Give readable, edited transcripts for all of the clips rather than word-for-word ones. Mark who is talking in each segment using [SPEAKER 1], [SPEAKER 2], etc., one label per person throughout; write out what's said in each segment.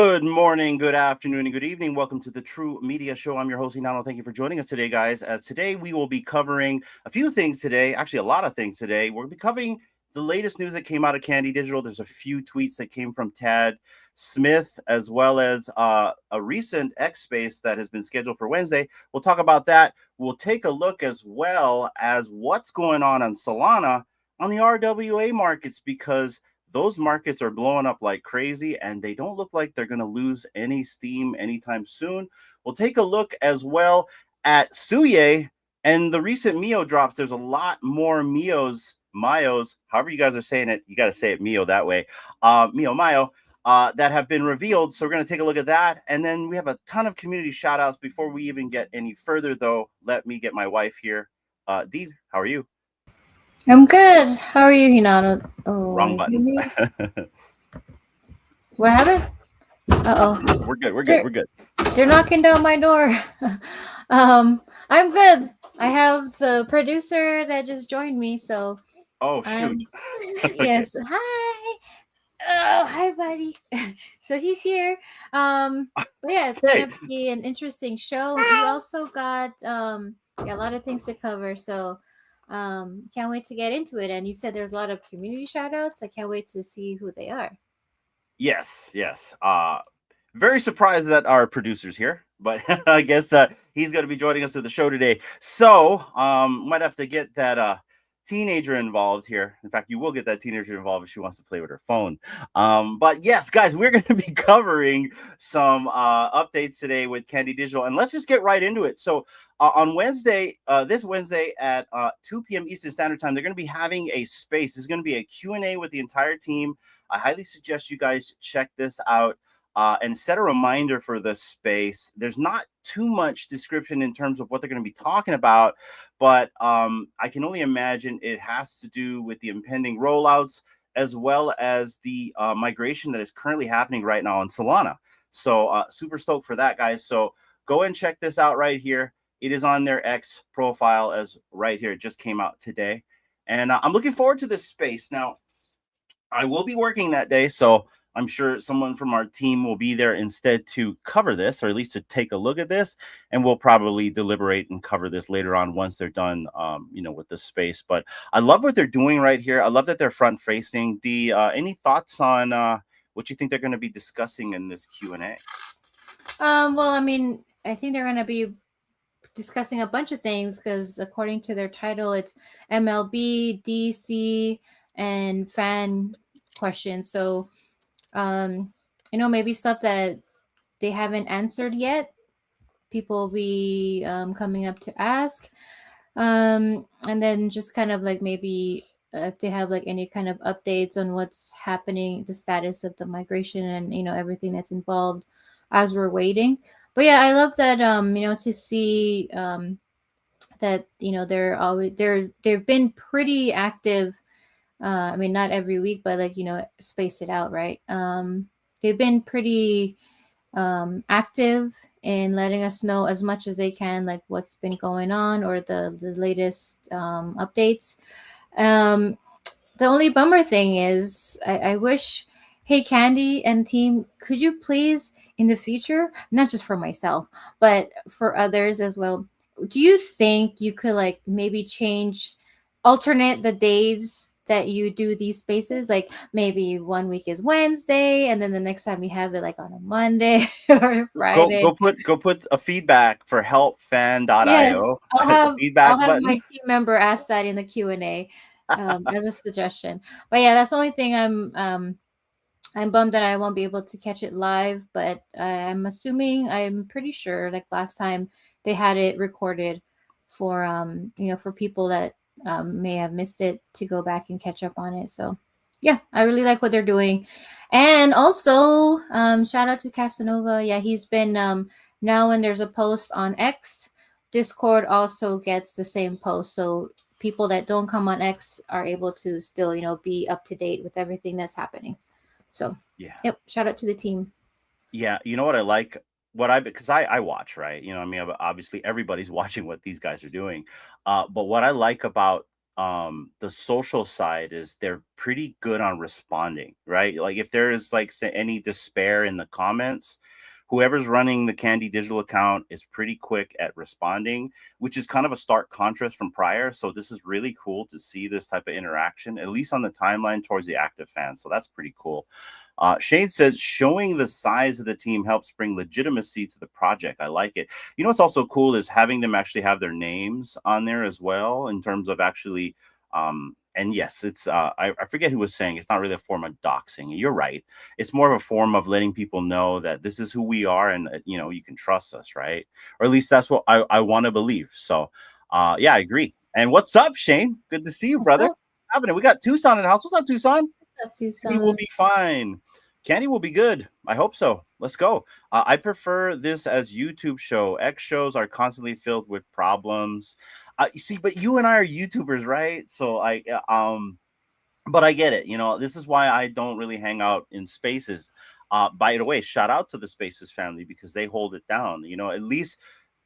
[SPEAKER 1] Good morning, good afternoon, and good evening. Welcome to the True Media Show. I'm your host, Inano. Thank you for joining us today, guys. As today we will be covering a few things today, actually a lot of things today. We'll be covering the latest news that came out of Candy Digital. There's a few tweets that came from Tad Smith, as well as a recent X Space that has been scheduled for Wednesday. We'll talk about that. We'll take a look as well as what's going on Solana on the RWA markets, because those markets are blowing up like crazy and they don't look like they're going to lose any steam anytime soon. We'll take a look as well at Suye and the recent Mio drops. There's a lot more Mayos, however you guys are saying it. You got to say it Mio that way. Mayo, that have been revealed. So we're going to take a look at that. And then we have a ton of community shout outs. Before we even get any further, though, let me get my wife here. Dee, how are you?
[SPEAKER 2] I'm good. How are you, Hinata? Oh,
[SPEAKER 1] Wrong button.
[SPEAKER 2] What happened? Uh-oh.
[SPEAKER 1] We're good. We're good.
[SPEAKER 2] They're knocking down my door. I'm good. I have the producer that just joined me, so
[SPEAKER 1] Oh, shoot.
[SPEAKER 2] Yes. Hi. Oh, hi, buddy. So he's here. But yeah, it's gonna be an interesting show. We also got a lot of things to cover, so can't wait to get into it. And you said there's a lot of community shout outs. I can't wait to see who they are.
[SPEAKER 1] Yes. Very surprised that our producer's here, but I guess he's going to be joining us to the show today. So might have to get that teenager involved here. In fact, you will get that teenager involved if she wants to play with her phone. But yes, guys, we're going to be covering some updates today with Candy Digital, and let's just get right into it. So on Wednesday, this Wednesday at 2 p.m. Eastern Standard Time, they're going to be having a space. There's going to be a Q&A with the entire team. I highly suggest you guys check this out. And set a reminder for the space. There's not too much description in terms of what they're going to be talking about, but I can only imagine it has to do with the impending rollouts as well as the migration that is currently happening right now on Solana. So super stoked for that, guys. So go and check this out right here. It is on their X profile as right here. It just came out today. And I'm looking forward to this space. Now, I will be working that day, so I'm sure someone from our team will be there instead to cover this, or at least to take a look at this, and we'll probably deliberate and cover this later on once they're done, with the space. But I love what they're doing right here. I love that they're front facing. Any thoughts on what you think they're going to be discussing in this Q&A?
[SPEAKER 2] Well, I mean, I think they're going to be discussing a bunch of things because according to their title, it's MLB, DC, and fan questions. So maybe stuff that they haven't answered yet. People will be coming up to ask. And then just kind of like maybe if they have like any kind of updates on what's happening, the status of the migration and, everything that's involved as we're waiting. But yeah, I love that, to see that, they've been pretty active. I mean, not every week, but like, space it out, right? They've been pretty active in letting us know as much as they can, like what's been going on or the latest updates. The only bummer thing is I wish, hey, Candy and team, could you please in the future, not just for myself, but for others as well, do you think you could like maybe alternate the days that you do these spaces? Like maybe one week is Wednesday and then the next time you have it like on a Monday or Friday.
[SPEAKER 1] Go put a feedback for helpfan.io.
[SPEAKER 2] Yes, I'll have
[SPEAKER 1] button.
[SPEAKER 2] my team member ask that in the Q&A as a suggestion. But yeah, that's the only thing I'm bummed that I won't be able to catch it live, but I'm pretty sure like last time they had it recorded for for people that may have missed it to go back and catch up on it. So yeah, I really like what they're doing. And also shout out to Casanova. Yeah, he's been now when there's a post on X, Discord also gets the same post. So people that don't come on X are able to still, be up to date with everything that's happening. So
[SPEAKER 1] yeah,
[SPEAKER 2] yep, shout out to the team.
[SPEAKER 1] Yeah, you know what I like? Because I watch, right? I mean, obviously everybody's watching what these guys are doing. But what I like about the social side is they're pretty good on responding, right? Like if there is like say, any despair in the comments, whoever's running the Candy Digital account is pretty quick at responding, which is kind of a stark contrast from prior. So this is really cool to see this type of interaction, at least on the timeline towards the active fans. So that's pretty cool. Shane says showing the size of the team helps bring legitimacy to the project. I like it. You know what's also cool is having them actually have their names on there as well in terms of actually and yes, it's I forget who was saying it's not really a form of doxing. You're right. It's more of a form of letting people know that this is who we are and you know, you can trust us, right? Or at least that's what I want to believe. So yeah, I agree. And what's up, Shane? Good to see you,
[SPEAKER 2] What's
[SPEAKER 1] brother.
[SPEAKER 2] up?
[SPEAKER 1] What's happening? We got Tucson in the house. What's up, Tucson?
[SPEAKER 2] What's up,
[SPEAKER 1] Candy will
[SPEAKER 2] Tucson?
[SPEAKER 1] be fine. Candy will be good. I hope so. Let's go. I prefer this as YouTube show. X shows are constantly filled with problems. You see, but you and I are YouTubers, right? So but I get it. You know, this is why I don't really hang out in spaces. By the way, shout out to the Spaces family because they hold it down. You know, at least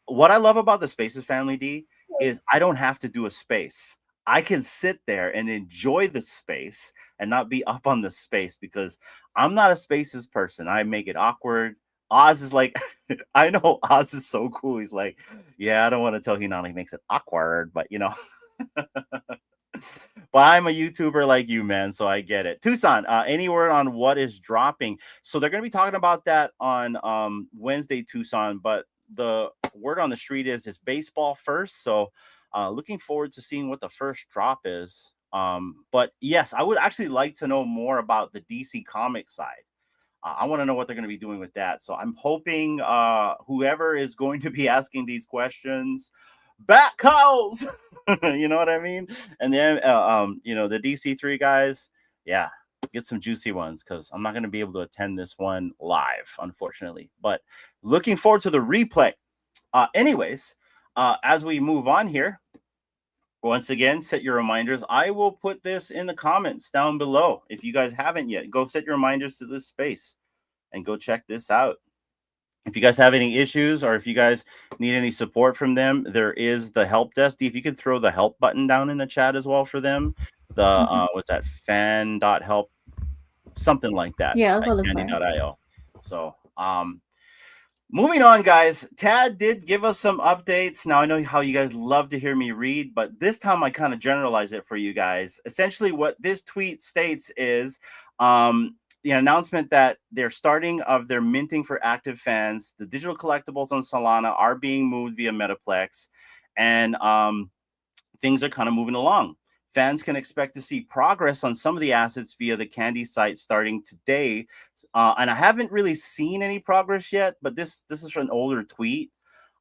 [SPEAKER 1] what I love about the Spaces family, D, is I don't have to do a space. I can sit there and enjoy the space and not be up on the space because I'm not a spaces person. I make it awkward. Oz is like, I know Oz is so cool. He's like, yeah, I don't want to tell Hinan he makes it awkward, but you know, but I'm a YouTuber like you, man, so I get it. Tucson, any word on what is dropping? So they're going to be talking about that on Wednesday, Tucson, but the word on the street is it's baseball first. So looking forward to seeing what the first drop is. But yes, I would actually like to know more about the DC comic side. I want to know what they're going to be doing with that. So I'm hoping whoever is going to be asking these questions, bat cows, you know what I mean? And then, you know, the DC3 guys, yeah, get some juicy ones because I'm not going to be able to attend this one live, unfortunately. But looking forward to the replay. Anyways, as we move on here, once again, set your reminders. I will put this in the comments down below. If you guys haven't yet, go set your reminders to this space and go check this out. If you guys have any issues or if you guys need any support from them, there is the help desk. If you could throw the help button down in the chat as well for them. The what's that, fan.help, something like that
[SPEAKER 2] Yeah, I'll
[SPEAKER 1] at
[SPEAKER 2] go look for it.
[SPEAKER 1] candy.io. So moving on, guys. Tad did give us some updates. Now, I know how you guys love to hear me read, but this time I kind of generalize it for you guys. Essentially, what this tweet states is the announcement that they're starting of their minting for active fans. The digital collectibles on Solana are being moved via Metaplex, and things are kind of moving along. Fans can expect to see progress on some of the assets via the Candy site starting today. And I haven't really seen any progress yet, but this is an older tweet.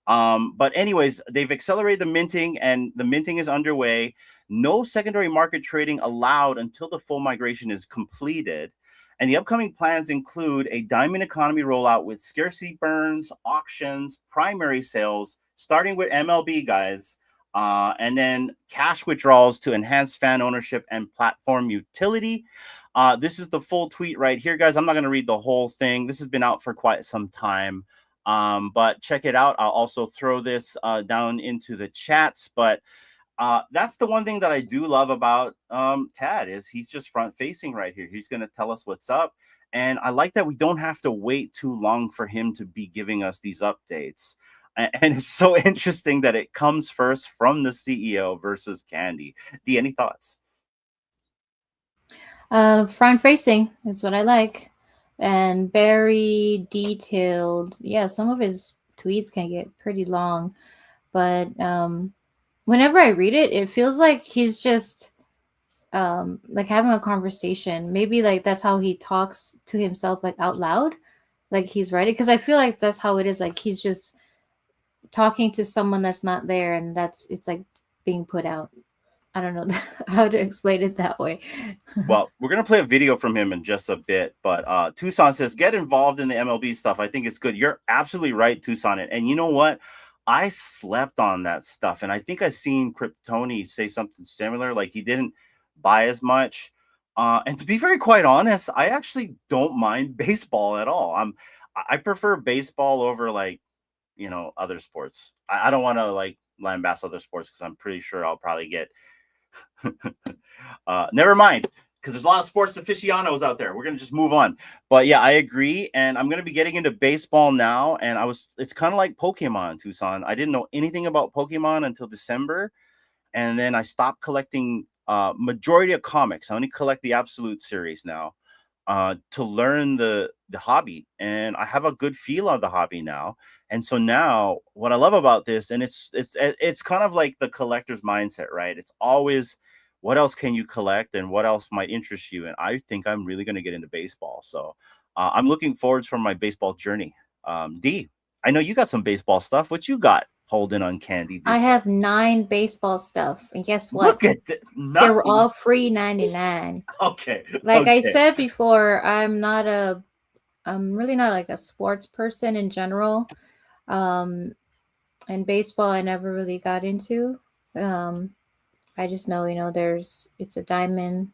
[SPEAKER 1] But anyways, they've accelerated the minting and the minting is underway. No secondary market trading allowed until the full migration is completed. And the upcoming plans include a diamond economy rollout with scarcity burns, auctions, primary sales, starting with MLB, guys. And then cash withdrawals to enhance fan ownership and platform utility. This is the full tweet right here, guys. I'm not going to read the whole thing. This has been out for quite some time, but check it out. I'll also throw this down into the chats. But that's the one thing that I do love about Tad is he's just front facing right here. He's going to tell us what's up. And I like that we don't have to wait too long for him to be giving us these updates. And it's so interesting that it comes first from the CEO versus Candy. D, any thoughts?
[SPEAKER 2] Front facing is what I like, and very detailed. Yeah, some of his tweets can get pretty long, but whenever I read it, it feels like he's just like having a conversation. Maybe like that's how he talks to himself, like out loud, like he's writing. Because I feel like that's how it is. Like he's just talking to someone that's not there, and it's like being put out. I don't know how to explain it that way.
[SPEAKER 1] Well, we're going to play a video from him in just a bit, but Tucson says, get involved in the MLB stuff. I think it's good. You're absolutely right, Tucson. And you know what? I slept on that stuff. And I think I've seen Kryptoni say something similar. Like he didn't buy as much. And to be very quite honest, I actually don't mind baseball at all. I prefer baseball over like, you know, other sports. I don't want to like lambast other sports because I'm pretty sure I'll probably get Never mind, because there's a lot of sports aficionados out there. We're gonna just move on. But yeah, I agree, and I'm gonna be getting into baseball now. And it's kind of like Pokemon, Tucson. I didn't know anything about Pokemon until December, and then I stopped collecting majority of comics. I only collect the Absolute series now, to learn the hobby, and I have a good feel of the hobby now. And so now, what I love about this, and it's kind of like the collector's mindset, right? It's always what else can you collect, and what else might interest you. And I think I'm really going to get into baseball, so I'm looking forward for my baseball journey. D, I know you got some baseball stuff. What you got holding on candy
[SPEAKER 2] I
[SPEAKER 1] digital?
[SPEAKER 2] have 9 baseball stuff, and guess what?
[SPEAKER 1] Look at
[SPEAKER 2] They were
[SPEAKER 1] nothing.
[SPEAKER 2] all free 99.
[SPEAKER 1] Okay,
[SPEAKER 2] Like I
[SPEAKER 1] okay.
[SPEAKER 2] said before, I'm really not like a sports person in general. Um, and baseball, I never really got into. Um, I just know, it's a diamond.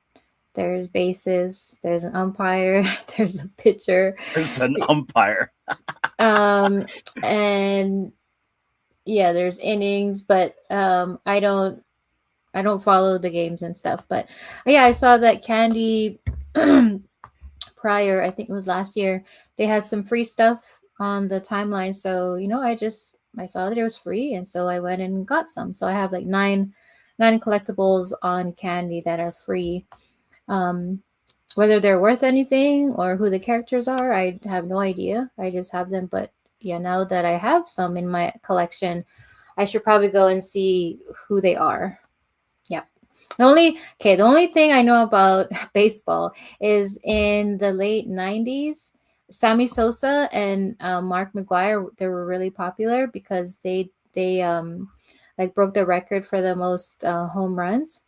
[SPEAKER 2] There's bases. There's an umpire. There's a pitcher.
[SPEAKER 1] There's an umpire.
[SPEAKER 2] Um, and yeah, there's innings, but I don't follow the games and stuff. But yeah, I saw that Candy prior, I think it was last year, they had some free stuff on the timeline. So, I saw that it was free, and so I went and got some. So I have like nine collectibles on Candy that are free. Um Whether they're worth anything or who the characters are, I have no idea. I just have them. But yeah, now that I have some in my collection, I should probably go and see who they are. Yeah. The only thing I know about baseball is in the late 90s, Sammy Sosa and Mark McGuire, they were really popular because they like broke the record for the most home runs.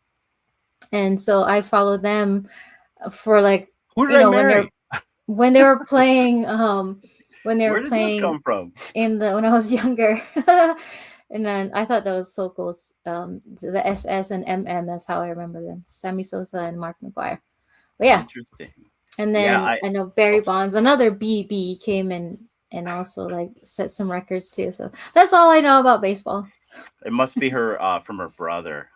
[SPEAKER 2] And so I followed them for like,
[SPEAKER 1] Who did I
[SPEAKER 2] when they're
[SPEAKER 1] marry?
[SPEAKER 2] when they were playing when they were
[SPEAKER 1] Where did this
[SPEAKER 2] playing
[SPEAKER 1] come from?
[SPEAKER 2] when I was younger. And then I thought that was so cool. The SS and MM, that's how I remember them. Sammy Sosa and Mark McGuire. But yeah.
[SPEAKER 1] Interesting.
[SPEAKER 2] And
[SPEAKER 1] Yeah,
[SPEAKER 2] then I know Barry Bonds, another BB, came in and also like set some records too. So that's all I know about baseball.
[SPEAKER 1] it must be her from her brother.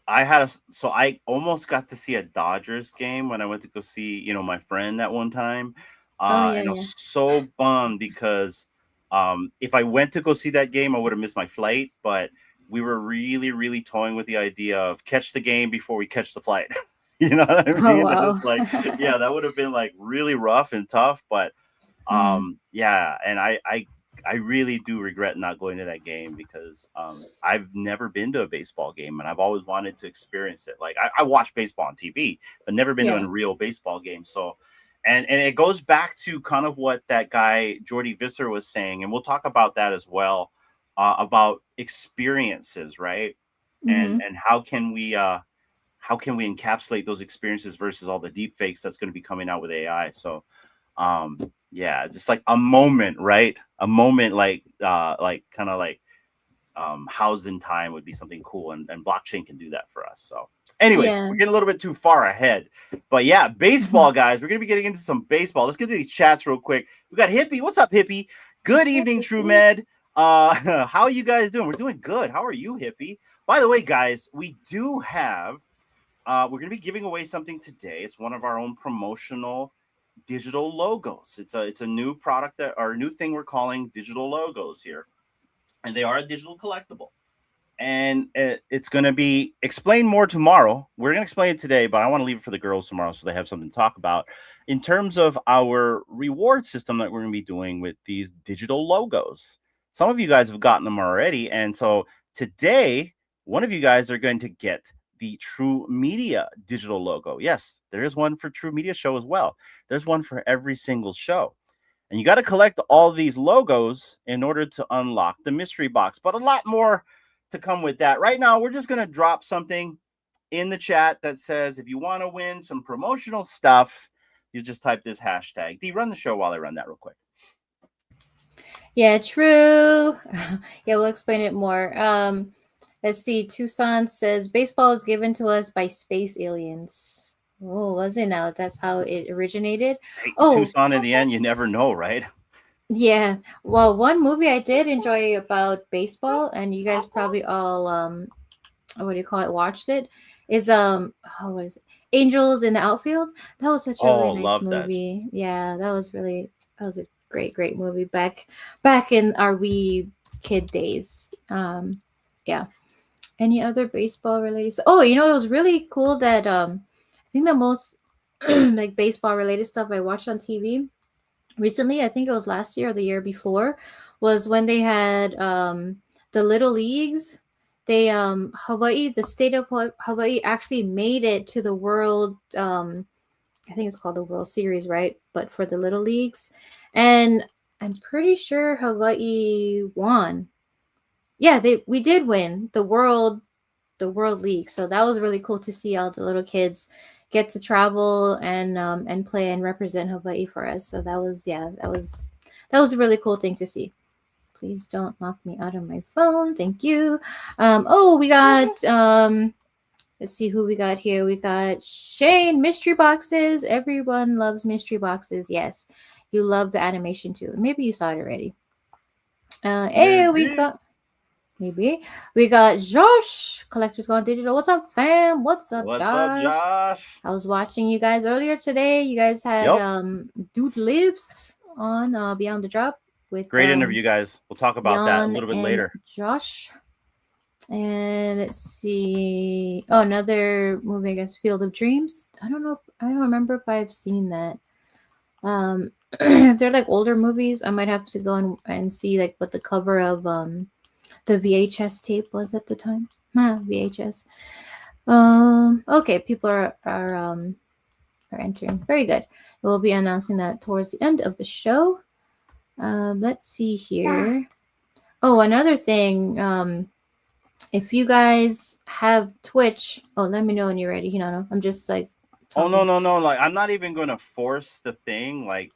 [SPEAKER 1] I had so I almost got to see a Dodgers game when I went to go see, my friend that one time.
[SPEAKER 2] Oh yeah,
[SPEAKER 1] And I
[SPEAKER 2] yeah.
[SPEAKER 1] was so bummed because if I went to go see that game, I would have missed my flight. But we were really, really toying with the idea of catch the game before we catch the flight. You know what I
[SPEAKER 2] Oh
[SPEAKER 1] mean?
[SPEAKER 2] wow.
[SPEAKER 1] It's like, yeah, that would have been like really rough and tough. But
[SPEAKER 2] Hmm.
[SPEAKER 1] yeah, and I really do regret not going to that game because I've never been to a baseball game and I've always wanted to experience it. Like I watch baseball on TV, but never been to
[SPEAKER 2] Yeah.
[SPEAKER 1] a real baseball game. So, and it goes back to kind of what that guy Jordy Visser was saying, and we'll talk about that as well, about experiences, right? And how can we encapsulate those experiences versus all the deep fakes that's going to be coming out with AI? So yeah, just like a moment, right? A moment like kind of like housed in time would be something cool, and blockchain can do that for us. So anyways,
[SPEAKER 2] Yeah.
[SPEAKER 1] we're getting a little bit too far ahead, but yeah, baseball guys, we're gonna be getting into some baseball. Let's get to these chats real quick. We got Hippie. What's up, Hippie? Good
[SPEAKER 2] What's up,
[SPEAKER 1] evening, True
[SPEAKER 2] Ricky?
[SPEAKER 1] Med. How are you guys doing? We're doing good. How are you, Hippie? By the way, guys, we do have we're going to be giving away something today. It's one of our own promotional digital logos. It's a new product or a new thing we're calling digital logos here, and they are a digital collectible. And it's going to be explained more tomorrow. We're going to explain it today, but I want to leave it for the girls tomorrow so they have something to talk about in terms of our reward system that we're going to be doing with these digital logos. Some of you guys have gotten them already, and so today, one of you guys are going to get the True Media digital logo. Yes, there is one for True Media Show as well. There's one for every single show. And you got to collect all these logos in order to unlock the mystery box. But a lot more to come with that. Right now, we're just going to drop something in the chat that says if you want to win some promotional stuff, you just type this hashtag. D, run the show while I run that real quick.
[SPEAKER 2] Yeah, true. Yeah, we'll explain it more. Let's see. Tucson says baseball is given to us by space aliens. Oh, was it now? That's how it originated.
[SPEAKER 1] Hey,
[SPEAKER 2] Oh,
[SPEAKER 1] Tucson, in the end, you never know, right?
[SPEAKER 2] yeah. Well, one movie I did enjoy about baseball, and you guys probably all what do you call it? Watched it. Is oh, what is it? Angels in the Outfield. That was such a really
[SPEAKER 1] Oh,
[SPEAKER 2] nice
[SPEAKER 1] love that.
[SPEAKER 2] movie. Yeah, that was a great movie back in our wee kid days. Yeah. Any other baseball related Oh, you know, it was really cool that I think the most like baseball related stuff I watched on TV recently, I think it was last year or the year before, was when they had the little leagues. They Hawaii, the state of Hawaii actually made it to the world I think it's called the World Series, right? But for the little leagues. And I'm pretty sure Hawaii won. Yeah, they we did win the World League. So that was really cool to see all the little kids get to travel and play and represent Hawaii for us. So that was that was a really cool thing to see. Please don't knock me out of my phone. Thank you. Oh, we got let's see who we got here. We got Shane, mystery boxes. Everyone loves mystery boxes. Yes. You love the animation too. Maybe you saw it already. Hey, we
[SPEAKER 1] Maybe.
[SPEAKER 2] got maybe. We got Josh, Collectors Gone Digital. What's up, fam? What's up,
[SPEAKER 1] What's up,
[SPEAKER 2] Josh?
[SPEAKER 1] Josh?
[SPEAKER 2] I was watching you guys earlier today. You guys had
[SPEAKER 1] Yep.
[SPEAKER 2] Dude Lives on Beyond the Drop with
[SPEAKER 1] Great interview, guys. We'll talk about that a
[SPEAKER 2] Jan
[SPEAKER 1] little bit
[SPEAKER 2] and
[SPEAKER 1] later.
[SPEAKER 2] Josh. And let's see. Oh, another movie, I guess, Field of Dreams. I don't know. I don't remember if I've seen that. If they're like older movies, I might have to go and see like what the cover of the VHS tape was at the time. VHS. Okay, people are entering. Very good. We'll be announcing that towards the end of the show. Let's see here. Oh, another thing. If you guys have Twitch, oh, let me know when you're ready. I'm just like
[SPEAKER 1] Oh,
[SPEAKER 2] talking.
[SPEAKER 1] no. Like, I'm not even going to force the thing. Like,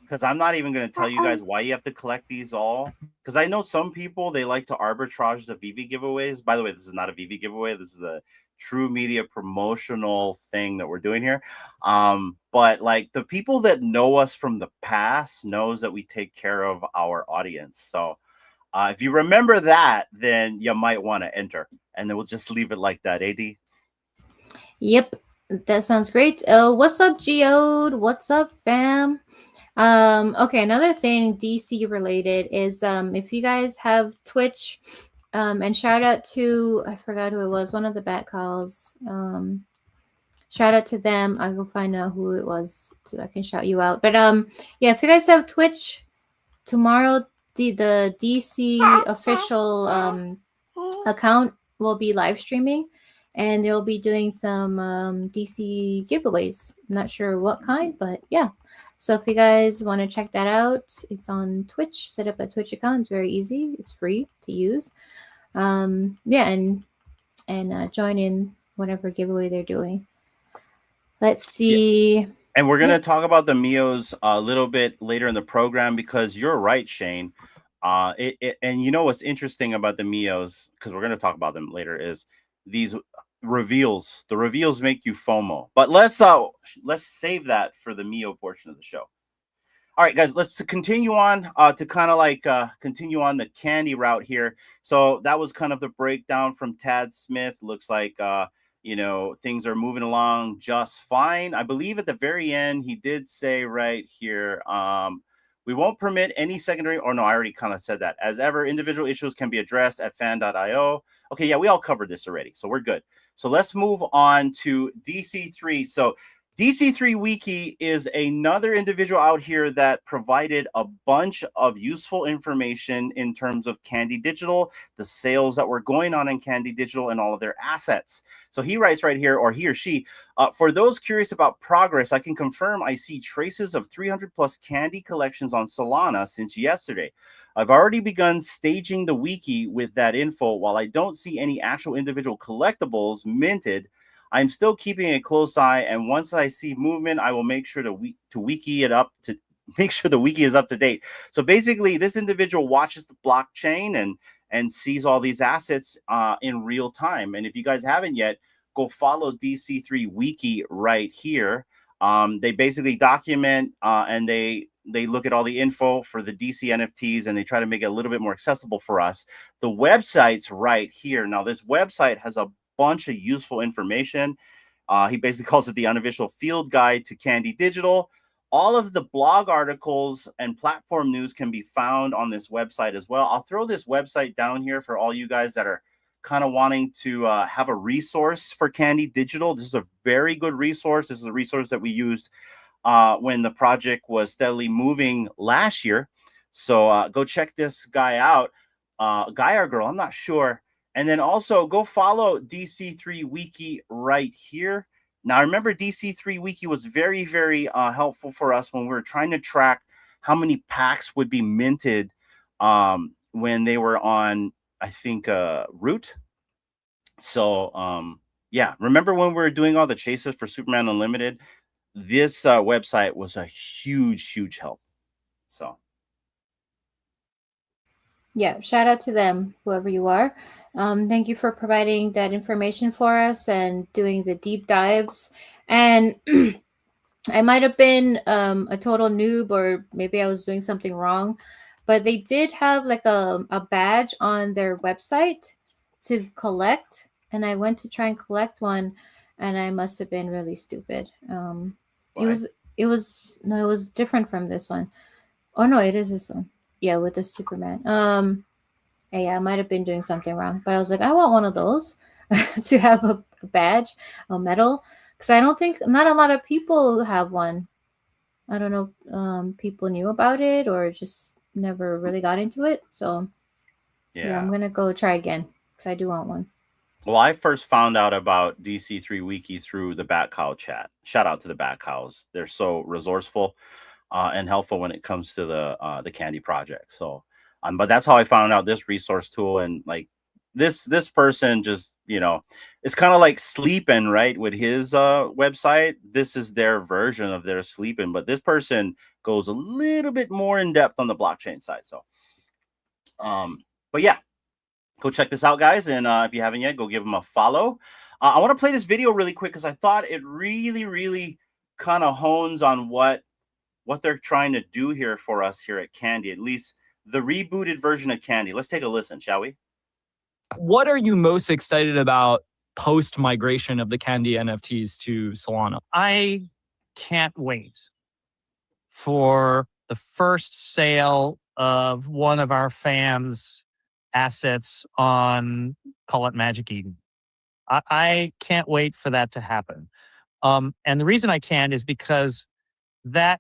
[SPEAKER 1] because I'm not even going to tell you guys why you have to collect these all. Because I know some people, they like to arbitrage the VeVe giveaways. By the way, this is not a VeVe giveaway. This is a true media promotional thing that we're doing here. But like the people that know us from the past knows that we take care of our audience. So if you remember that, then you might want to enter. And then we'll just leave it like that, AD.
[SPEAKER 2] Yep, that sounds great. What's up, Geode? What's up, fam? Okay, another thing DC related is if you guys have Twitch, and shout out to I forgot who it was, one of the bat calls. Shout out to them. I'll go find out who it was so I can shout you out. But yeah, if you guys have Twitch, tomorrow the DC official account will be live streaming and they'll be doing some DC giveaways. I'm not sure what kind, but yeah. So if you guys want to check that out, it's on Twitch. Set up a Twitch account. It's very easy. It's free to use. Yeah, and join in whatever giveaway they're doing. Let's see.
[SPEAKER 1] And we're going to talk about the Mios a little bit later in the program because you're right, Shane. And you know what's interesting about the Mios, because we're going to talk about them later, is these reveals. The reveals make you FOMO. But let's save that for the Mio portion of the show. All right, guys, let's continue on to kind of like continue on the candy route here. So that was kind of the breakdown from Tad Smith. Looks like things are moving along just fine. I believe at the very end, he did say right here, we won't permit any secondary, or no, I already kind of said that. As ever, individual issues can be addressed at fan.io. Okay, yeah, we all covered this already, so we're good. So let's move on to DC3. So DC3 Wiki is another individual out here that provided a bunch of useful information in terms of Candy Digital, the sales that were going on in Candy Digital, and all of their assets. So he writes right here, or he or she, for those curious about progress, I can confirm I see traces of 300 plus candy collections on Solana since yesterday. I've already begun staging the wiki with that info. While I don't see any actual individual collectibles minted, I'm still keeping a close eye, and once I see movement, I will make sure to wiki it up to make sure the wiki is up to date. So basically, this individual watches the blockchain and sees all these assets in real time. And if you guys haven't yet, go follow DC3 Wiki right here. They basically document and they look at all the info for the DC NFTs and they try to make it a little bit more accessible for us. The website's right here. Now, this website has a bunch of useful information. He basically calls it the unofficial field guide to Candy Digital. All of the blog articles and platform news can be found on this website as well. I'll throw this website down here for all you guys that are kind of wanting to have a resource for Candy Digital. This is a very good resource. This is a resource that we used when the project was steadily moving last year. So go check this guy out. Guy or girl, I'm not sure. And then also go follow DC3 Wiki right here. Now, remember, DC3 Wiki was very, very helpful for us when we were trying to track how many packs would be minted when they were on, I think, Root. So, yeah, remember when we were doing all the chases for Superman Unlimited? This website was a huge, huge help. So,
[SPEAKER 2] yeah, shout out to them, whoever you are. Thank you for providing that information for us and doing the deep dives. And I might have been a total noob, or maybe I was doing something wrong, but they did have like a badge on their website to collect. And I went to try and collect one, and I must have been really stupid. It was different from this one. Oh no, it is this one. Yeah, with the Superman. Yeah, I might have been doing something wrong, but I was like, I want one of those to have a badge, a medal, because I don't think not a lot of people have one. I don't know, people knew about it or just never really got into it. So yeah, I'm gonna go try again because I do want one.
[SPEAKER 1] Well, I first found out about DC3 Wiki through the Bat Cow chat. Shout out to the Bat Cows. They're so resourceful and helpful when it comes to the Candy project. So, but that's how I found out this resource tool. And like this person just, it's kind of like Sleepin', right? With his website, this is their version of their Sleepin', but this person goes a little bit more in depth on the blockchain side. So, but yeah, go check this out, guys. And if you haven't yet, go give them a follow. I want to play this video really quick because I thought it really, really kind of hones on what they're trying to do here for us here at Candy, at least the rebooted version of Candy. Let's take a listen, shall we?
[SPEAKER 3] What are you most excited about post-migration of the Candy NFTs to Solana?
[SPEAKER 4] I can't wait for the first sale of one of our fans' assets on, call it Magic Eden. I can't wait for that to happen. And the reason I can is because that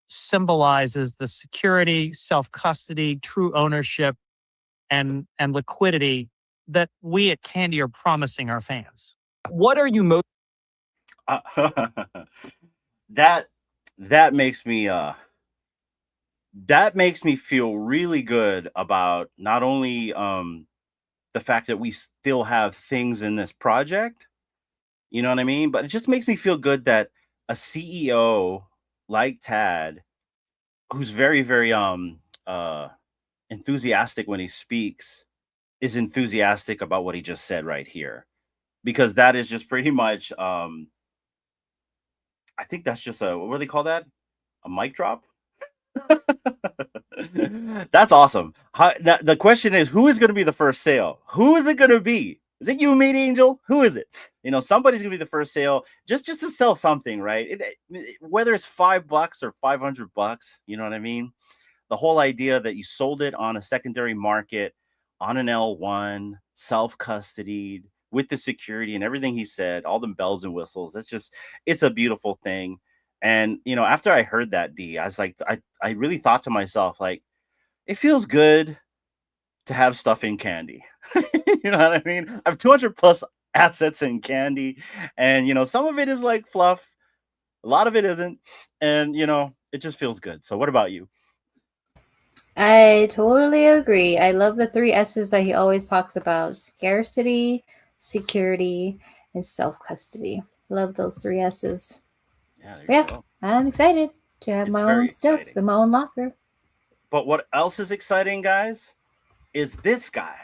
[SPEAKER 4] symbolizes the security, self-custody, true ownership, and liquidity that we at Candy are promising our fans.
[SPEAKER 3] What are you most
[SPEAKER 1] that makes me feel really good about not only the fact that we still have things in this project, you know what I mean, but it just makes me feel good that a CEO like Tad, who's very, very enthusiastic when he speaks, is enthusiastic about what he just said right here, because that is just pretty much I think that's just what do they call that, a mic drop. That's awesome. The question is, who is going to be the first sale? Who is it going to be? Is it you, Meat Angel? Who is it? Somebody's going to be the first sale just to sell something, right? Whether it's $5 or $500, you know what I mean? The whole idea that you sold it on a secondary market, on an L1, self-custodied, with the security and everything he said, all the bells and whistles. It's a beautiful thing. And, after I heard that, D, I was like, I really thought to myself, like, it feels good to have stuff in Candy. You know what I mean? I have 200 plus assets in Candy, and some of it is like fluff, a lot of it isn't, and it just feels good. So what about you?
[SPEAKER 2] I totally agree. I love the 3 S's that he always talks about: scarcity, security, and self-custody. Love those 3 S's. Yeah, I'm excited to have my own stuff in my own locker.
[SPEAKER 1] But what else is exciting, guys, is this guy.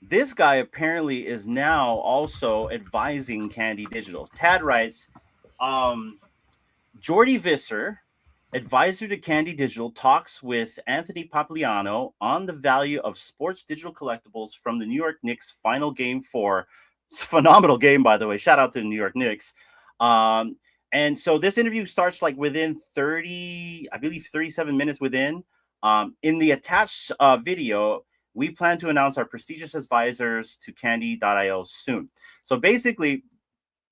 [SPEAKER 1] This guy apparently is now also advising Candy Digital. Tad writes, Jordy Visser, advisor to Candy Digital, talks with Anthony Papliano on the value of sports digital collectibles from the New York Knicks final game 4 It's a phenomenal game, by the way. Shout out to the New York Knicks. And so this interview starts like within 30, I believe 37 minutes within. In the attached video, we plan to announce our prestigious advisors to Candy.io soon. So basically,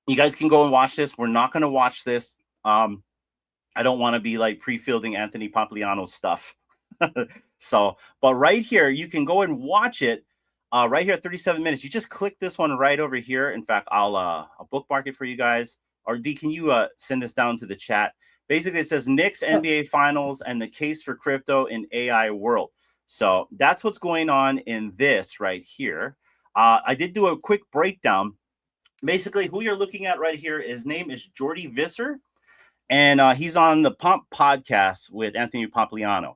[SPEAKER 1] you guys can go and watch this. We're not going to watch this. I don't want to be like pre-fielding Anthony Pompliano's stuff. So, but right here, you can go and watch it. Right here, 37 minutes. You just click this one right over here. In fact, I'll bookmark it for you guys. Or D, can you send this down to the chat? Basically, it says Knicks NBA Finals and the case for crypto in AI world. So that's what's going on in this right here. I did do a quick breakdown. Basically, who you're looking at right here, his name is Jordy Visser, and he's on the Pump podcast with Anthony Pompliano.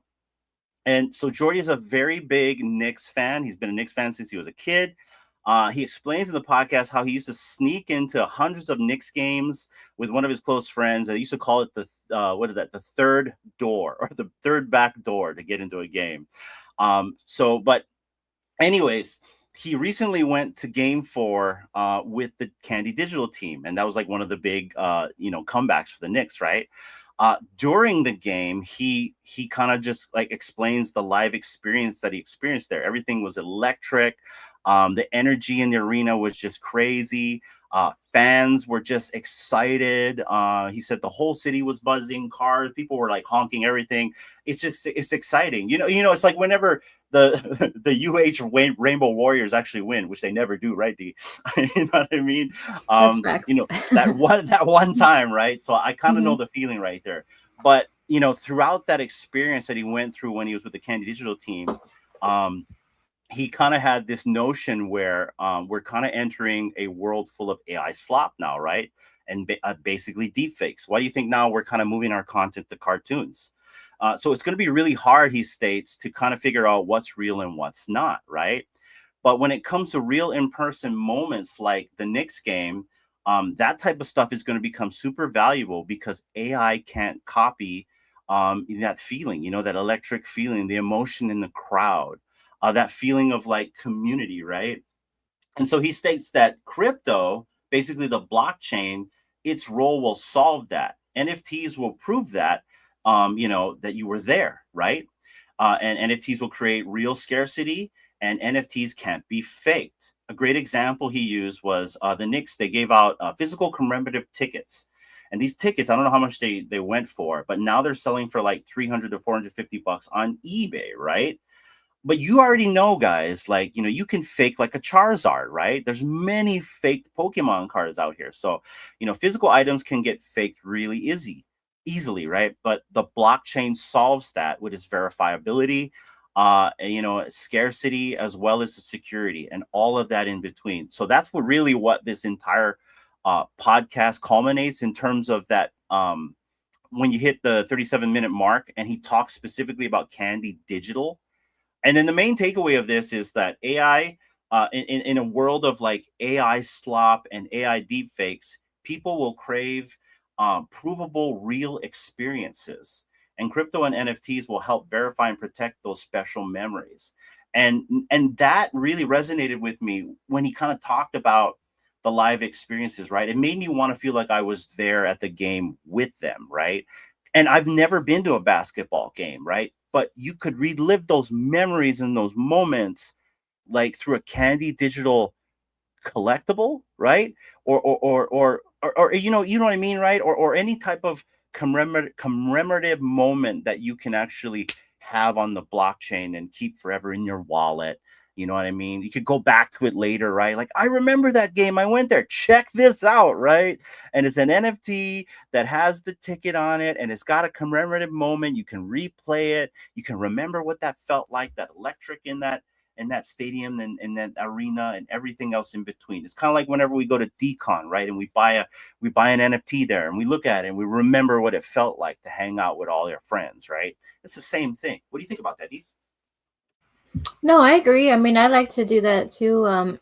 [SPEAKER 1] And so Jordy is a very big Knicks fan. He's been a Knicks fan since he was a kid. He explains in the podcast how he used to sneak into hundreds of Knicks games with one of his close friends. They used to call it the the third door, or the third back door, to get into a game. But anyways, he recently went to Game 4 with the Candy Digital team, and that was like one of the big comebacks for the Knicks, right? During the game, he kind of just like explains the live experience that he experienced there. Everything was electric. The energy in the arena was just crazy. Fans were just excited. He said the whole city was buzzing, cars, people were like honking, everything. It's exciting. It's like whenever the UH Rainbow Warriors actually win, which they never do, right, D? You know what I mean? that one time, right? So I kind of know the feeling right there. But throughout that experience that he went through when he was with the Candy Digital team, he kind of had this notion where we're kind of entering a world full of AI slop now, right? And basically deep fakes. Why do you think now we're kind of moving our content to cartoons? So it's going to be really hard, he states, to kind of figure out what's real and what's not, right? But when it comes to real in-person moments like the Knicks game, that type of stuff is going to become super valuable because AI can't copy that feeling, that electric feeling, the emotion in the crowd. That feeling of like community, right? And so he states that crypto, basically the blockchain, its role will solve that. NFTs will prove that, that you were there, right? And NFTs will create real scarcity, and NFTs can't be faked. A great example he used was the Knicks. They gave out physical commemorative tickets. And these tickets, I don't know how much they went for, but now they're selling for like $300 to $450 on eBay, right? But you already know, guys, like, you can fake like a Charizard, right? There's many faked Pokemon cards out here. So, physical items can get faked really easily, right? But the blockchain solves that with its verifiability, scarcity, as well as the security and all of that in between. So that's what this entire podcast culminates in terms of that. When you hit the 37-minute mark, and he talks specifically about Candy Digital. And then the main takeaway of this is that AI, in a world of like AI slop and AI deepfakes, people will crave provable real experiences. And crypto and NFTs will help verify and protect those special memories. And that really resonated with me when he kind of talked about the live experiences, right? It made me want to feel like I was there at the game with them, right? And I've never been to a basketball game, right? But you could relive those memories and those moments like through a Candy Digital collectible, right? Or you know what I mean, right? Or any type of commemorative moment that you can actually have on the blockchain and keep forever in your wallet. You know what I mean? You could go back to it later, right? Like, I remember that game. I went there. Check this out, right? And it's an NFT that has the ticket on it, and it's got a commemorative moment. You can replay it. You can remember what that felt like, that electric in that stadium and in that arena and everything else in between. It's kind of like whenever we go to Decon, right? And we buy an NFT there, and we look at it and we remember what it felt like to hang out with all your friends, right? It's the same thing. What do you think about that, Dee?
[SPEAKER 2] No, I agree. I mean, I like to do that too.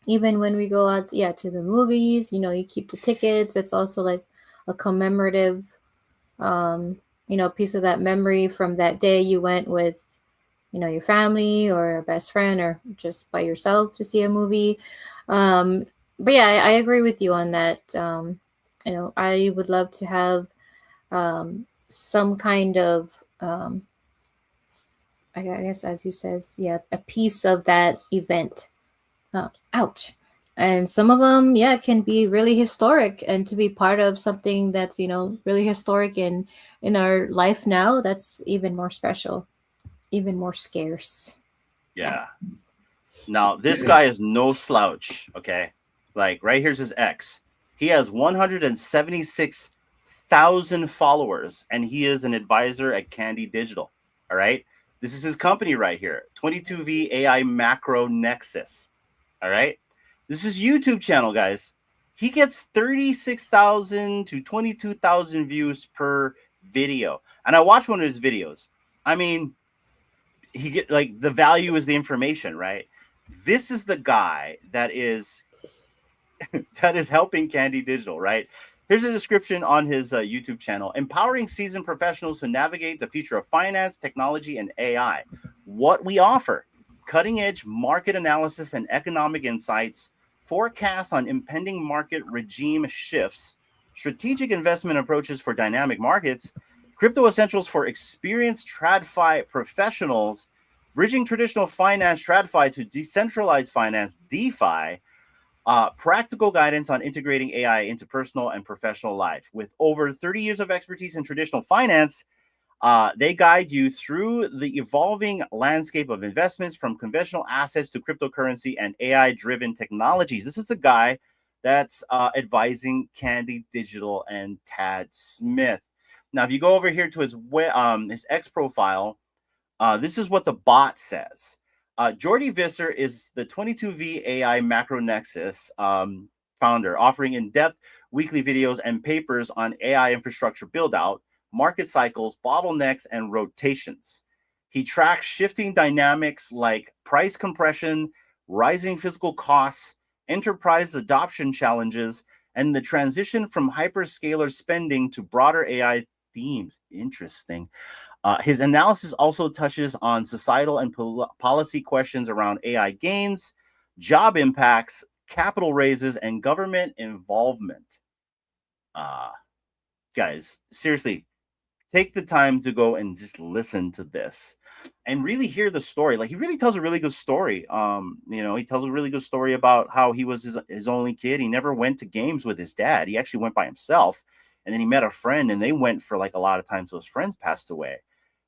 [SPEAKER 2] Even when we go out, to the movies, you keep the tickets. It's also like a commemorative, piece of that memory from that day you went with, your family or a best friend or just by yourself to see a movie. But yeah, I agree with you on that. I would love to have some kind of I guess, as you said, yeah, a piece of that event. Ouch. And some of them, yeah, can be really historic, and to be part of something that's really historic in our life now, that's even more special, even more scarce.
[SPEAKER 1] Yeah. Now, this guy is no slouch, okay? Like, right here's his X. He has 176,000 followers, and he is an advisor at Candy Digital, all right? This is his company right here, 22V AI Macro Nexus, all right? This is YouTube channel, guys. He gets 36,000 to 22,000 views per video. And I watched one of his videos. I mean, he get like the value is the information, right? This is the guy that is helping Candy Digital, right? Here's a description on his YouTube channel: empowering seasoned professionals to navigate the future of finance, technology, and AI. What we offer: cutting edge market analysis and economic insights, forecasts on impending market regime shifts, strategic investment approaches for dynamic markets, crypto essentials for experienced TradFi professionals, bridging traditional finance TradFi to decentralized finance DeFi, practical guidance on integrating AI into personal and professional life. With over 30 years of expertise in traditional finance, they guide you through the evolving landscape of investments, from conventional assets to cryptocurrency and AI-driven technologies. This is the guy that's advising Candy Digital and Tad Smith. Now, if you go over here to his X profile, this is what the bot says. Jordy Visser is the 22V AI Macro Nexus founder, offering in-depth weekly videos and papers on AI infrastructure build-out, market cycles, bottlenecks, and rotations. He tracks shifting dynamics like price compression, rising physical costs, enterprise adoption challenges, and the transition from hyperscaler spending to broader AI themes. Interesting. His analysis also touches on societal and policy questions around AI gains, job impacts, capital raises, and government involvement. Guys, seriously, take the time to go and just listen to this and really hear the story. Like, he really tells a really good story. He tells a really good story about how he was his only kid. He never went to games with his dad. He actually went by himself. And then he met a friend, and they went for like a lot of times. So his friends passed away.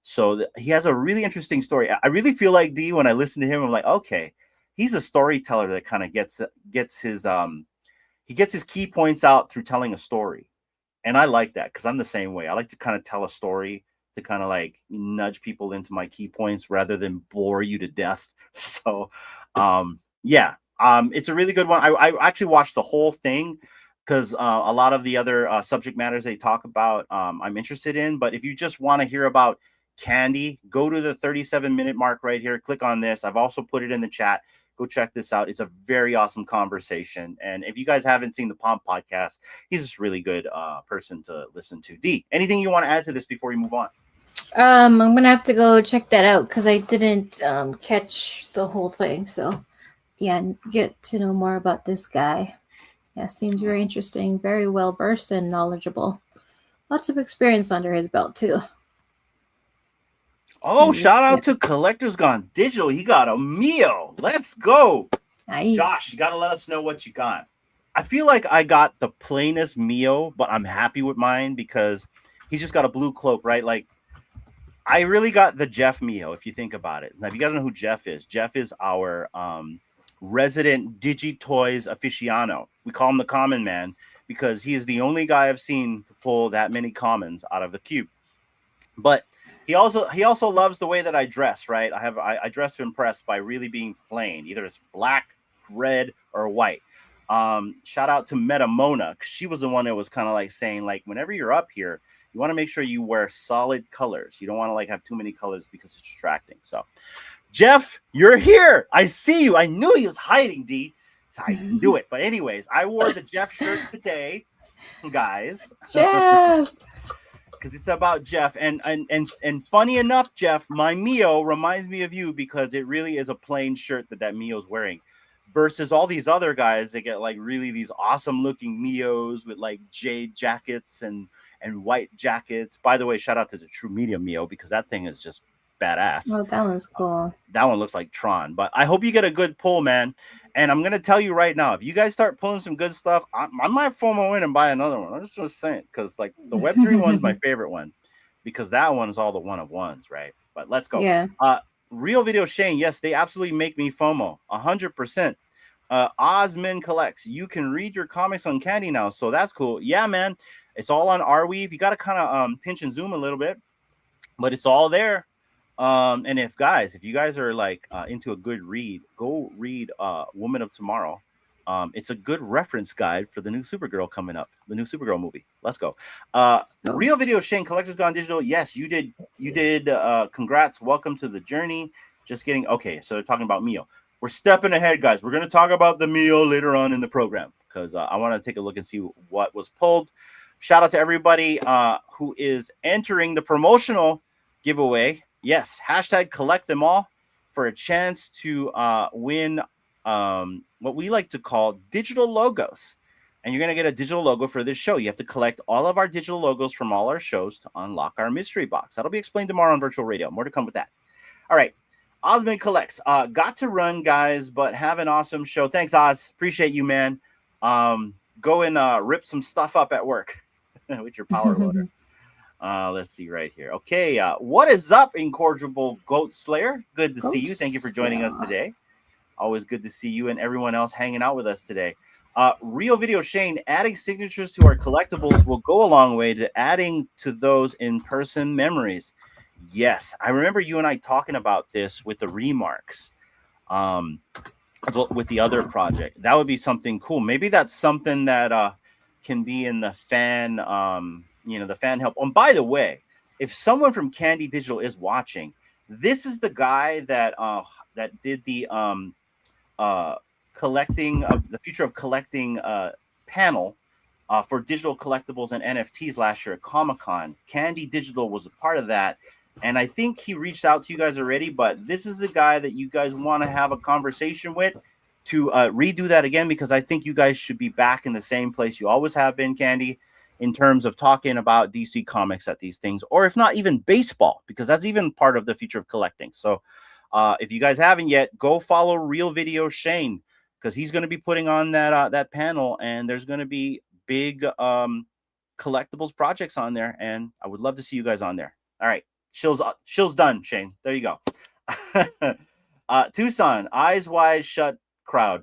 [SPEAKER 1] So he has a really interesting story. I really feel like, D, when I listen to him, I'm like, okay, he's a storyteller that kind of gets his key points out through telling a story. And I like that, because I'm the same way. I like to kind of tell a story to kind of like nudge people into my key points rather than bore you to death. So it's a really good one. I actually watched the whole thing, because a lot of the other subject matters they talk about, I'm interested in. But if you just want to hear about Candy, go to the 37-minute mark right here. Click on this. I've also put it in the chat. Go check this out. It's a very awesome conversation. And if you guys haven't seen the Pomp podcast, he's just a really good person to listen to. D, anything you want to add to this before we move on?
[SPEAKER 2] I'm gonna have to go check that out, because I didn't catch the whole thing. So yeah, get to know more about this guy. Yeah, seems very interesting, very well versed and knowledgeable. Lots of experience under his belt too.
[SPEAKER 1] Oh, shout out to Collectors Gone Digital. He got a Mio. Let's go.
[SPEAKER 2] Nice.
[SPEAKER 1] Josh, you got to let us know what you got. I feel like I got the plainest Mio, but I'm happy with mine because he just got a blue cloak, right? Like, I really got the Jeff Mio, if you think about it. Now, if you guys know who Jeff is our resident Digitoys aficionado. We call him the Common Man because he is the only guy I've seen to pull that many commons out of the cube. But he also loves the way that I dress, right? I dress to impress by really being plain. Either it's black, red, or white. Shout out to Metamona. She was the one that was kind of like saying, like, whenever you're up here, you want to make sure you wear solid colors. You don't want to like have too many colors because it's distracting. So, Jeff, you're here. I see you. I knew he was hiding, D. I knew it. But anyways, I wore the Jeff shirt today, guys.
[SPEAKER 2] Jeff.
[SPEAKER 1] Because it's about Jeff. And funny enough, Jeff, my Mio reminds me of you because it really is a plain shirt that Mio's wearing. versus all these other guys that get like really these awesome looking Mios with like jade jackets and white jackets. By the way, shout out to the True Media Mio because that thing is just badass.
[SPEAKER 2] Oh, that one's cool.
[SPEAKER 1] That one looks like Tron, but I hope you get a good pull, man. And I'm gonna tell you right now, if you guys start pulling some good stuff, I might FOMO in and buy another one. I'm just saying, because like the Web3 one's my favorite one, because that one is all the one of ones, right? But let's go.
[SPEAKER 2] Yeah.
[SPEAKER 1] Real Video Shane, yes, they absolutely make me FOMO, 100%. Osmin Collects, you can read your comics on Candy now, so that's cool. Yeah, man, it's all on RWA. You got to kind of pinch and zoom a little bit, but it's all there. And if you guys are like into a good read, go read Woman of Tomorrow. It's a good reference guide for the new Supergirl coming up, the new Supergirl movie. Let's go. Real Video Shane, Collectors Gone Digital. Yes, you did. Congrats. Welcome to the journey. Just kidding. Okay, so they're talking about Mio. We're stepping ahead, guys. We're going to talk about the Mio later on in the program because I want to take a look and see what was pulled. Shout out to everybody who is entering the promotional giveaway. Yes, hashtag collect them all for a chance to win what we like to call digital logos. And you're going to get a digital logo for this show. You have to collect all of our digital logos from all our shows to unlock our mystery box. That'll be explained tomorrow on Virtual Radio. More to come with that. All right. Osmond Collects. Got to run, guys, but have an awesome show. Thanks, Oz. Appreciate you, man. Go and rip some stuff up at work with your power loader. Let's see right here. Okay, what is up, Incorrigible Goat Slayer? Good to see you. Thank you for joining us today. Always good to see you and everyone else hanging out with us today. Real Video Shane, adding signatures to our collectibles will go a long way to adding to those in-person memories. Yes, I remember you and I talking about this with the remarks, with the other project. That would be something cool. Maybe that's something that can be in the fan, the fan help. And by the way, if someone from Candy Digital is watching, this is the guy that did the collecting of the future of collecting panel for digital collectibles and NFTs last year at Comic-Con. Candy Digital was a part of that. And I think he reached out to you guys already, but this is a guy that you guys want to have a conversation with to redo that again, because I think you guys should be back in the same place you always have been, Candy, in terms of talking about DC Comics at these things, or if not even baseball, because that's even part of the future of collecting. So if you guys haven't yet, go follow Real Video Shane, because he's going to be putting on that panel, and there's going to be big collectibles projects on there, and I would love to see you guys on there. All right. Shill's done, Shane. There you go. Tucson, eyes wide shut crowd.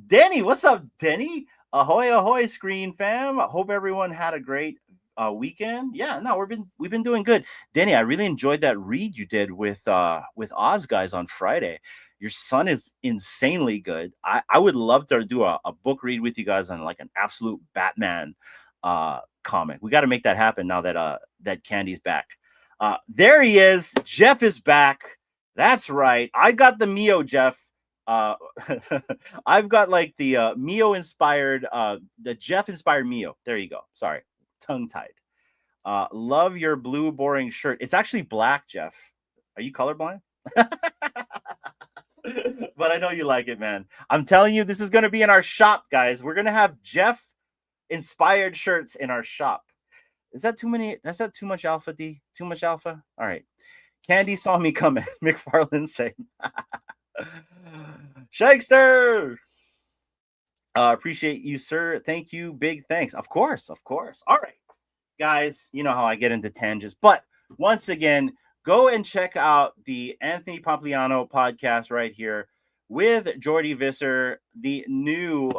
[SPEAKER 1] Denny, what's up, Denny? Ahoy, ahoy, screen fam. I hope everyone had a great weekend. Yeah, no, we've been doing good. Denny, I really enjoyed that read you did with Oz guys on Friday. Your son is insanely good. I would love to do a book read with you guys on like an absolute Batman comic. We got to make that happen now that Candy's back. There he is. Jeff is back. That's right. I got the Mio, Jeff. I've got like the Mio inspired, the Jeff inspired Mio. There you go. Sorry, tongue tied. Love your blue boring shirt. It's actually black, Jeff. Are you colorblind? But I know you like it, man. I'm telling you, this is going to be in our shop, guys. We're going to have Jeff inspired shirts in our shop. Is that too many? That's not too much alpha, D? Too much alpha? All right. Candy saw me coming. McFarlane saying. Shakester. Appreciate you, sir. Thank you. Big thanks. Of course. Of course. All right. Guys, you know how I get into tangents. But once again, go and check out the Anthony Pompliano podcast right here with Jordy Visser, the new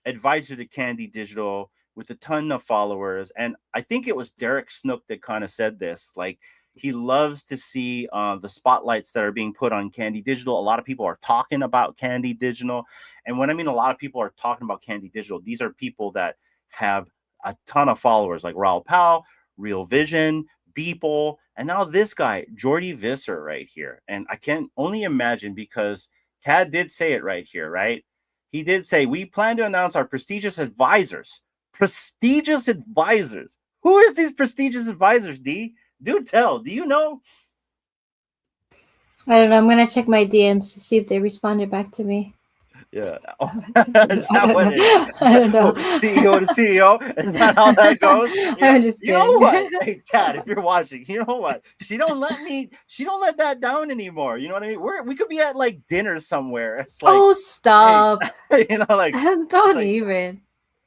[SPEAKER 1] advisor to Candy Digital with a ton of followers. And I think it was Derek Snook that kind of said this, like he loves to see the spotlights that are being put on Candy Digital. A lot of people are talking about Candy Digital. And when I mean a lot of people are talking about Candy Digital, these are people that have a ton of followers like Raul Powell, Real Vision, Beeple, and now this guy, Jordy Visser right here. And I can only imagine, because Tad did say it right here, right? He did say, we plan to announce our prestigious advisors. Prestigious advisors. Who is these prestigious advisors, D? Do tell. Do you know?
[SPEAKER 2] I don't know. I'm gonna check my DMs to see if they responded back to me.
[SPEAKER 1] Yeah. Oh, is
[SPEAKER 2] I
[SPEAKER 1] that
[SPEAKER 2] don't
[SPEAKER 1] what
[SPEAKER 2] know.
[SPEAKER 1] it is?
[SPEAKER 2] I don't know.
[SPEAKER 1] Oh, CEO to CEO. Is that how that goes?
[SPEAKER 2] I'm just
[SPEAKER 1] You know
[SPEAKER 2] kidding.
[SPEAKER 1] what? Hey, Tad, if you're watching, you know what? She don't let that down anymore. You know what I mean? We could be at like dinner somewhere. It's like,
[SPEAKER 2] Oh,
[SPEAKER 1] hey,
[SPEAKER 2] stop!
[SPEAKER 1] like it's
[SPEAKER 2] Don't
[SPEAKER 1] like
[SPEAKER 2] even.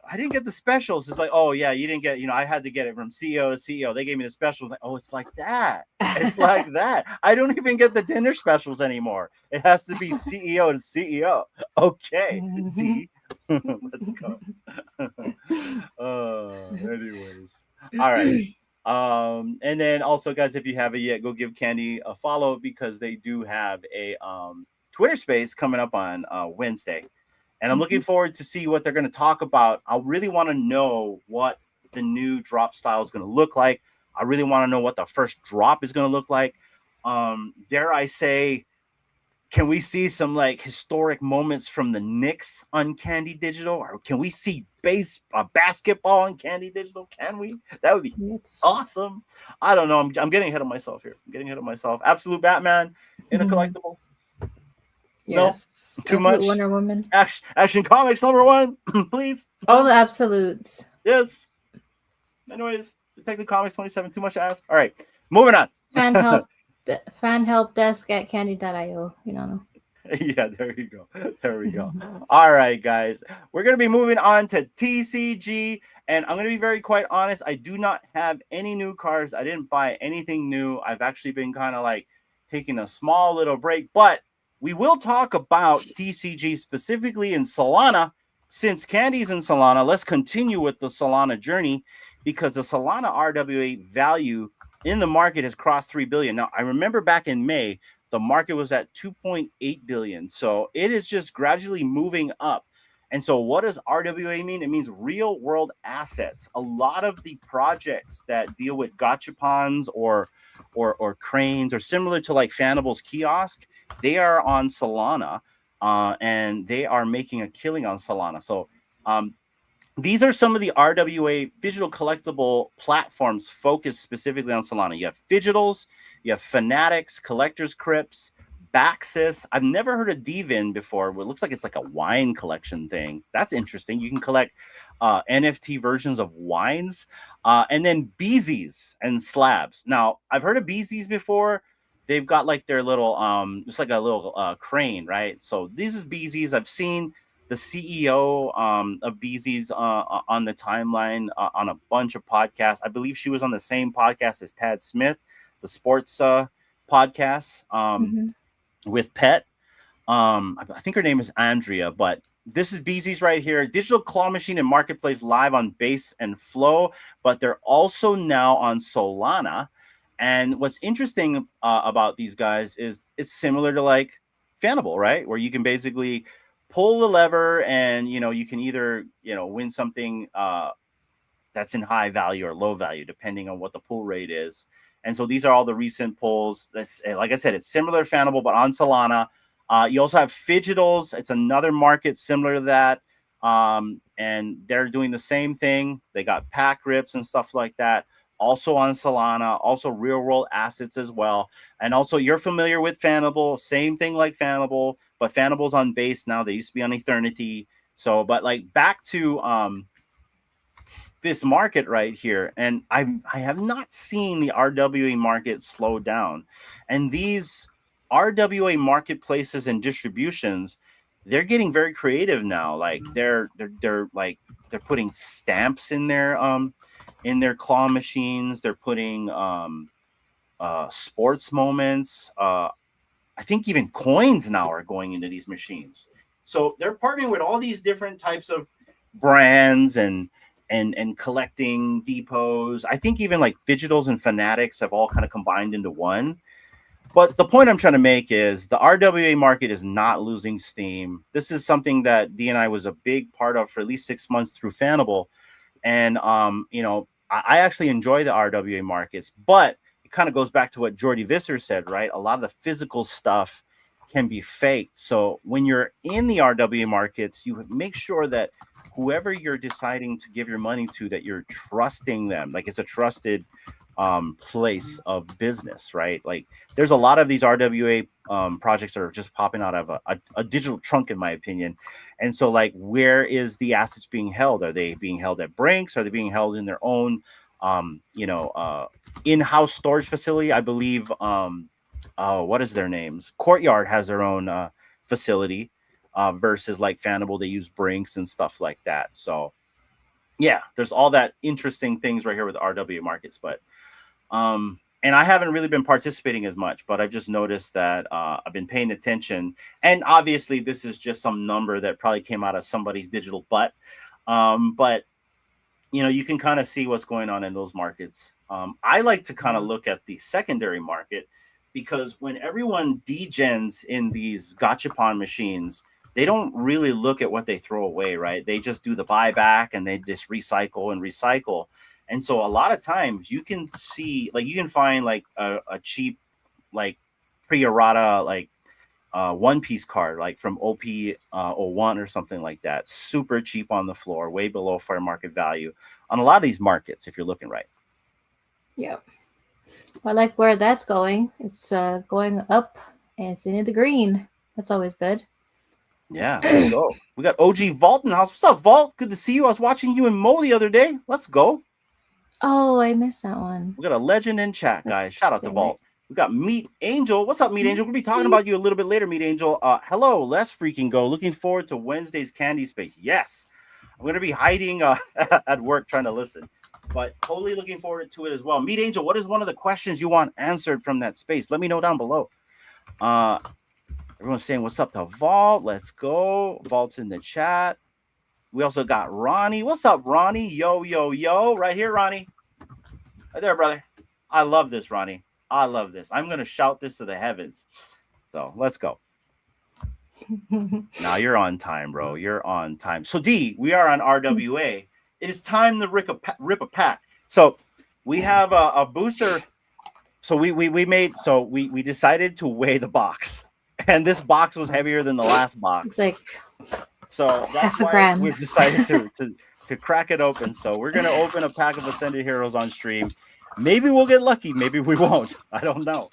[SPEAKER 1] I didn't get the specials. It's like, oh yeah, you didn't get, I had to get it from CEO to CEO. They gave me the specials. Like, oh, it's like that. It's like that. I don't even get the dinner specials anymore. It has to be CEO to CEO. Okay, D. Let's go. Anyways. All right. And then also, guys, if you haven't yet, go give Candy a follow because they do have a Twitter space coming up on Wednesday. And I'm looking forward to see what they're going to talk about. I really want to know what the new drop style is going to look like. I really want to know what the first drop is going to look like. Dare I say, can we see some like historic moments from the Knicks on Candy Digital, or can we see basketball on Candy Digital? Can we? That would be
[SPEAKER 2] It's
[SPEAKER 1] awesome. I don't know. I'm getting ahead of myself here. I'm getting ahead of myself. Absolute Batman in a collectible.
[SPEAKER 2] yes.
[SPEAKER 1] Too
[SPEAKER 2] Absolute
[SPEAKER 1] much.
[SPEAKER 2] Wonder Woman.
[SPEAKER 1] Action Comics #1, please.
[SPEAKER 2] All the absolutes.
[SPEAKER 1] Yes. Anyways, Detective Comics 27. Too much to ask. All right, moving on.
[SPEAKER 2] Fan help desk at candy.io. You know.
[SPEAKER 1] Yeah, there you go. There we go. All right, guys. We're going to be moving on to TCG. And I'm going to be very quite honest. I do not have any new cards. I didn't buy anything new. I've actually been kind of like taking a small little break. But we will talk about TCG specifically in Solana. Since Candy's in Solana, let's continue with the Solana journey because the Solana RWA value in the market has crossed 3 billion. Now, I remember back in May, the market was at 2.8 billion. So it is just gradually moving up. And so what does RWA mean? It means real world assets. A lot of the projects that deal with gachapons or cranes or similar to like Fanable's kiosk, they are on Solana and they are making a killing on Solana. So these are some of the RWA digital collectible platforms focused specifically on Solana. You have Fidgetals, you have Fanatics, Collectors Crypts, Baxis. I've never heard of Devin before. It looks like it's like a wine collection thing. That's interesting. You can collect NFT versions of wines. And then Beezies and Slabs. Now, I've heard of Beezies before. They've got like their little, it's like a little crane, right? So this is Beezies. I've seen the CEO of Beezy's on the timeline on a bunch of podcasts. I believe she was on the same podcast as Tad Smith, the sports podcast with Pet. I think her name is Andrea, but this is Beezy's right here. Digital claw machine and marketplace live on Base and Flow, but they're also now on Solana. And what's interesting about these guys is it's similar to like Fanable, right? Where you can basically pull the lever and you can either win something that's in high value or low value depending on what the pull rate is. And so these are all the recent pulls. That's, like I said, it's similar to Fanable but on Solana. You also have Fidgetals. It's another market similar to that, and they're doing the same thing. They got pack rips and stuff like that also on Solana, also real world assets as well. And also you're familiar with Fanable, same thing like Fanable, but Fanable's on Base now. They used to be on Eternity. So, but like back to this market right here, and I have not seen the RWA market slow down. And these RWA marketplaces and distributions, they're getting very creative now. Like they're putting stamps in their claw machines. They're putting sports moments. I think even coins now are going into these machines. So they're partnering with all these different types of brands and collecting depots. I think even like Digitals and Fanatics have all kind of combined into one. But the point I'm trying to make is the RWA market is not losing steam. This is something that D&I was a big part of for at least 6 months through Fanable. And, I actually enjoy the RWA markets, but it kind of goes back to what Jordy Visser said, right? A lot of the physical stuff can be faked. So when you're in the RWA markets, you make sure that whoever you're deciding to give your money to, that you're trusting them, like it's a trusted place of business, right? Like there's a lot of these RWA projects that are just popping out of a digital trunk, in my opinion. And so, like, where is the assets being held? Are they being held at Brinks? Are they being held in their own, in-house storage facility? I believe, what is their names? Courtyard has their own facility versus like Fanable, they use Brinks and stuff like that. So, yeah, there's all that interesting things right here with RWA markets, but and I haven't really been participating as much, but I've just noticed that I've been paying attention. And obviously, this is just some number that probably came out of somebody's digital butt. But you can kind of see what's going on in those markets. I like to kind of look at the secondary market because when everyone degens in these gachapon machines, they don't really look at what they throw away, right? They just do the buyback and they just recycle and recycle. And so a lot of times you can see, like, you can find like a cheap, like pre-errata, like One Piece card, like from OP01 or something like that. Super cheap on the floor, way below fair market value on a lot of these markets, if you're looking right.
[SPEAKER 2] Yep. I like where that's going. It's going up and it's in the green. That's always good.
[SPEAKER 1] Yeah, let's go. We got OG Vault in the house. What's up, Vault? Good to see you. I was watching you and Mo the other day. Let's go.
[SPEAKER 2] Oh, I missed that one.
[SPEAKER 1] We got a legend in chat, guys. Shout out to Vault. We got Meet Angel. What's up, Meet Angel? We'll be talking about you a little bit later, Meet Angel. Hello, let's freaking go. Looking forward to Wednesday's Candy Space. Yes, I'm going to be hiding at work trying to listen, but totally looking forward to it as well. Meet Angel, what is one of the questions you want answered from that space? Let me know down below. Everyone's saying what's up to Vault. Let's go. Vault's in the chat. We also got Ronnie. What's up, Ronnie? Yo, yo, yo. Right here, Ronnie. Right there, brother. I love this, Ronnie. I love this. I'm going to shout this to the heavens. So let's go. Now you're on time, bro. You're on time. So D, we are on RWA. It is time to rip a pack. So we have a booster. So we decided to weigh the box, and this box was heavier than the last box.
[SPEAKER 2] It's like
[SPEAKER 1] so that's why we've decided to crack it open. So we're gonna open a pack of Ascended Heroes on stream. Maybe we'll get lucky. Maybe we won't. I don't know.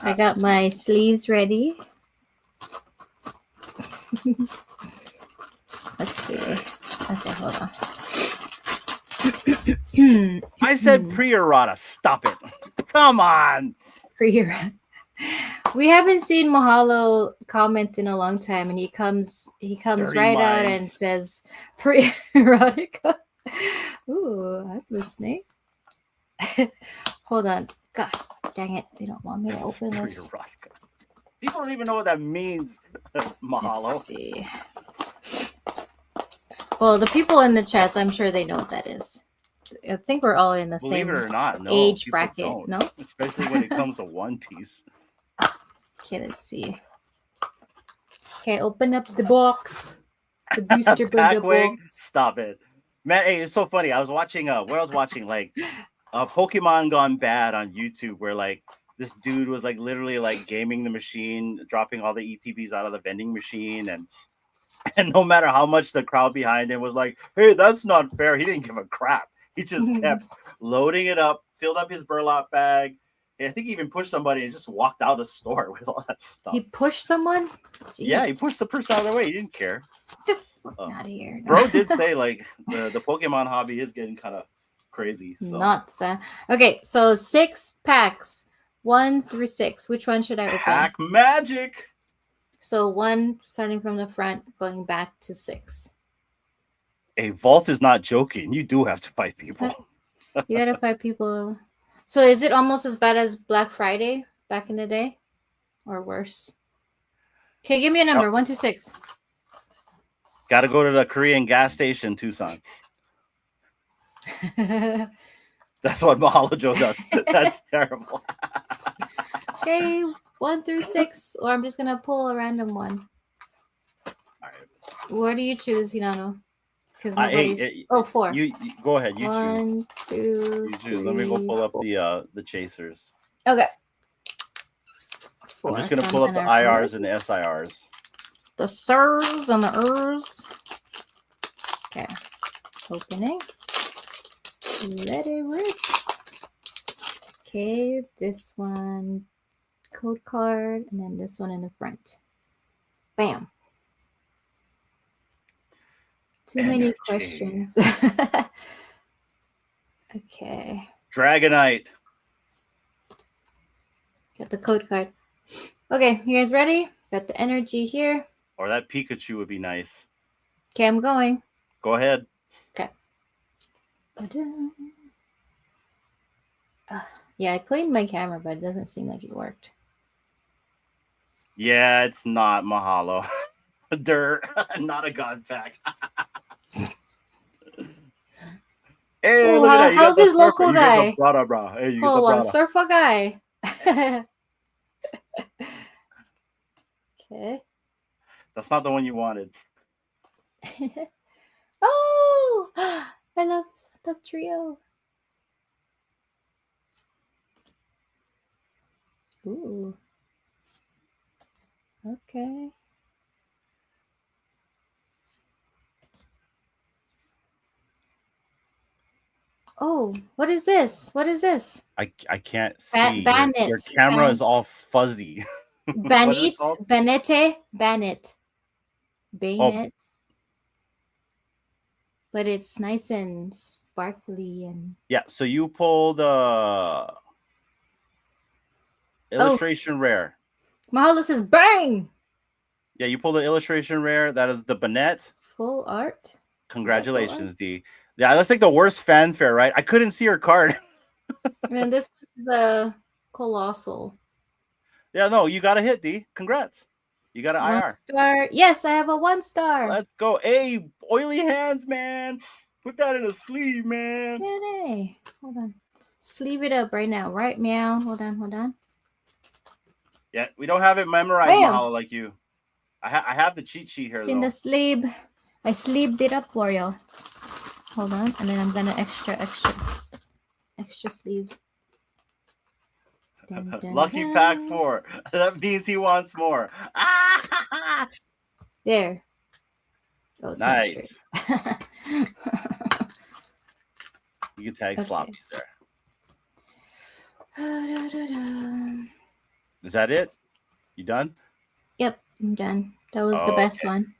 [SPEAKER 2] I got my sleeves ready. Let's see. Okay, hold on.
[SPEAKER 1] I said pre-errata. Stop it. Come on.
[SPEAKER 2] Pre-errata. We haven't seen Mahalo comment in a long time, and he comes right out and says pre-erotica. Ooh, I'm listening. Hold on. God dang it. They don't want me to open this.
[SPEAKER 1] People don't even know what that means. Mahalo.
[SPEAKER 2] Let's see. Well, the people in the chats, I'm sure they know what that is. I think we're all in the
[SPEAKER 1] Believe
[SPEAKER 2] same
[SPEAKER 1] it or not, no,
[SPEAKER 2] age
[SPEAKER 1] people
[SPEAKER 2] bracket.
[SPEAKER 1] don't.
[SPEAKER 2] No?
[SPEAKER 1] Especially when it comes to One Piece.
[SPEAKER 2] Okay, let's see. Okay, open up the box. The booster bundle box.
[SPEAKER 1] Stop it. Man, hey, it's so funny. I was watching like Pokemon Gone Bad on YouTube, where like this dude was like literally like gaming the machine, dropping all the ETBs out of the vending machine, and no matter how much the crowd behind him was like, hey, that's not fair, he didn't give a crap. He just kept loading it up, filled up his burlap bag. I think he even pushed somebody and just walked out of the store with all that stuff.
[SPEAKER 2] He pushed someone? Jeez.
[SPEAKER 1] Yeah, he pushed the person out of the way. He didn't care.
[SPEAKER 2] Get the fuck out of here.
[SPEAKER 1] Bro did say like the Pokemon hobby is getting kind of crazy. So.
[SPEAKER 2] Nuts. Okay, so 6 packs, 1 through 6. Which one should I open?
[SPEAKER 1] Pack magic.
[SPEAKER 2] So 1 starting from the front, going back to 6.
[SPEAKER 1] A Vault is not joking. You do have to fight people.
[SPEAKER 2] You gotta fight people. So is it almost as bad as Black Friday back in the day, or worse? Okay, give me a number. 1 through 6.
[SPEAKER 1] Got to go to the Korean gas station, Tucson. That's what Mahalo Joe does. That's terrible.
[SPEAKER 2] Okay, 1 through 6, or I'm just gonna pull a random one.
[SPEAKER 1] All right.
[SPEAKER 2] What do you choose, Hinano? Because 4.
[SPEAKER 1] You go ahead. You
[SPEAKER 2] 1,
[SPEAKER 1] choose.
[SPEAKER 2] 2.
[SPEAKER 1] You choose. Let me go pull up
[SPEAKER 2] 4.
[SPEAKER 1] the chasers.
[SPEAKER 2] Okay.
[SPEAKER 1] 4. I'm just gonna pull up the IRs and the SIRs.
[SPEAKER 2] The SIRs and the ERs. Okay. Opening. Let it rip. Okay, this one code card, and then this one in the front. Bam. Too many
[SPEAKER 1] Energy.
[SPEAKER 2] questions. Okay.
[SPEAKER 1] Dragonite.
[SPEAKER 2] Got the code card. Okay, you guys ready? Got the energy here.
[SPEAKER 1] Or that Pikachu would be nice.
[SPEAKER 2] Okay, I'm going.
[SPEAKER 1] Go ahead.
[SPEAKER 2] Okay. Yeah, I cleaned my camera, but it doesn't seem like it worked.
[SPEAKER 1] Yeah, it's not Mahalo. Dirt. Not a god pack. Hey,
[SPEAKER 2] Ooh,
[SPEAKER 1] look at that. You
[SPEAKER 2] how's
[SPEAKER 1] got the
[SPEAKER 2] this local
[SPEAKER 1] surfer. You got
[SPEAKER 2] guy?
[SPEAKER 1] the Prada, bro. Hey, you got
[SPEAKER 2] Oh,
[SPEAKER 1] the
[SPEAKER 2] one
[SPEAKER 1] Prada.
[SPEAKER 2] surfer guy. Okay.
[SPEAKER 1] That's not the one you wanted.
[SPEAKER 2] Oh, I love this hot dog trio. Ooh. Okay. Oh, what is this? What is this?
[SPEAKER 1] I can't see.
[SPEAKER 2] Bannet.
[SPEAKER 1] Your camera is all fuzzy. What is it
[SPEAKER 2] Banit.
[SPEAKER 1] called?
[SPEAKER 2] Banete. Bannet.
[SPEAKER 1] Oh,
[SPEAKER 2] Bayonet. But it's nice and sparkly and
[SPEAKER 1] yeah. So you pulled illustration rare.
[SPEAKER 2] Mahalo says bang.
[SPEAKER 1] Yeah, you pulled the illustration rare. That is the Banette.
[SPEAKER 2] Full art.
[SPEAKER 1] Congratulations, D. Yeah, that's like the worst fanfare, right? I couldn't see her card.
[SPEAKER 2] And then this is a colossal.
[SPEAKER 1] Yeah, no, you got a hit, D. Congrats. You got an
[SPEAKER 2] 1
[SPEAKER 1] IR.
[SPEAKER 2] star. Yes, I have a 1 star.
[SPEAKER 1] Let's go. Hey, oily hands, man. Put that in a sleeve, man.
[SPEAKER 2] Yay. Hold on. Sleeve it up right now. Right, meow. Hold on.
[SPEAKER 1] Yeah, we don't have it memorized,
[SPEAKER 2] Bam.
[SPEAKER 1] Mahalo, like you. I have the cheat sheet here,
[SPEAKER 2] It's in
[SPEAKER 1] though.
[SPEAKER 2] the sleeve. I sleeved it up for you. Hold on. And then I'm gonna extra sleeve. Dun, dun,
[SPEAKER 1] Lucky
[SPEAKER 2] dun.
[SPEAKER 1] pack 4. That means he wants more. Ah!
[SPEAKER 2] There. Oh, it's not straight.
[SPEAKER 1] Nice. You can tag
[SPEAKER 2] Okay.
[SPEAKER 1] sloppies there. Is that it? You done?
[SPEAKER 2] Yep, I'm done. That was the best
[SPEAKER 1] Okay.
[SPEAKER 2] one.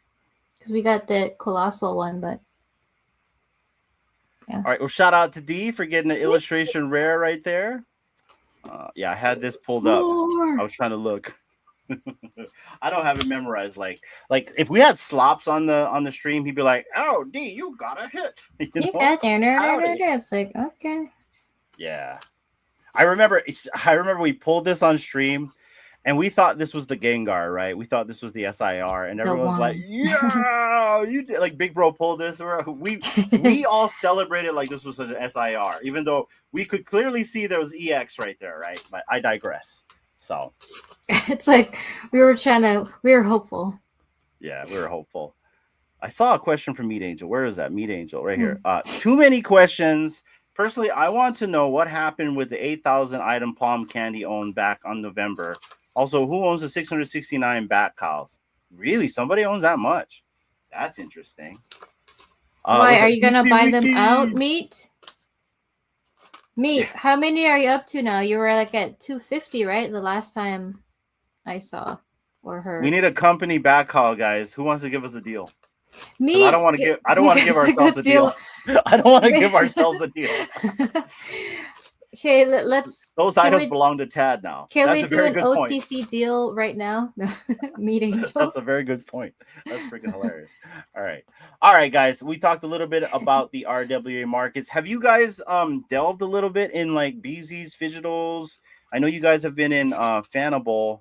[SPEAKER 2] Because we got the colossal one, but
[SPEAKER 1] All right. Well, shout out to D for getting the
[SPEAKER 2] Sweet.
[SPEAKER 1] illustration rare right there. Yeah, I had this pulled up. I
[SPEAKER 2] more.
[SPEAKER 1] was trying to look. I don't have it memorized. Like if we had slops on the stream, he'd be like, "Oh, D, you got a hit." You
[SPEAKER 2] You
[SPEAKER 1] know?
[SPEAKER 2] got there.
[SPEAKER 1] Howdy.
[SPEAKER 2] It's like, okay.
[SPEAKER 1] Yeah. I remember we pulled this on stream and we thought this was the Gengar, right? We thought this was the SIR, and
[SPEAKER 2] The
[SPEAKER 1] everyone's like,
[SPEAKER 2] one.
[SPEAKER 1] "Yeah, you did!" Like Big Bro pulled this. We all celebrated like this was an SIR, even though we could clearly see there was EX right there, right? But I digress. So
[SPEAKER 2] It's like we were hopeful.
[SPEAKER 1] yeah, we were hopeful. I saw a question from Meat Angel. Where is that? Meat Angel right here. Too many questions. Personally, I want to know what happened with the 8,000 item palm candy owned back on November. Also, who owns the 669 bat cows? Really? Somebody owns that much? That's interesting.
[SPEAKER 2] Why are you gonna buy them out, Meat? Meat, how many are you up to now? You were like at 250, right? The last time I saw or heard.
[SPEAKER 1] We need a company bat call, guys. Who wants to give us a deal?
[SPEAKER 2] Meat.
[SPEAKER 1] I don't want to give ourselves a deal. I don't want to give ourselves a deal.
[SPEAKER 2] Okay, let's.
[SPEAKER 1] Those items belong to Tad now.
[SPEAKER 2] Can
[SPEAKER 1] That's
[SPEAKER 2] we
[SPEAKER 1] a
[SPEAKER 2] do
[SPEAKER 1] very
[SPEAKER 2] an
[SPEAKER 1] good
[SPEAKER 2] OTC
[SPEAKER 1] point.
[SPEAKER 2] deal right now? Meeting.
[SPEAKER 1] That's a very good point. That's freaking hilarious. All right, guys. We talked a little bit about the RWA markets. Have you guys delved a little bit in like BZ's Fidgetals? I know you guys have been in Fanable.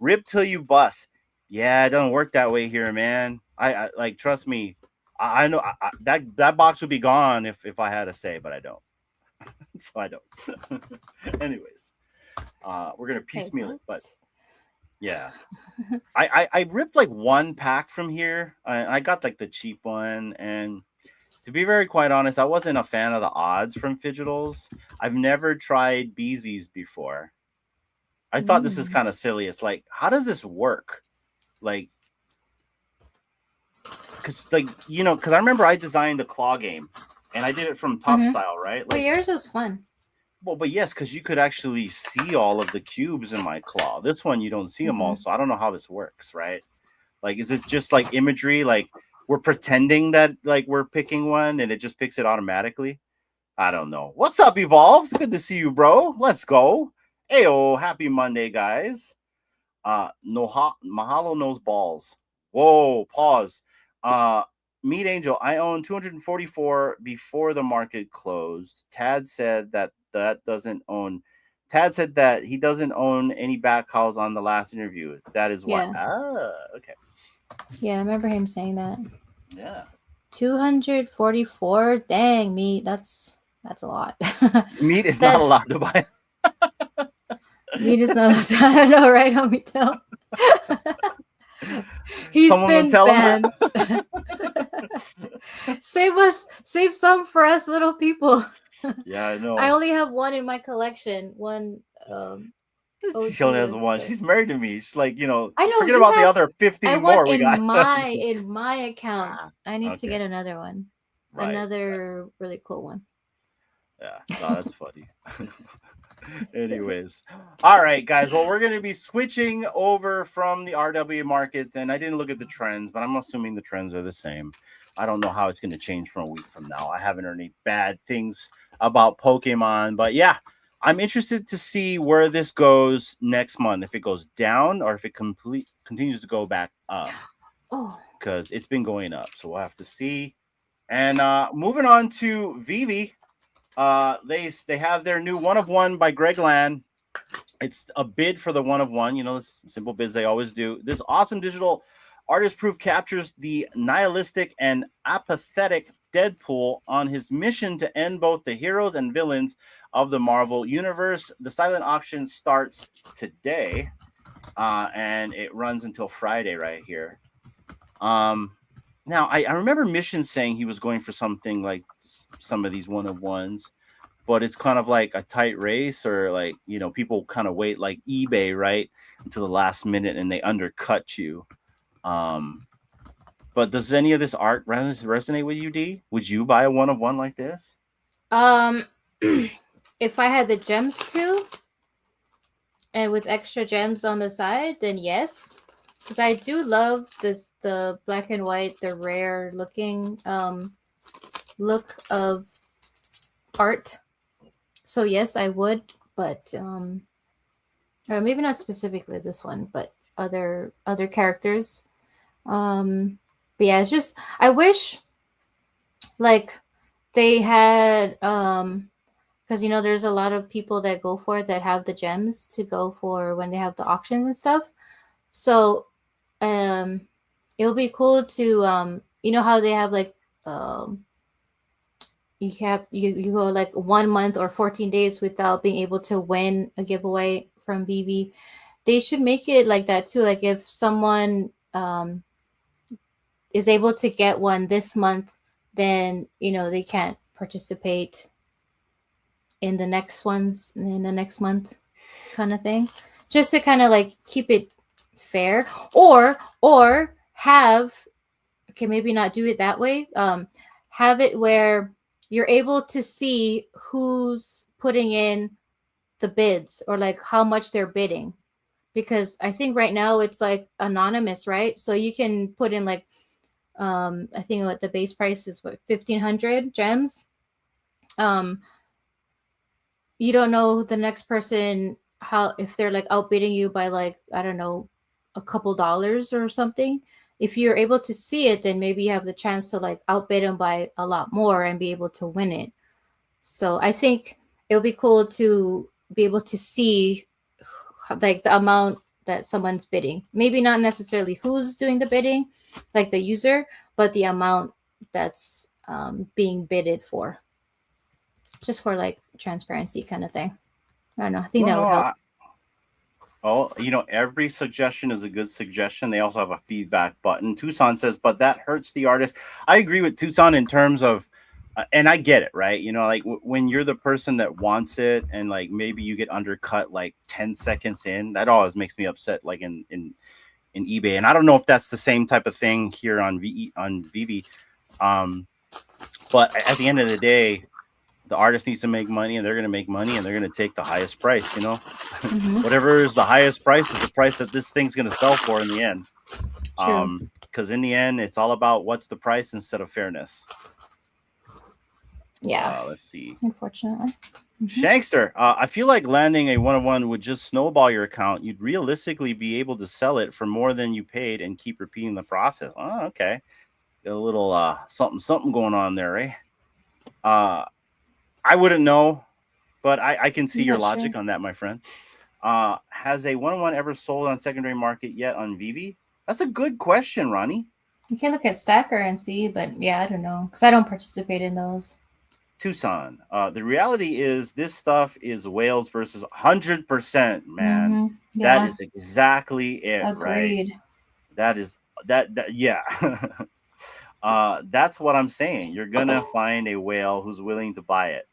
[SPEAKER 1] Rip till you bust. Yeah, it doesn't work that way here, man. I like trust me. I know that box would be gone if I had a say, but I don't. So I don't. Anyways, we're gonna piecemeal it, but yeah, I ripped like one pack from here. I got like the cheap one, and to be very quite honest, I wasn't a fan of the odds from Fidgetals. I've never tried BZ's before. I thought this is kind of silly. It's like, how does this work? Like, because I remember I designed the claw game, and I did it from Top Style, right?
[SPEAKER 2] Well,
[SPEAKER 1] Like,
[SPEAKER 2] yours was fun.
[SPEAKER 1] Well, but yes, because you could actually see all of the cubes in my claw. This one you don't see them all, so I don't know how this works, right? Like, is it just like imagery? Like we're pretending that like we're picking one and it just picks it automatically? I don't know. What's up, Evolved? Good to see you, bro. Let's go. Ayo, happy Monday, guys. Mahalo knows balls. Whoa, pause. Meat Angel, I own 244 before the market closed. Tad said that Tad said that he doesn't own any back calls on the last interview. That is why.
[SPEAKER 2] Yeah.
[SPEAKER 1] Okay.
[SPEAKER 2] Yeah, I remember him saying that.
[SPEAKER 1] Yeah.
[SPEAKER 2] 244. Dang, Meat. That's a lot.
[SPEAKER 1] Meat is not allowed to buy.
[SPEAKER 2] Meat is not. I don't know, right? How we tell. He's
[SPEAKER 1] Someone
[SPEAKER 2] been
[SPEAKER 1] tell him.
[SPEAKER 2] banned. Save some for us little people.
[SPEAKER 1] Yeah, I know.
[SPEAKER 2] I only have one in my collection. One.
[SPEAKER 1] She only has one. She's married to me. She's like,
[SPEAKER 2] I know.
[SPEAKER 1] Forget about the other 15
[SPEAKER 2] I
[SPEAKER 1] more
[SPEAKER 2] want
[SPEAKER 1] we got.
[SPEAKER 2] in my account. I need to
[SPEAKER 1] Okay.
[SPEAKER 2] get another one.
[SPEAKER 1] Right,
[SPEAKER 2] another really cool one.
[SPEAKER 1] Yeah, no, that's funny. Anyways, all right, guys. Well, we're going to be switching over from the RWA markets, and I didn't look at the trends, but I'm assuming the trends are the same. I don't know how it's going to change from a week from now. I haven't heard any bad things about Pokemon, but yeah, I'm interested to see where this goes next month. If it goes down or if it continues to go back up.
[SPEAKER 2] Oh,
[SPEAKER 1] because it's been going up, so we'll have to see. And moving on to VeVe. They have their new 1 of 1 by Greg Land. It's a bid for the 1 of 1. This simple bids they always do. This awesome digital artist proof captures the nihilistic and apathetic Deadpool on his mission to end both the heroes and villains of the Marvel Universe. The silent auction starts today, and it runs until Friday right here. Now, I remember Mission saying he was going for something like some of these 1 of 1s, but it's kind of like a tight race, or like, people kind of wait like eBay, right, until the last minute and they undercut you. But does any of this art resonate with you, D? Would you buy a 1 of 1 like this?
[SPEAKER 2] If I had the gems too, and with extra gems on the side, then yes. Because I do love the black and white, the rare looking look of art. So yes, I would, but or maybe not specifically this one, but other characters. But yeah, it's just I wish like they had because there's a lot of people that go for it that have the gems to go for when they have the auctions and stuff. So it will be cool to how they have like you go like 1 month or 14 days without being able to win a giveaway from VeVe. They should make it like that too. Like if someone is able to get one this month, then they can't participate in the next ones in the next month, kind of thing. Just to kind of like keep it fair, or have maybe not do it that way. Have it where you're able to see who's putting in the bids or like how much they're bidding, because I think right now it's like anonymous, right? So you can put in like I think what the base price is, 1,500 gems. You don't know the next person if they're like outbidding you by like, I don't know, a couple dollars or something. If you're able to see it, then maybe you have the chance to like outbid them by a lot more and be able to win it. So I think it would be cool to be able to see like the amount that someone's bidding. Maybe not necessarily who's doing the bidding, like the user, but the amount that's being bidded for. Just for like transparency kind of thing. I don't know. I think that would help.
[SPEAKER 1] Every suggestion is a good suggestion. They also have a feedback button. Tucson says, but that hurts the artist. I agree with Tucson in terms of, and I get it, right? Like when you're the person that wants it and like maybe you get undercut like 10 seconds in, that always makes me upset, like in eBay. And I don't know if that's the same type of thing here on VeVe. But at the end of the day, The artist needs to make money, and they're going to make money, and they're going to take the highest price.
[SPEAKER 2] Mhm.
[SPEAKER 1] Whatever is the highest price is the price that this thing's going to sell for in the end.
[SPEAKER 2] True.
[SPEAKER 1] Because in the end, it's all about what's the price instead of fairness.
[SPEAKER 2] Yeah.
[SPEAKER 1] Let's see.
[SPEAKER 2] Unfortunately. Mhm.
[SPEAKER 1] Shankster, I feel like landing a 1-on-1 would just snowball your account. You'd realistically be able to sell it for more than you paid and keep repeating the process. Oh, okay. Got a little something going on there, eh? I wouldn't know, but I can see your
[SPEAKER 2] Not
[SPEAKER 1] logic
[SPEAKER 2] sure.
[SPEAKER 1] on that, my friend. Has a 1-on-1 ever sold on secondary market yet on VeVe? That's a good question, Ronnie.
[SPEAKER 2] You can look at Stacker and see, but yeah, I don't know because I don't participate in those.
[SPEAKER 1] Tucson. The reality is this stuff is whales versus 100%, man.
[SPEAKER 2] Mm-hmm.
[SPEAKER 1] That
[SPEAKER 2] Yeah.
[SPEAKER 1] is exactly it, right?
[SPEAKER 2] Agreed.
[SPEAKER 1] That is that yeah. That's what I'm saying. You're gonna find a whale who's willing to buy it.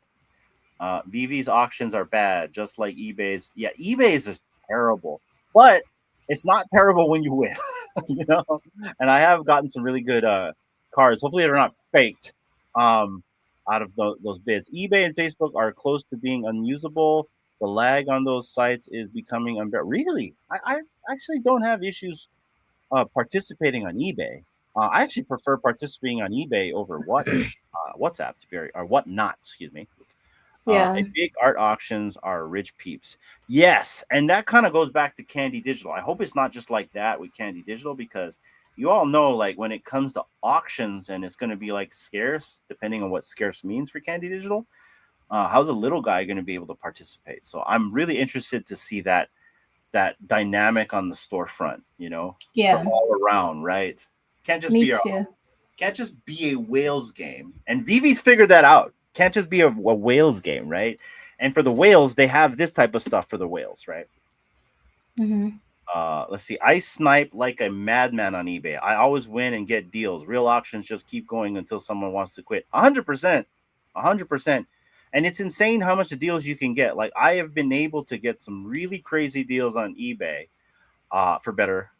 [SPEAKER 1] VV's auctions are bad, just like eBay's. Yeah, eBay's is terrible, but it's not terrible when you win, you know. And I have gotten some really good cards. Hopefully, they're not faked. Out of those bids, eBay and Facebook are close to being unusable. The lag on those sites is becoming unbearable. Really, I actually don't have issues participating on eBay. I actually prefer participating on eBay over WhatsApp to be or whatnot. Excuse me.
[SPEAKER 2] Yeah.
[SPEAKER 1] And big art auctions are rich peeps. Yes, and that kind of goes back to Candy Digital. I hope it's not just like that with Candy Digital because you all know, like when it comes to auctions and it's going to be like scarce, depending on what scarce means for Candy Digital. How's a little guy going to be able to participate? So I'm really interested to see that dynamic on the storefront.
[SPEAKER 2] Yeah.
[SPEAKER 1] For all around, right? Can't just
[SPEAKER 2] Me
[SPEAKER 1] be
[SPEAKER 2] too.
[SPEAKER 1] a whales game. And VeVe's figured that out. Can't just be a whales game, right? And for the whales, they have this type of stuff for the whales, right?
[SPEAKER 2] Mm-hmm.
[SPEAKER 1] Let's see. I snipe like a madman on eBay. I always win and get deals. Real auctions just keep going until someone wants to quit. 100%. 100%. And it's insane how much the deals you can get. Like I have been able to get some really crazy deals on eBay for better,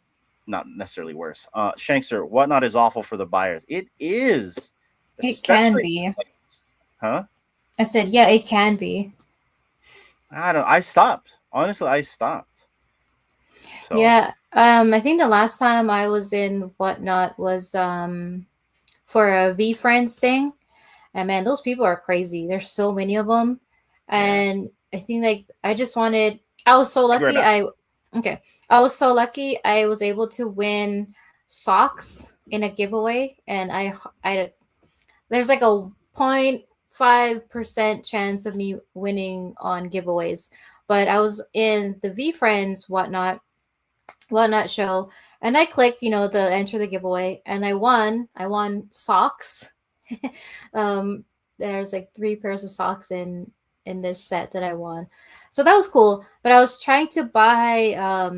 [SPEAKER 1] not necessarily worse. Shankster, whatnot is awful for the buyers. It is.
[SPEAKER 2] It can
[SPEAKER 1] Especially,
[SPEAKER 2] be.
[SPEAKER 1] huh?
[SPEAKER 2] I said, yeah, it can be.
[SPEAKER 1] I stopped. Honestly, I stopped. So
[SPEAKER 2] Yeah. I think the last time I was in Whatnot was for a V Friends thing. And man, those people are crazy. There's so many of them. And I think like I was so
[SPEAKER 1] I'll be right
[SPEAKER 2] lucky.
[SPEAKER 1] back.
[SPEAKER 2] I was so lucky I was able to win socks in a giveaway and there's like a 0.5% chance of me winning on giveaways. But I was in the V Friends whatnot show and I clicked, the enter the giveaway and I won socks. um there's like 3 pairs of socks in this set that I won. So that was cool. But I was trying to buy I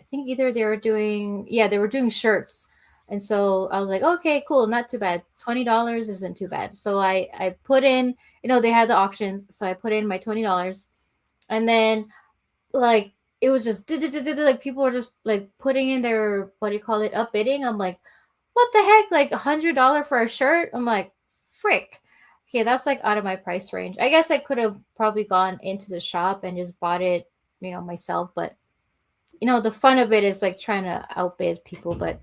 [SPEAKER 2] think either they were doing shirts. And so I was like, okay, cool, not too bad. $20 isn't too bad. So I put in, they had the auctions, so I put in my $20 and then like it was just like people were just like putting in their what do you call it up bidding. I'm like, what the heck, like $100 for a shirt? I'm like, frick. Okay, that's like out of my price range. I guess I could have probably gone into the shop and just bought it, myself. But the fun of it is like trying to outbid people. But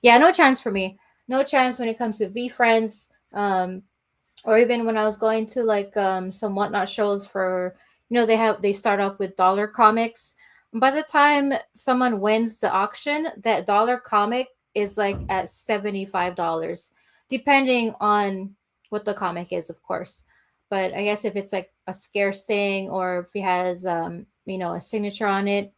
[SPEAKER 2] yeah, no chance for me. No chance when it comes to V Friends. Or even when I was going to like some whatnot shows for, they start off with dollar comics. By the time someone wins the auction, that dollar comic is like at $75, depending on what the comic is, of course. But I guess if it's like a scarce thing or if he has a signature on it,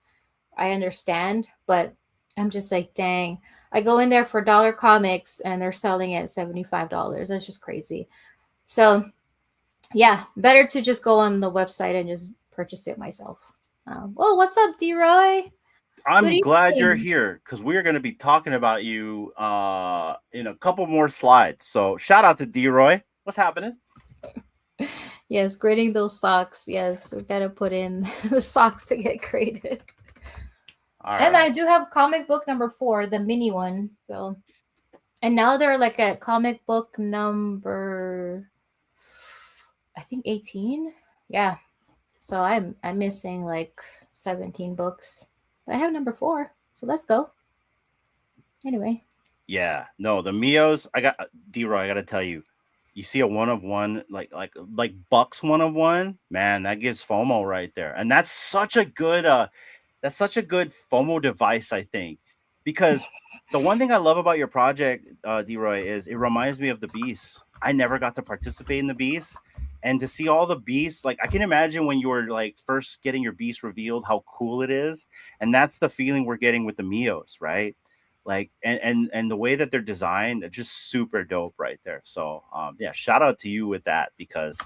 [SPEAKER 2] I understand. But I'm just like, dang. I go in there for dollar comics and they're selling at $75. That's just crazy. So yeah, better to just go on the website and just purchase it myself. Well, what's up, D-Roy?
[SPEAKER 1] I'm
[SPEAKER 2] Good
[SPEAKER 1] glad you're
[SPEAKER 2] evening.
[SPEAKER 1] here because we're going to be talking about you in a couple more slides. So shout out to D-Roy. What's happening?
[SPEAKER 2] Yes, grading those socks. Yes, we gotta put in the socks to get graded.
[SPEAKER 1] All
[SPEAKER 2] And I
[SPEAKER 1] right.
[SPEAKER 2] do have comic book number 4, the mini one. So, and now they're like at comic book number I think 18. Yeah. So I'm missing like 17 books. But I have number 4. So let's go. Anyway.
[SPEAKER 1] Yeah, no, the Mios. I got D-Roy. I got to tell you, you see a one of one, like Bucks one of one. Man, that gives FOMO right there, and that's such a good FOMO device, I think, because the one thing I love about your project, D-Roy, is it reminds me of the Beast. I never got to participate in the Beast, and to see all the Beasts, like I can imagine when you were like first getting your Beast revealed, how cool it is, and that's the feeling we're getting with the Mios, right? Like and the way that they're designed, they're just super dope right there. So yeah, shout out to you with that, because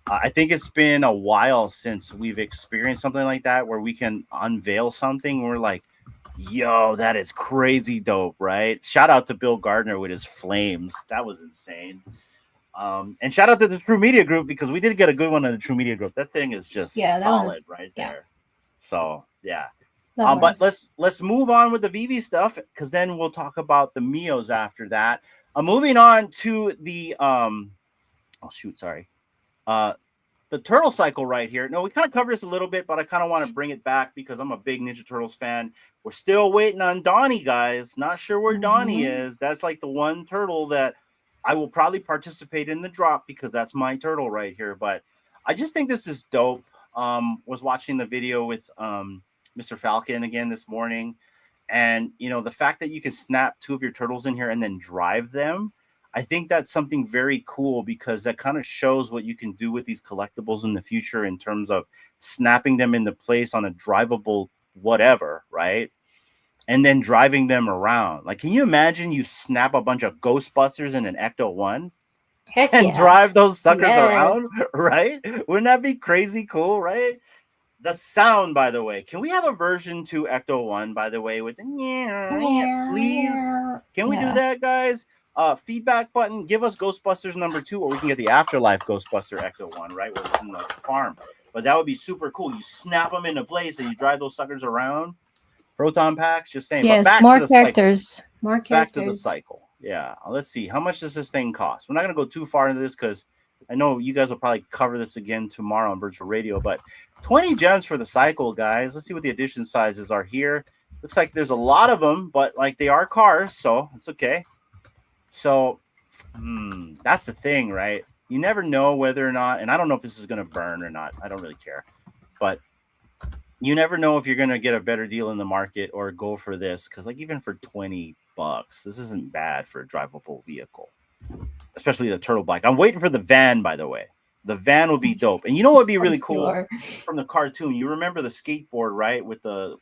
[SPEAKER 1] I think it's been a while since we've experienced something like that where we can unveil something and we're like, yo, that is crazy dope, right? Shout out to Bill Gardner with his flames. That was insane. And shout out to the True Media Group, because we did get a good one in the True Media Group. That thing is just solid right there. So yeah. But let's move on with the VeVe stuff, because then we'll talk about the Mios after that. Moving on to the the turtle cycle right here. No, we kind of covered this a little bit, but I kind of want to bring it back because I'm a big Ninja Turtles fan. We're still waiting on Donnie, guys. Not sure where Donnie is. That's like the one turtle that I will probably participate in the drop, because that's my turtle right here. But I just think this is dope. Was watching the video with Mr. Falcon again this morning, and the fact that you can snap 2 of your turtles in here and then drive them, I think that's something very cool, because that kind of shows what you can do with these collectibles in the future in terms of snapping them into place on a drivable whatever, right? And then driving them around. Like, can you imagine you snap a bunch of Ghostbusters in an Ecto 1 and drive those suckers around, right? Wouldn't that be crazy cool, right? The sound, by the way, can we have a version to Ecto 1, by the way, with the please? Can we do that, guys? Feedback button, give us Ghostbusters number 2, or we can get the Afterlife Ghostbuster Ecto 1, right? We're in the farm. But that would be super cool. You snap them into place and you drive those suckers around. Proton packs, just saying.
[SPEAKER 2] Yes,
[SPEAKER 1] but back
[SPEAKER 2] more
[SPEAKER 1] to the
[SPEAKER 2] characters.
[SPEAKER 1] Cycle.
[SPEAKER 2] More characters.
[SPEAKER 1] Back to the cycle. Yeah. Let's see. How much does this thing cost? We're not going to go too far into this, because I know you guys will probably cover this again tomorrow on virtual radio, but 20 gems for the cycle, guys. Let's see what the edition sizes are here. Looks like there's a lot of them, but like they are cars, so it's okay. So that's the thing, right? You never know whether or not, and I don't know if this is going to burn or not. I don't really care, but you never know if you're going to get a better deal in the market or go for this, because like even for $20, this isn't bad for a drivable vehicle. Especially the turtle black. I'm waiting for the van, by the way. The van would be dope. And you know what would be really cool from the cartoon? You remember the skateboard, right? With the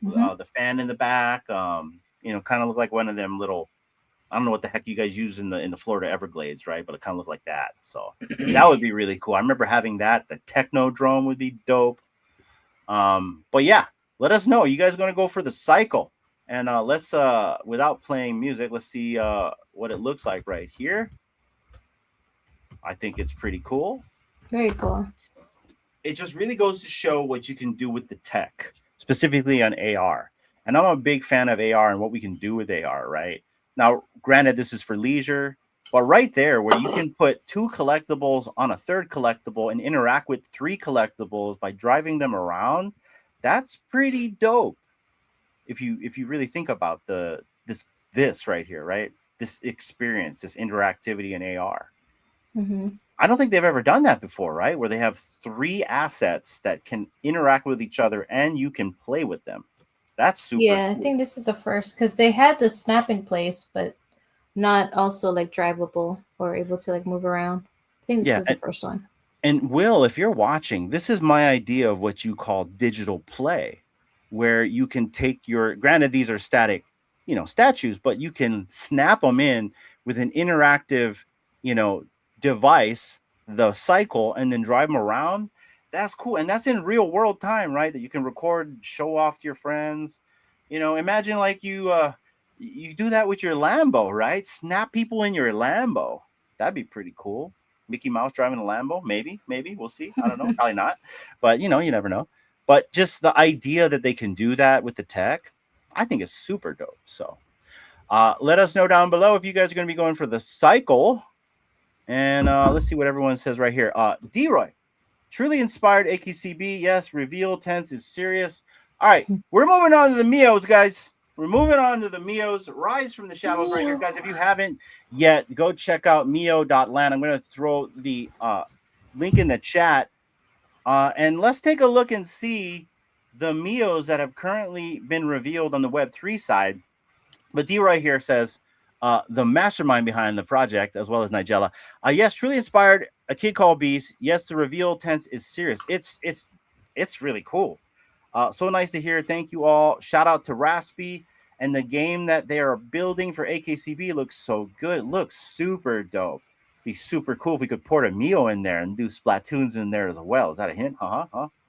[SPEAKER 1] fan in the back. Kind of look like one of them little, I don't know what the heck you guys use in the Florida Everglades, right? But it kind of looked like that. So that would be really cool. I remember having that. The Technodrome would be dope. But yeah, let us know. You guys are going to go for the cycle. And let's, without playing music, let's see what it looks like right here. I think it's pretty cool.
[SPEAKER 2] Very cool.
[SPEAKER 1] It just really goes to show what you can do with the tech, specifically on AR. And I'm a big fan of AR and what we can do with AR, right? Now, granted, this is for leisure, but right there where you can put 2 collectibles on a third collectible and interact with 3 collectibles by driving them around, that's pretty dope. If you really think about this right here, right? This experience, this interactivity in AR. I don't think they've ever done that before, right? Where they have 3 assets that can interact with each other and you can play with them. That's super cool.
[SPEAKER 2] I think this is the first, because they had the snap in place, but not also like drivable or able to like move around. I think this is the first one.
[SPEAKER 1] And Will, if you're watching, this is my idea of what you call digital play, where you can take granted, these are static, statues, but you can snap them in with an interactive, device, the cycle, and then drive them around. That's cool. And that's in real world time, right? That you can record, show off to your friends. Imagine like you do that with your Lambo, right? Snap people in your Lambo. That'd be pretty cool. Mickey Mouse driving a Lambo, maybe we'll see. I don't know, probably not, but you never know. But just the idea that they can do that with the tech, I think is super dope. So let us know down below if you guys are going to be going for the cycle. And let's see what everyone says right here. D-Roy, Truly inspired AKCB. Yes, reveal tense is serious. All right, we're moving on to the Mios, guys. We're moving on to the Mios. Rise from the shadows right here, guys. If you haven't yet, go check out mio.land. I'm going to throw the link in the chat. And let's take a look and see the Mios that have currently been revealed on the Web3 side. But D right here says, the mastermind behind the project, as well as Nigella. Yes, truly inspired. A kid called Beast. Yes, the reveal tense is serious. It's really cool. So nice to hear. Thank you all. Shout out to Raspy, and the game that they are building for AKCB looks so good. It looks super dope. Be super cool if we could port a Mio in there and do Splatoons in there as well. Is that a hint?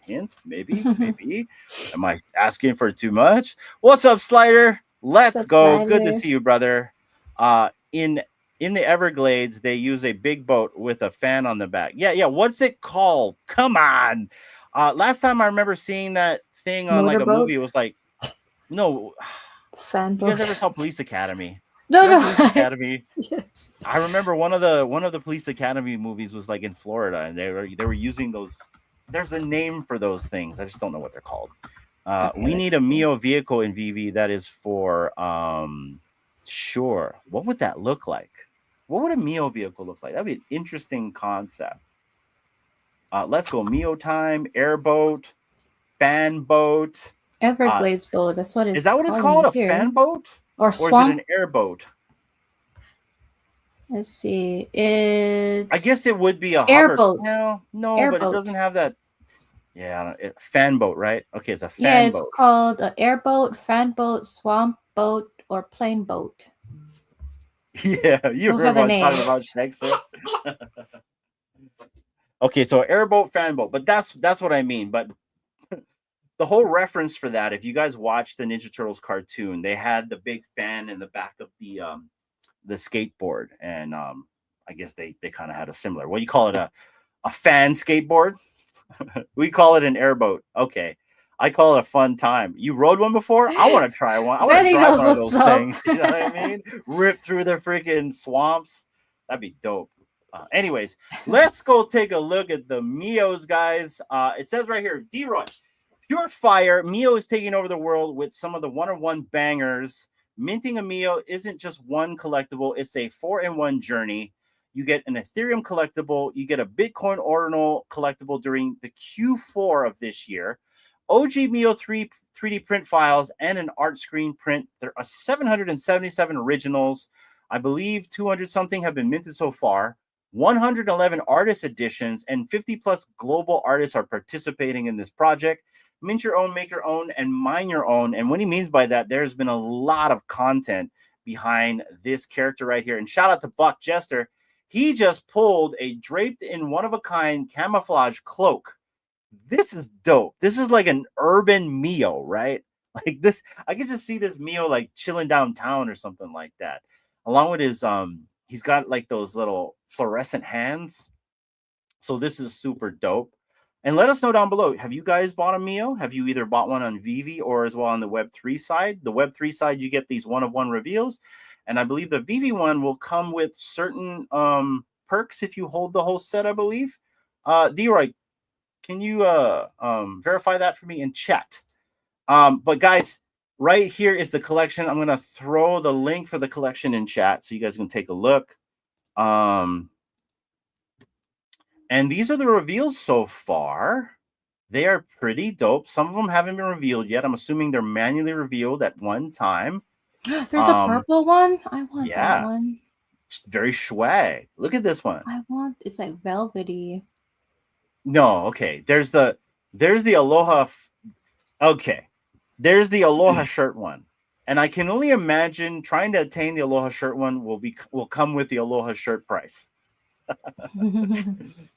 [SPEAKER 1] Hint? Maybe. Maybe. Am I asking for too much? What's up, Slider? Let's go. Good to see you, brother. In the Everglades, they use a big boat with a fan on the back. Yeah. What's it called? Come on. Last time I remember seeing that thing on like a movie, it was like, no.
[SPEAKER 2] Fan
[SPEAKER 1] you guys ever saw Police Academy?
[SPEAKER 2] No.
[SPEAKER 1] Police Academy.
[SPEAKER 2] Yes.
[SPEAKER 1] I remember one of the Police Academy movies was like in Florida, and they were using those. There's a name for those things. I just don't know what they're called.
[SPEAKER 2] Okay,
[SPEAKER 1] we need a Mio vehicle in VeVe that is for sure. What would that look like? What would a Mio vehicle look like? That'd be an interesting concept. Let's go Mio time, airboat, fan boat.
[SPEAKER 2] Everglades boat. That's what it's.
[SPEAKER 1] Is that what it's called? A fan boat?
[SPEAKER 2] Or
[SPEAKER 1] is it an airboat?
[SPEAKER 2] Let's see. It's.
[SPEAKER 1] I guess it would be a
[SPEAKER 2] airboat.
[SPEAKER 1] No,
[SPEAKER 2] airboat.
[SPEAKER 1] But it doesn't have that. Yeah, fan boat, right? Okay, it's a fan boat.
[SPEAKER 2] Yeah, it's called an airboat, fan boat, swamp boat, or plane boat.
[SPEAKER 1] Yeah, you remember what I'm talking about, Schnex. Okay, so airboat, fan boat, but that's what I mean. But the whole reference for that, if you guys watched the Ninja Turtles cartoon, they had the big fan in the back of the skateboard, and I guess they kind of had a similar. What do you call it? A fan skateboard? We call it an airboat. Okay. I call it a fun time. You rode one before? I want to try one. I want to drive one of those things. You know what I mean? Rip through the freaking swamps. That'd be dope. Anyways, let's go take a look at the Mios, guys. It says right here, D-Roy, pure fire. Mio is taking over the world with some of the one-on-one bangers. Minting a Mio isn't just one collectible. It's a 4-in-1 journey. You get an Ethereum collectible. You get a Bitcoin Ordinal collectible during the Q4 of this year. OG Mio 3D print files and an art screen print. There are 777 originals. I believe 200 something have been minted so far. 111 artist editions and 50 plus global artists are participating in this project. Mint your own, make your own, and mine your own. And what he means by that, there's been a lot of content behind this character right here. And shout out to Buck Jester. He just pulled a draped in one-of-a-kind camouflage cloak. This is dope. This is like an urban Mio, right? Like this, I can just see this Mio like chilling downtown or something like that. Along with his, he's got like those little fluorescent hands. So this is super dope. And let us know down below, have you guys bought a Mio? Have you either bought one on VeVe or as well on the Web3 side? The Web3 side, you get these one-of-one reveals. And I believe the VeVe one will come with certain perks if you hold the whole set, I believe. D-Roy, can you verify that for me in chat? But guys, right here is the collection. I'm going to throw the link for the collection in chat so you guys can take a look. And these are the reveals so far. They are pretty dope. Some of them haven't been revealed yet. I'm assuming they're manually revealed at one time.
[SPEAKER 2] There's a purple one. I want that one.
[SPEAKER 1] It's very swag. Look at this one.
[SPEAKER 2] It's like velvety.
[SPEAKER 1] No, okay. There's the Aloha. Okay. There's the Aloha shirt one. And I can only imagine trying to attain the Aloha shirt one will come with the Aloha shirt price.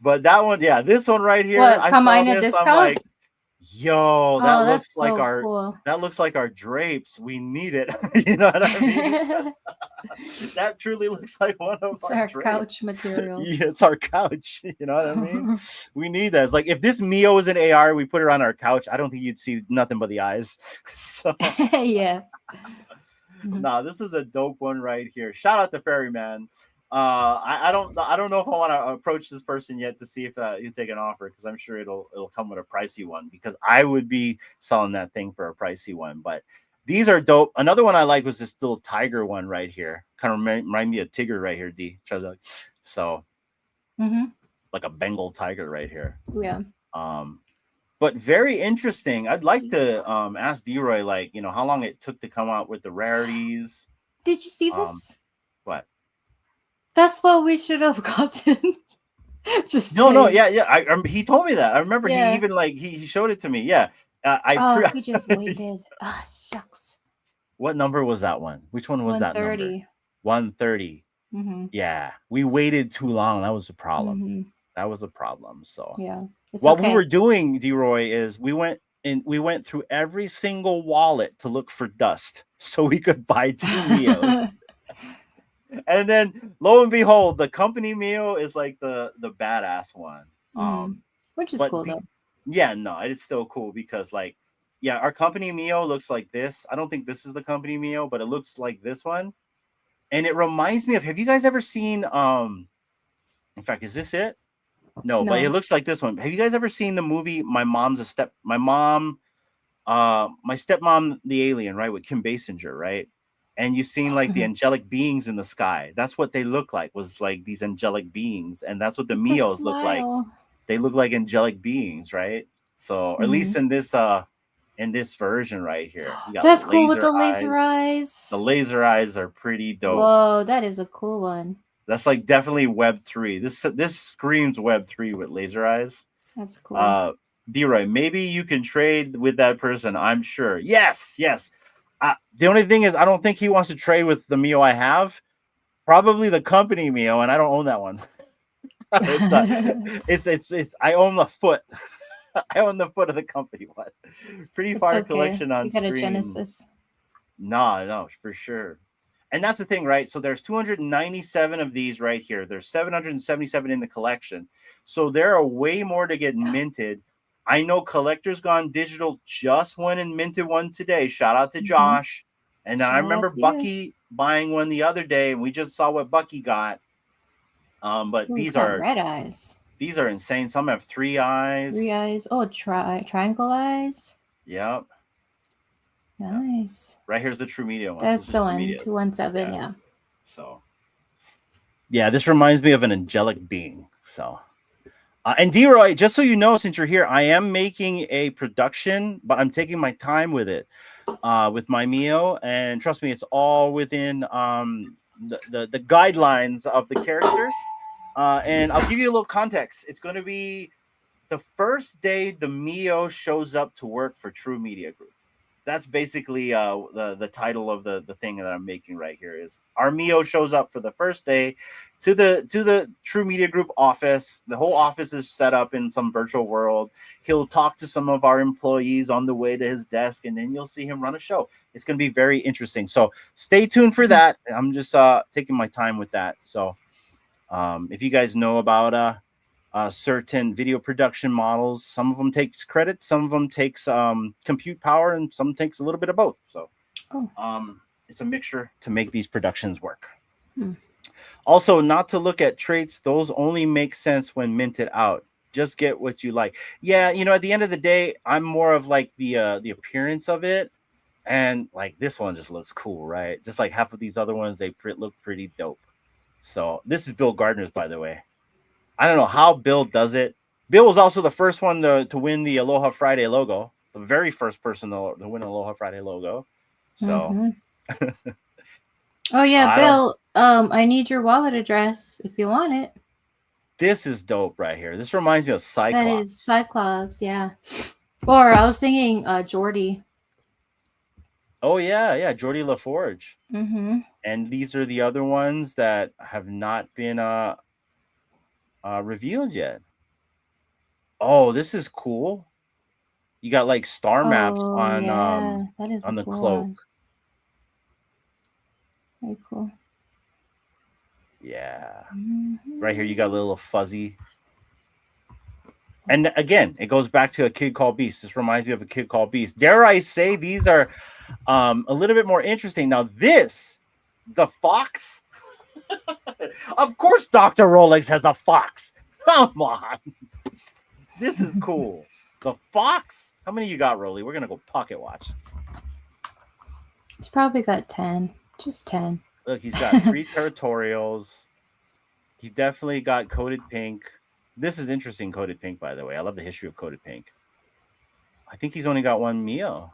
[SPEAKER 1] But that one, yeah, this one right here.
[SPEAKER 2] Come on a discount?
[SPEAKER 1] I'm like, yo, that looks like
[SPEAKER 2] so cool.
[SPEAKER 1] That looks like our drapes. We need it. You know what I mean? That truly looks like one of
[SPEAKER 2] our couch material.
[SPEAKER 1] Yeah, it's our couch. You know what I mean? We need that. It's like if this Mio is an AR, we put it on our couch. I don't think you'd see nothing but the eyes. So
[SPEAKER 2] yeah.
[SPEAKER 1] Nah, this is a dope one right here. Shout out to Ferryman. I don't know if I want to approach this person yet to see if you take an offer, because I'm sure it'll come with a pricey one, because I would be selling that thing for a pricey one. But these are dope. Another one I like was this little tiger one right here. Kind of remind me of Tigger right here, D. So like a Bengal tiger right here.
[SPEAKER 2] Yeah.
[SPEAKER 1] But very interesting. I'd like to ask D-Roy, like, how long it took to come out with the rarities.
[SPEAKER 2] Did you see this?
[SPEAKER 1] What?
[SPEAKER 2] That's what we should have gotten. Just
[SPEAKER 1] no,
[SPEAKER 2] saying.
[SPEAKER 1] yeah. He told me that. I remember
[SPEAKER 2] Yeah.
[SPEAKER 1] he even he showed it to me. Yeah.
[SPEAKER 2] We just waited. Ah, shucks.
[SPEAKER 1] What number was that one? Which one was that number?
[SPEAKER 2] 130.
[SPEAKER 1] 130. Yeah, we waited too long. That was a problem. That was a problem. So
[SPEAKER 2] yeah,
[SPEAKER 1] what we were doing, D-Roy, is we went through every single wallet to look for dust so we could buy 2 Mios. And then lo and behold, the company Mio is like the badass one.
[SPEAKER 2] Which is cool though.
[SPEAKER 1] Yeah, no, it's still cool because our company Mio looks like this. I don't think this is the company Mio, but it looks like this one. And it reminds me of, have you guys ever seen in fact, is this it? No, but it looks like this one. Have you guys ever seen the movie My Stepmom, the Alien, right? With Kim Basinger, right? And you've seen like the angelic beings in the sky. That's what they look like, was like these angelic beings. And that's what the Mios look like. They look like angelic beings, right? So at least in this version right here. You got
[SPEAKER 2] that's cool with the laser eyes.
[SPEAKER 1] The laser eyes are pretty dope.
[SPEAKER 2] Whoa, that is a cool one.
[SPEAKER 1] That's like definitely Web 3. This screams Web 3 with laser eyes.
[SPEAKER 2] That's cool.
[SPEAKER 1] D-Roy, maybe you can trade with that person. I'm sure. Yes. The only thing is, I don't think he wants to trade with the Mio I have. Probably the company Mio, and I don't own that one. It's I own the foot. I own the foot of the company one. Pretty fire collection on
[SPEAKER 2] screen. You got
[SPEAKER 1] screen.
[SPEAKER 2] a Genesis.
[SPEAKER 1] No, for sure. And that's the thing, right? So there's 297 of these right here. There's 777 in the collection. So there are way more to get minted. I know Collectors Gone Digital just went and minted one today. Shout out to Josh. And I remember Bucky buying one the other day, and we just saw what Bucky got. But these are
[SPEAKER 2] red eyes.
[SPEAKER 1] These are insane. Some have 3 eyes.
[SPEAKER 2] 3 eyes. Oh, triangle eyes.
[SPEAKER 1] Yep.
[SPEAKER 2] Nice.
[SPEAKER 1] Right here's the True Media one.
[SPEAKER 2] That's the one. 217. Yeah.
[SPEAKER 1] So, yeah, this reminds me of an angelic being. So, and D-Roy, just so you know, since you're here, I am making a production, but I'm taking my time with it, with my Mio, and trust me, it's all within the guidelines of the character. And I'll give you a little context. It's going to be the first day the Mio shows up to work for True Media Group. That's basically the title of the thing that I'm making right here. Is our Mio shows up for the first day to the True Media Group office. The whole office is set up in some virtual world. He'll talk to some of our employees on the way to his desk, and then you'll see him run a show. It's going to be very interesting. So stay tuned for that. I'm just taking my time with that. So if you guys know about certain video production models, some of them takes credit, some of them takes compute power, and some takes a little bit of both. So it's a mixture to make these productions work. Also, not to look at traits, those only make sense when minted out. Just get what you like. Yeah, at the end of the day, I'm more of like the appearance of it, and like this one just looks cool, right? Just like half of these other ones, they look pretty dope. So this is Bill Gardner's, by the way. I don't know how Bill does it. Bill was also the first one to win the Aloha Friday logo, the very first person to win an Aloha Friday logo. So,
[SPEAKER 2] oh yeah, Bill. I need your wallet address if you want it.
[SPEAKER 1] This is dope right here. This reminds me of Cyclops.
[SPEAKER 2] That is Cyclops, yeah. Or I was thinking Jordy.
[SPEAKER 1] Oh yeah, Jordy LaForge. And these are the other ones that have not been revealed yet. Oh, this is cool. You got like star maps on
[SPEAKER 2] that is
[SPEAKER 1] on the
[SPEAKER 2] cool
[SPEAKER 1] cloak.
[SPEAKER 2] One. Very cool.
[SPEAKER 1] Yeah. Right here you got a little fuzzy. And again, it goes back to A Kid Called Beast. This reminds me of A Kid Called Beast. Dare I say these are a little bit more interesting. Now this, the fox, Of course, Dr. Rolex has the fox. Come on. This is cool. The fox? How many you got, Rolly? We're going to go pocket watch.
[SPEAKER 2] It's probably got 10. Just 10.
[SPEAKER 1] Look, he's got 3 territorials. He definitely got coated pink. This is interesting, coated pink, by the way. I love the history of coated pink. I think he's only got 1 Mio.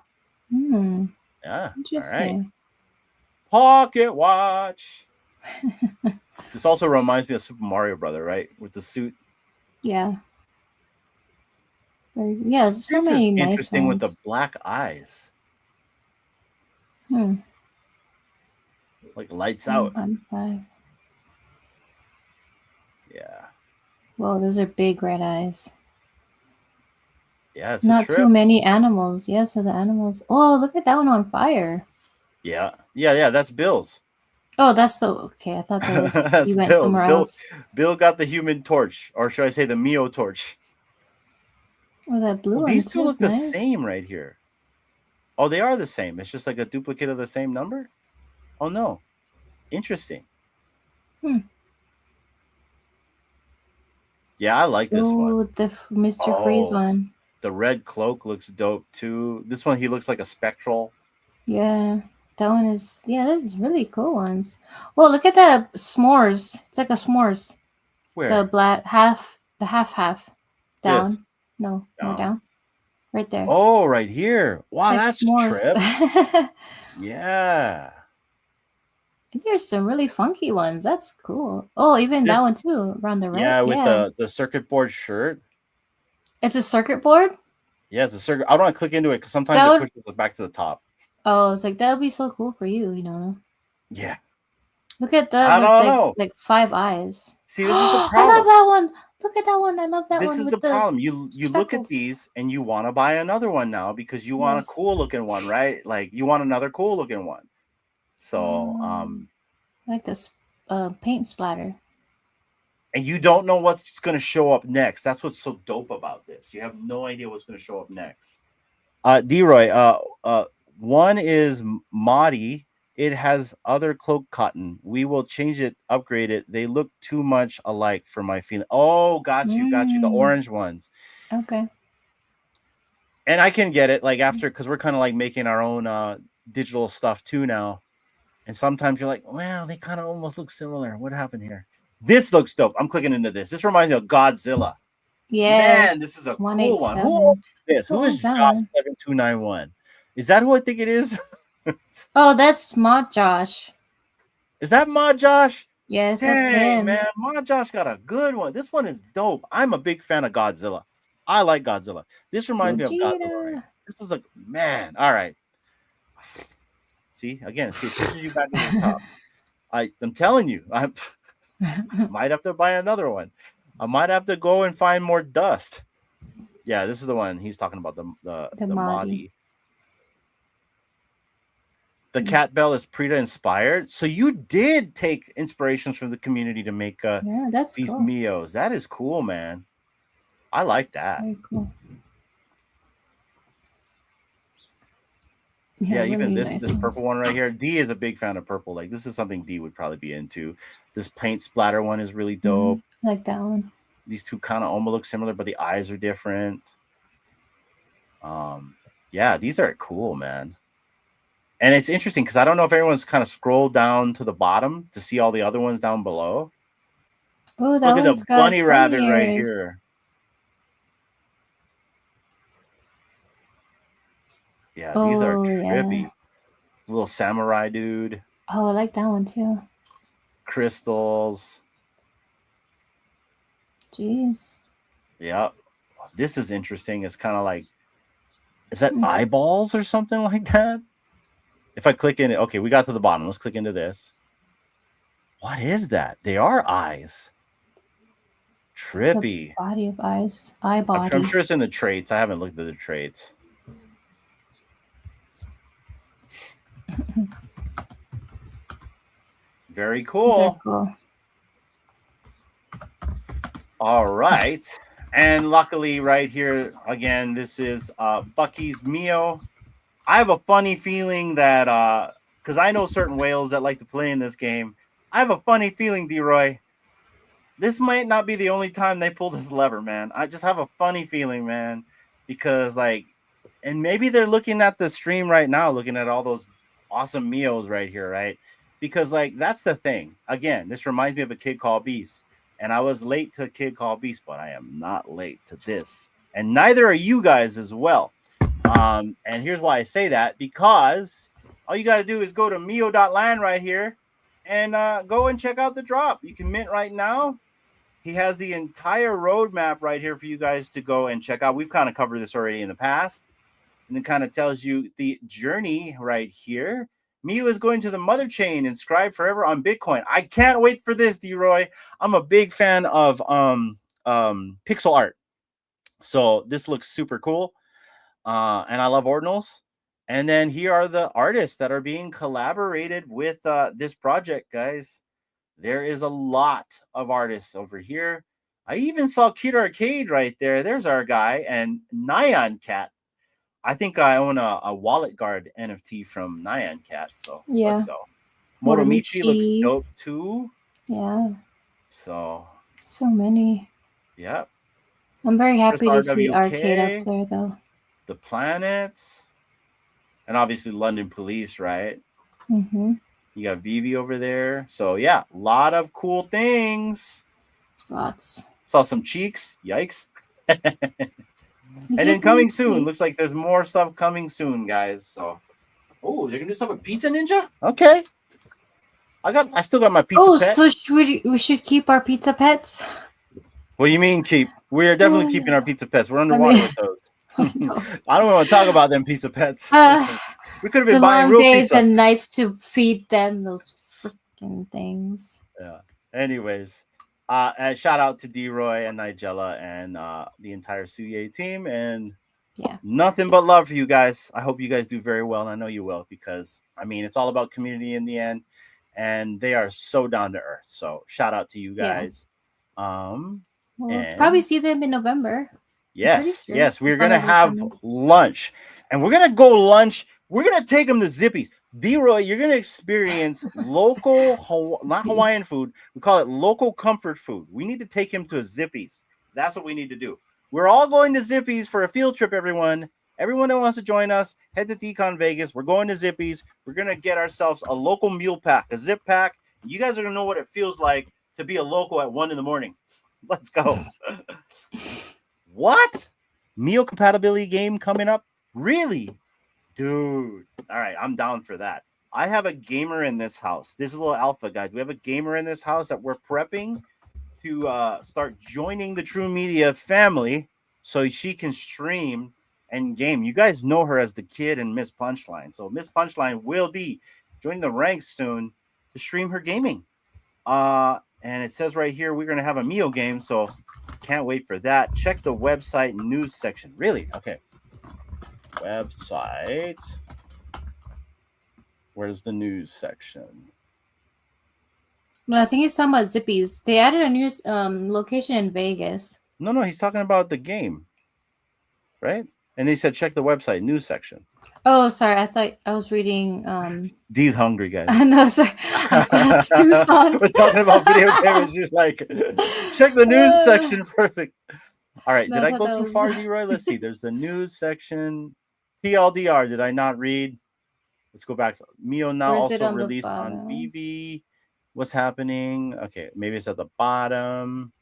[SPEAKER 2] Hmm.
[SPEAKER 1] Yeah.
[SPEAKER 2] Interesting.
[SPEAKER 1] All right. Pocket watch. This also reminds me of Super Mario Brother, right? With the suit.
[SPEAKER 2] Yeah. Yeah, there's so
[SPEAKER 1] This
[SPEAKER 2] many
[SPEAKER 1] is
[SPEAKER 2] nice
[SPEAKER 1] interesting
[SPEAKER 2] ones.
[SPEAKER 1] with the black eyes. Like lights out.
[SPEAKER 2] 1.5.
[SPEAKER 1] Yeah.
[SPEAKER 2] Whoa, those are big red eyes.
[SPEAKER 1] Yeah, it's a
[SPEAKER 2] Not
[SPEAKER 1] trip.
[SPEAKER 2] too many animals. Yeah, so the animals. Oh, look at that one on fire.
[SPEAKER 1] Yeah. Yeah, that's Bill's.
[SPEAKER 2] Oh, that's the okay. I thought that was
[SPEAKER 1] That's
[SPEAKER 2] you went
[SPEAKER 1] Bill's.
[SPEAKER 2] somewhere else.
[SPEAKER 1] Bill got the human torch, or should I say the Mio torch?
[SPEAKER 2] Oh, that blue
[SPEAKER 1] Oh,
[SPEAKER 2] one
[SPEAKER 1] these
[SPEAKER 2] too
[SPEAKER 1] two look
[SPEAKER 2] is
[SPEAKER 1] the
[SPEAKER 2] nice.
[SPEAKER 1] same right here. Oh, they are the same. It's just like a duplicate of the same number. Oh no, interesting. Yeah, I like this one.
[SPEAKER 2] Oh, the Mr. Freeze
[SPEAKER 1] Oh,
[SPEAKER 2] one.
[SPEAKER 1] the red cloak looks dope too. This one, he looks like a spectral.
[SPEAKER 2] Yeah, that one is. Yeah, those are really cool ones. Well, look at the s'mores. It's like a s'mores.
[SPEAKER 1] Where?
[SPEAKER 2] The black half, the half down.
[SPEAKER 1] This.
[SPEAKER 2] No, more
[SPEAKER 1] Down.
[SPEAKER 2] down. Right there.
[SPEAKER 1] Oh, right here. Wow,
[SPEAKER 2] It's
[SPEAKER 1] that's
[SPEAKER 2] like
[SPEAKER 1] trip.
[SPEAKER 2] s'mores.
[SPEAKER 1] Yeah.
[SPEAKER 2] These are some really funky ones. That's cool. Oh, even
[SPEAKER 1] This-
[SPEAKER 2] that one too, around the right.
[SPEAKER 1] Yeah, with
[SPEAKER 2] Yeah.
[SPEAKER 1] the circuit board shirt.
[SPEAKER 2] It's a circuit board.
[SPEAKER 1] Yeah, it's a circuit. I don't want to click into it because sometimes
[SPEAKER 2] That
[SPEAKER 1] it
[SPEAKER 2] would-
[SPEAKER 1] pushes it back to the top.
[SPEAKER 2] Oh, it's like that would be so cool for you, you know.
[SPEAKER 1] Yeah.
[SPEAKER 2] Look at
[SPEAKER 1] I
[SPEAKER 2] that with
[SPEAKER 1] don't
[SPEAKER 2] like,
[SPEAKER 1] know.
[SPEAKER 2] like 5 eyes.
[SPEAKER 1] See, this is the
[SPEAKER 2] I love
[SPEAKER 1] problem.
[SPEAKER 2] that one. Look at that one. I love that
[SPEAKER 1] This
[SPEAKER 2] one.
[SPEAKER 1] is
[SPEAKER 2] with
[SPEAKER 1] the problem. You look at
[SPEAKER 2] speckles.
[SPEAKER 1] these and you want to buy another one now because you want
[SPEAKER 2] Yes.
[SPEAKER 1] a cool looking one, right? Like you want another cool looking one. So,
[SPEAKER 2] I like this paint splatter.
[SPEAKER 1] and you don't know what's going to show up next. That's what's so dope about this. You have no idea what's going to show up next. D-Roy, one is Madi. It has other cloak cotton. We will change it, upgrade it. They look too much alike for my feeling. Oh, got you. The orange ones.
[SPEAKER 2] Okay.
[SPEAKER 1] And I can get it like after, because we're kind of like making our own digital stuff too now. And sometimes you're like, well, they kind of almost look similar. What happened here? This looks dope. I'm clicking into this. This reminds me of Godzilla.
[SPEAKER 2] Yes.
[SPEAKER 1] Man, this is a cool one.
[SPEAKER 2] 187.
[SPEAKER 1] Who owns this?
[SPEAKER 2] Who
[SPEAKER 1] Who is
[SPEAKER 2] owns that
[SPEAKER 1] Josh
[SPEAKER 2] one?
[SPEAKER 1] 7291? Is that who I think it is?
[SPEAKER 2] Oh, that's Mod Josh.
[SPEAKER 1] Is that Ma Josh?
[SPEAKER 2] Yes, that's
[SPEAKER 1] Dang,
[SPEAKER 2] him.
[SPEAKER 1] man. Ma Josh got a good one. This one is dope. I'm a big fan of Godzilla. I like Godzilla. This reminds me of Godzilla. Right? This is like, man. All right. See, again, see, it pushes you back to the top. I'm telling you, I might have to buy another one. I might have to go and find more dust. Yeah, this is the one he's talking about. The Madi. The cat bell is Prita inspired. So you did take inspirations from the community to make
[SPEAKER 2] yeah, that's
[SPEAKER 1] these
[SPEAKER 2] cool.
[SPEAKER 1] Mios. That is cool, man. I like that.
[SPEAKER 2] Very cool.
[SPEAKER 1] Yeah, even
[SPEAKER 2] really
[SPEAKER 1] this
[SPEAKER 2] nice
[SPEAKER 1] purple
[SPEAKER 2] ones.
[SPEAKER 1] one right here. D is a big fan of purple. Like this is something D would probably be into. This paint splatter one is really dope.
[SPEAKER 2] I like that one.
[SPEAKER 1] These two kind of almost look similar, but the eyes are different. Yeah, these are cool, man. And it's interesting because I don't know if everyone's kind of scrolled down to the bottom to see all the other ones down below.
[SPEAKER 2] Oh, that
[SPEAKER 1] Look at
[SPEAKER 2] one's
[SPEAKER 1] the
[SPEAKER 2] got
[SPEAKER 1] bunny rabbit right
[SPEAKER 2] ears.
[SPEAKER 1] here. Yeah, these are trippy.
[SPEAKER 2] Yeah.
[SPEAKER 1] Little samurai dude.
[SPEAKER 2] Oh, I like that one too.
[SPEAKER 1] Crystals.
[SPEAKER 2] Jeez.
[SPEAKER 1] Yep. This is interesting. It's kind of like, is that eyeballs or something like that? If I click in it, okay, we got to the bottom. Let's click into this. What is that? They are eyes. Trippy.
[SPEAKER 2] It's a body of eyes. Eye body.
[SPEAKER 1] I'm sure it's in the traits. I haven't looked at the traits. Very
[SPEAKER 2] These
[SPEAKER 1] cool.
[SPEAKER 2] are cool.
[SPEAKER 1] All right. And luckily right here, again, this is Bucky's Mio. I have a funny feeling that, because I know certain whales that like to play in this game, I have a funny feeling, D-Roy. This might not be the only time they pull this lever, man. I just have a funny feeling, man, because like, and maybe they're looking at the stream right now, looking at all those awesome meals right here, right? Because like that's the thing. Again, this reminds me of A Kid Called Beast, and I was late to A Kid Called Beast, but I am not late to this, and neither are you guys as well. And here's why I say that, because all you got to do is go to mio.land right here and go and check out the drop. You can mint right now. He has the entire roadmap right here for you guys to go and check out. We've kind of covered this already in the past. And it kind of tells you the journey right here. Mio is going to the mother chain, inscribed forever on Bitcoin. I can't wait for this, D-Roy. I'm a big fan of pixel art. So this looks super cool. And I love ordinals. And then here are the artists that are being collaborated with this project, guys. There is a lot of artists over here. I even saw Kid Arcade right there. There's our guy. And Nyan Cat. I think I own a Wallet Guard NFT from Nyan Cat. So let's go. Motomichi looks dope too.
[SPEAKER 2] Yeah.
[SPEAKER 1] So
[SPEAKER 2] many.
[SPEAKER 1] Yeah.
[SPEAKER 2] I'm very happy to see
[SPEAKER 1] RWA,
[SPEAKER 2] Arcade up there though.
[SPEAKER 1] The Planets. And obviously London Police, right?
[SPEAKER 2] Mm-hmm.
[SPEAKER 1] You got VeVe over there. So yeah, a lot of cool things.
[SPEAKER 2] Lots.
[SPEAKER 1] Saw some cheeks. Yikes. And then coming soon. Looks like there's more stuff coming soon, guys. So oh, they're gonna do stuff with Pizza Ninja? Okay. I still got my pizza pet.
[SPEAKER 2] So we should keep our pizza pets?
[SPEAKER 1] What do you mean keep? We are definitely keeping our pizza pets. We're underwater with those. I don't want to talk about them pizza pets. We could have been buying real
[SPEAKER 2] days
[SPEAKER 1] pizza.
[SPEAKER 2] and nights to feed them those freaking things.
[SPEAKER 1] Yeah. Anyways, and shout out to D-Roy and Nigella and the entire Suye team, and nothing but love for you guys. I hope you guys do very well, and I know you will, because I mean it's all about community in the end, and they are so down to earth. So shout out to you guys.
[SPEAKER 2] We'll probably see them in November.
[SPEAKER 1] Yes, yes, we're gonna have lunch, and we're gonna go lunch. We're gonna take them to Zippy's. D-Roy, you're gonna experience local, not Hawaiian food. We call it local comfort food. We need to take him to a Zippy's. That's what we need to do. We're all going to Zippy's for a field trip. Everyone that wants to join us, head to Decon Vegas. We're going to Zippy's. We're gonna get ourselves a local meal pack, a zip pack. You guys are gonna know what it feels like to be a local at 1 a.m. Let's go. What? Meal compatibility game coming up? Really? Dude. All right, I'm down for that. I have a gamer in this house. This is a little alpha, guys. We have a gamer in this house that we're prepping to start joining the True Media family so she can stream and game. You guys know her as the kid and Miss Punchline. So Miss Punchline will be joining the ranks soon to stream her gaming. And it says right here we're going to have a Mio game, so can't wait for that. Check the website news section. Really? Okay. Website. Where's the news section?
[SPEAKER 2] No, I think he's talking about Zippy's. They added a new location in Vegas.
[SPEAKER 1] No, he's talking about the game, right? And they said check the website news section.
[SPEAKER 2] Oh, sorry. I thought I was reading.
[SPEAKER 1] D's hungry, guys.
[SPEAKER 2] No, sorry. Tucson.
[SPEAKER 1] We're talking about video games. Just like check the news section. Perfect. All right.
[SPEAKER 2] No,
[SPEAKER 1] did I go too far, D-Roy? Let's see. There's the news section. TLDR. Did I not read? Let's go back. Mio now also released on VeVe. What's happening? Okay, maybe it's at the bottom.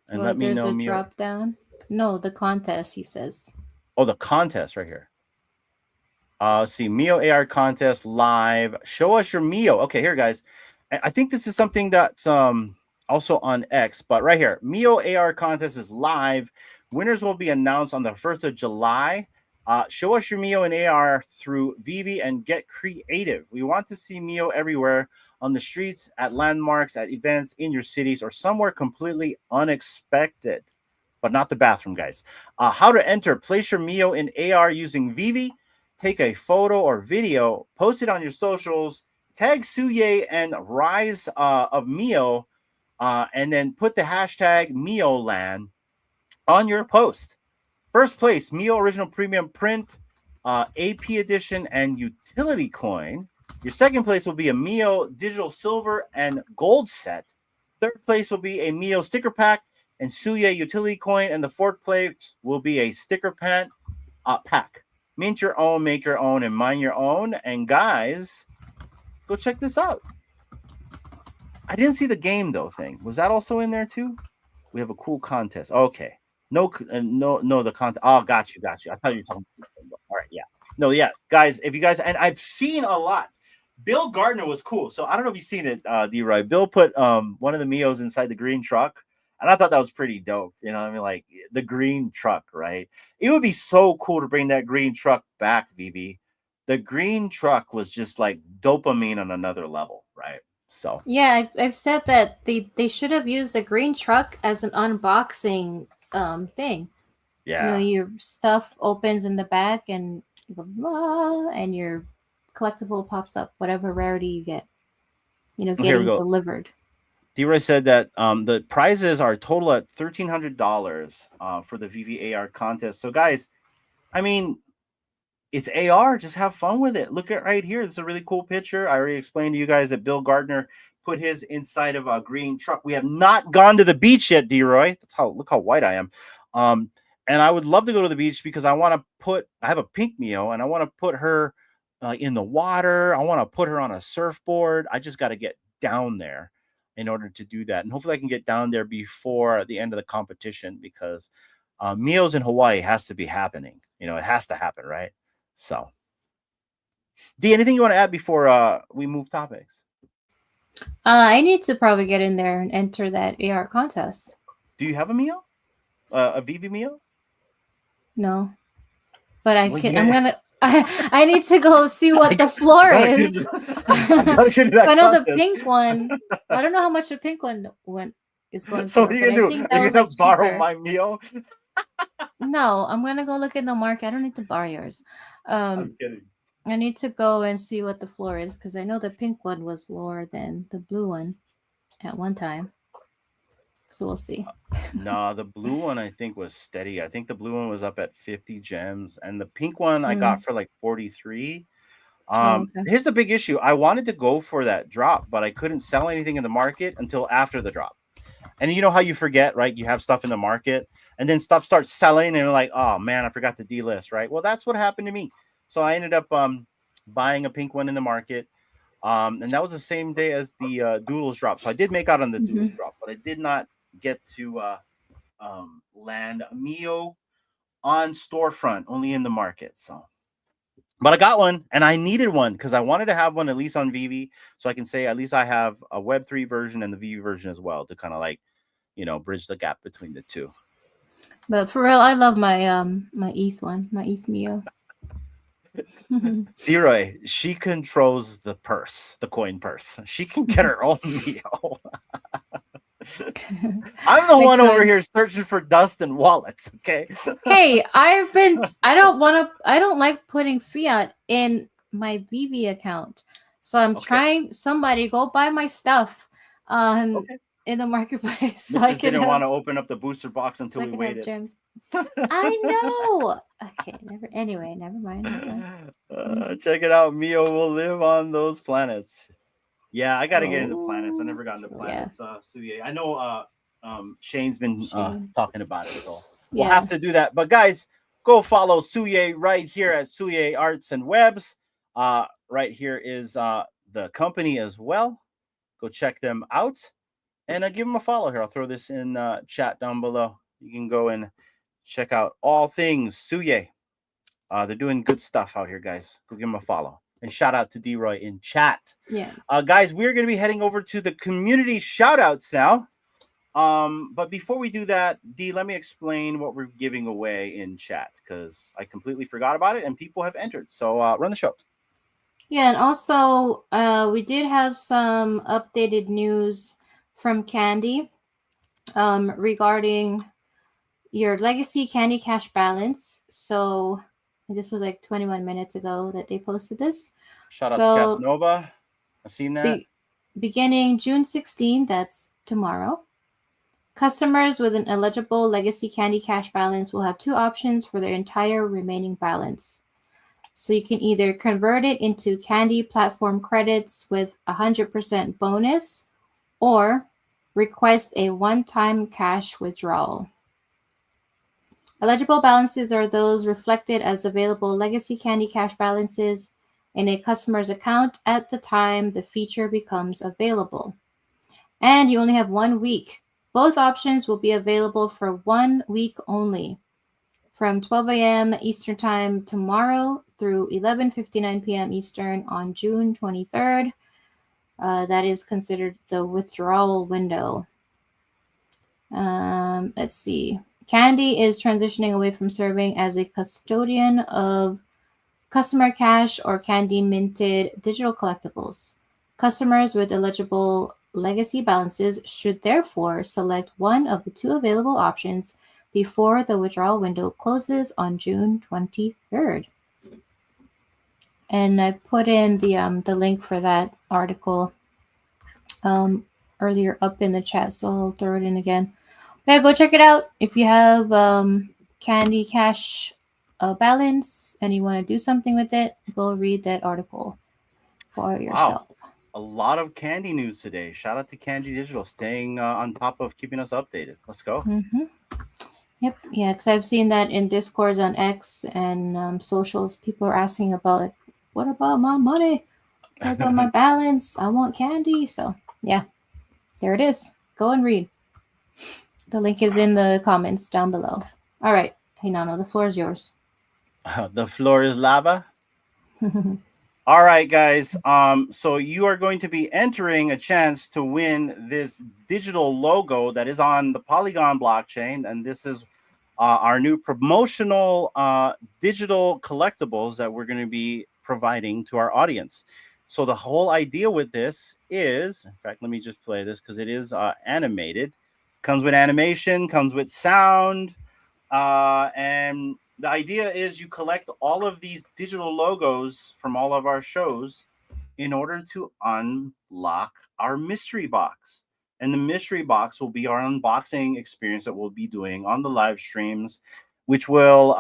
[SPEAKER 1] And let me know.
[SPEAKER 2] There's a drop down. No, the contest. He says.
[SPEAKER 1] Oh, the contest right here. See, Mio AR contest live. Show us your Mio. Okay, here, guys. I think this is something that's also on X, but right here, Mio AR contest is live. Winners will be announced on the 1st of July. Show us your Mio and AR through VeVe and get creative. We want to see Mio everywhere, on the streets, at landmarks, at events, in your cities, or somewhere completely unexpected. But not the bathroom, guys. How to enter. Place your Mio in AR using VeVe. Take a photo or video, post it on your socials, tag Suye and Rise of Mio, and then put the hashtag MioLand on your post. First place, Mio Original Premium Print, AP Edition, and Utility Coin. Your second place will be a Mio digital silver and gold set. Third place will be a Mio sticker pack and Suya utility coin. And the fourth place will be a sticker pack. Mint your own, make your own, and mine your own. And guys, go check this out. I didn't see the game though thing. Was that also in there too? We have a cool contest. Okay. No, the contest. Oh, got you. I thought you were talking. All right, yeah. No, yeah, guys. If you guys, and I've seen a lot. Bill Gardner was cool. So I don't know if you've seen it, D-Roy. Bill put one of the Mios inside the green truck. And I thought that was pretty dope. You know what I mean? Like the green truck, right? It would be so cool to bring that green truck back, VeVe. The green truck was just like dopamine on another level, right? So
[SPEAKER 2] yeah, I've said that they should have used the green truck as an unboxing thing.
[SPEAKER 1] yeah.
[SPEAKER 2] You know, your stuff opens in the back and you go, "Ah," and your collectible pops up, whatever rarity you get. You know,
[SPEAKER 1] Here we
[SPEAKER 2] getting
[SPEAKER 1] go.
[SPEAKER 2] delivered.
[SPEAKER 1] D-Roy said that the prizes are total at $1,300 for the VeVe AR contest. So, guys, I mean, it's AR. Just have fun with it. Look at right here. It's a really cool picture. I already explained to you guys that Bill Gardner put his inside of a green truck. We have not gone to the beach yet, D-Roy. Look how white I am. And I would love to go to the beach because I have a pink Mio and I want to put her in the water. I want to put her on a surfboard. I just got to get down there in order to do that. And hopefully I can get down there before the end of the competition because Mios in Hawaii has to be happening. You know, it has to happen, right? So, D, anything you want to add before we move topics?
[SPEAKER 2] I need to probably get in there and enter that AR contest.
[SPEAKER 1] Do you have a Mio? A VeVe Mio?
[SPEAKER 2] No. But I
[SPEAKER 1] Well,
[SPEAKER 2] can.
[SPEAKER 1] yeah.
[SPEAKER 2] I'm gonna. I need to go see what the floor is. I know the pink one. I don't know how much the pink one is going
[SPEAKER 1] So
[SPEAKER 2] for.
[SPEAKER 1] what are you
[SPEAKER 2] but
[SPEAKER 1] gonna
[SPEAKER 2] I
[SPEAKER 1] do?
[SPEAKER 2] think
[SPEAKER 1] Are
[SPEAKER 2] that
[SPEAKER 1] you
[SPEAKER 2] was
[SPEAKER 1] gonna
[SPEAKER 2] like
[SPEAKER 1] borrow
[SPEAKER 2] cheaper.
[SPEAKER 1] my Mio?
[SPEAKER 2] No, I'm gonna go look in the market. I don't need to borrow yours.
[SPEAKER 1] I'm kidding.
[SPEAKER 2] I need to go and see what the floor is because I know the pink one was lower than the blue one at one time. So we'll see.
[SPEAKER 1] No, the blue one I think was steady. I think the blue one was up at 50 gems, and the pink one I got for like 43.
[SPEAKER 2] Okay.
[SPEAKER 1] Here's the big issue. I wanted to go for that drop, but I couldn't sell anything in the market until after the drop. And you know how you forget, right? You have stuff in the market, and then stuff starts selling, and you're like, oh man, I forgot to delist, right? Well, that's what happened to me. So I ended up buying a pink one in the market. And that was the same day as the Doodles drop. So I did make out on the Doodles drop, but I did not get to land a Mio on storefront, only in the market. So, but I got one, and I needed one because I wanted to have one at least on VeVe, so I can say at least I have a Web3 version and the VeVe version as well to kind of like, you know, bridge the gap between the two.
[SPEAKER 2] But for real, I love my my ETH one, my ETH Mio.
[SPEAKER 1] D-Roy, she controls the purse, the coin purse. She can get her own Mio. I'm the one over here searching for dust and wallets. Okay.
[SPEAKER 2] Hey, I don't like putting fiat in my VeVe account. So I'm trying somebody go buy my stuff in the marketplace. So I
[SPEAKER 1] didn't want to open up the booster box until we waited.
[SPEAKER 2] Gems. I know. Okay, never mind.
[SPEAKER 1] Check it out. Mio will live on those planets. Yeah, I got to get into planets. I never got into planets. Suye. I know Shane's been talking about it, so we'll have to do that. But guys, go follow Suye right here at Suye Arts and Webs. Right here is the company as well. Go check them out and give them a follow here. I'll throw this in chat down below. You can go and check out all things Suye. They're doing good stuff out here, guys. Go give them a follow. And shout out to D-Roy in chat.
[SPEAKER 2] Yeah.
[SPEAKER 1] Guys, we're going to be heading over to the community shout outs now. But before we do that, D, let me explain what we're giving away in chat because I completely forgot about it and people have entered. So run the show.
[SPEAKER 2] Yeah, and also we did have some updated news from Candy regarding your legacy Candy Cash balance. So this was like 21 minutes ago that they posted this.
[SPEAKER 1] Shout out to Casanova. I've seen that.
[SPEAKER 2] Beginning June 16th, that's tomorrow. Customers with an eligible legacy Candy Cash balance will have two options for their entire remaining balance. So you can either convert it into Candy platform credits with 100% bonus or request a one-time cash withdrawal. Eligible balances are those reflected as available legacy Candy Cash balances in a customer's account at the time the feature becomes available. And you only have 1 week. Both options will be available for 1 week only, from 12 a.m. Eastern Time tomorrow through 11:59 p.m. Eastern on June 23rd. That is considered the withdrawal window. Let's see. Candy is transitioning away from serving as a custodian of customer cash or Candy minted digital collectibles. Customers with eligible legacy balances should therefore select one of the 2 available options before the withdrawal window closes on June 23rd. And I put in the link for that article earlier up in the chat, so I'll throw it in again. Yeah, go check it out if you have Candy Cash balance and you want to do something with it. Go read that article for yourself.
[SPEAKER 1] Wow. A lot of Candy news today. Shout out to Candy Digital, staying on top of keeping us updated. Let's go.
[SPEAKER 2] Mm-hmm. Yep. Yeah, because I've seen that in Discords on X and socials. People are asking about, like, what about my money? What about my balance? I want candy. So, yeah, there it is. Go and read. The link is in the comments down below. All right. Hey, Nano, the floor is yours.
[SPEAKER 1] The floor is lava. All right, guys. So you are going to be entering a chance to win this digital logo that is on the Polygon blockchain, and this is our new promotional digital collectibles that we're going to be providing to our audience. So the whole idea with this is, in fact, let me just play this because it is animated. Comes with animation, comes with sound, and the idea is you collect all of these digital logos from all of our shows in order to unlock our mystery box. And the mystery box will be our unboxing experience that we'll be doing on the live streams, which we'll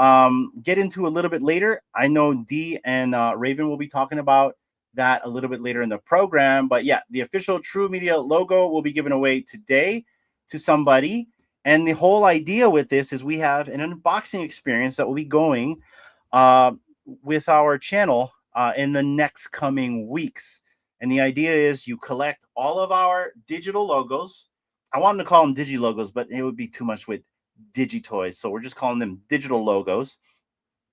[SPEAKER 1] get into a little bit later. I know Dee and Raven will be talking about that a little bit later in the program. But yeah, the official True Media logo will be given away today to somebody. And the whole idea with this is we have an unboxing experience that will be going with our channel in the next coming weeks. And the idea is you collect all of our digital logos. I wanted to call them digi logos, but it would be too much with DigiToys. So we're just calling them digital logos.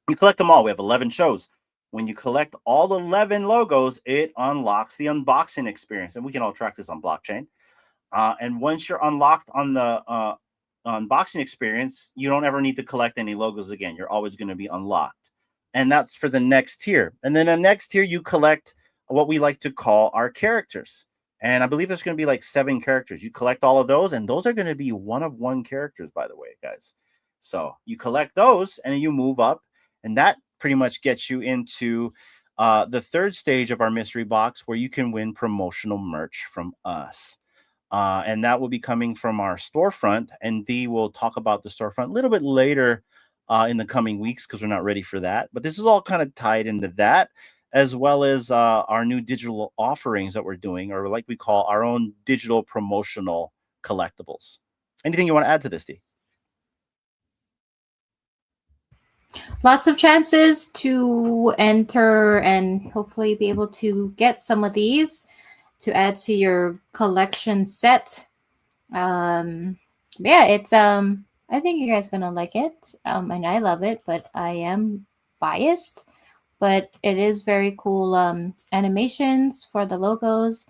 [SPEAKER 1] You collect them all. We have 11 shows. When you collect all 11 logos, it unlocks the unboxing experience. And we can all track this on blockchain. And once you're unlocked on the unboxing experience, you don't ever need to collect any logos again. You're always going to be unlocked. And that's for the next tier. And then the next tier, you collect what we like to call our characters. And I believe there's going to be like 7 characters. You collect all of those, and those are going to be one-of-one characters, by the way, guys. So you collect those, and then you move up, and that pretty much gets you into the third stage of our mystery box, where you can win promotional merch from us. And that will be coming from our storefront. And Dee will talk about the storefront a little bit later in the coming weeks because we're not ready for that. But this is all kind of tied into that, as well as our new digital offerings that we're doing, or like we call our own digital promotional collectibles. Anything you want to add to this, Dee?
[SPEAKER 2] Lots of chances to enter and hopefully be able to get some of these to add to your collection set. Yeah, it's I think you guys are gonna like it. And I love it, but I am biased. But it is very cool animations for the logos.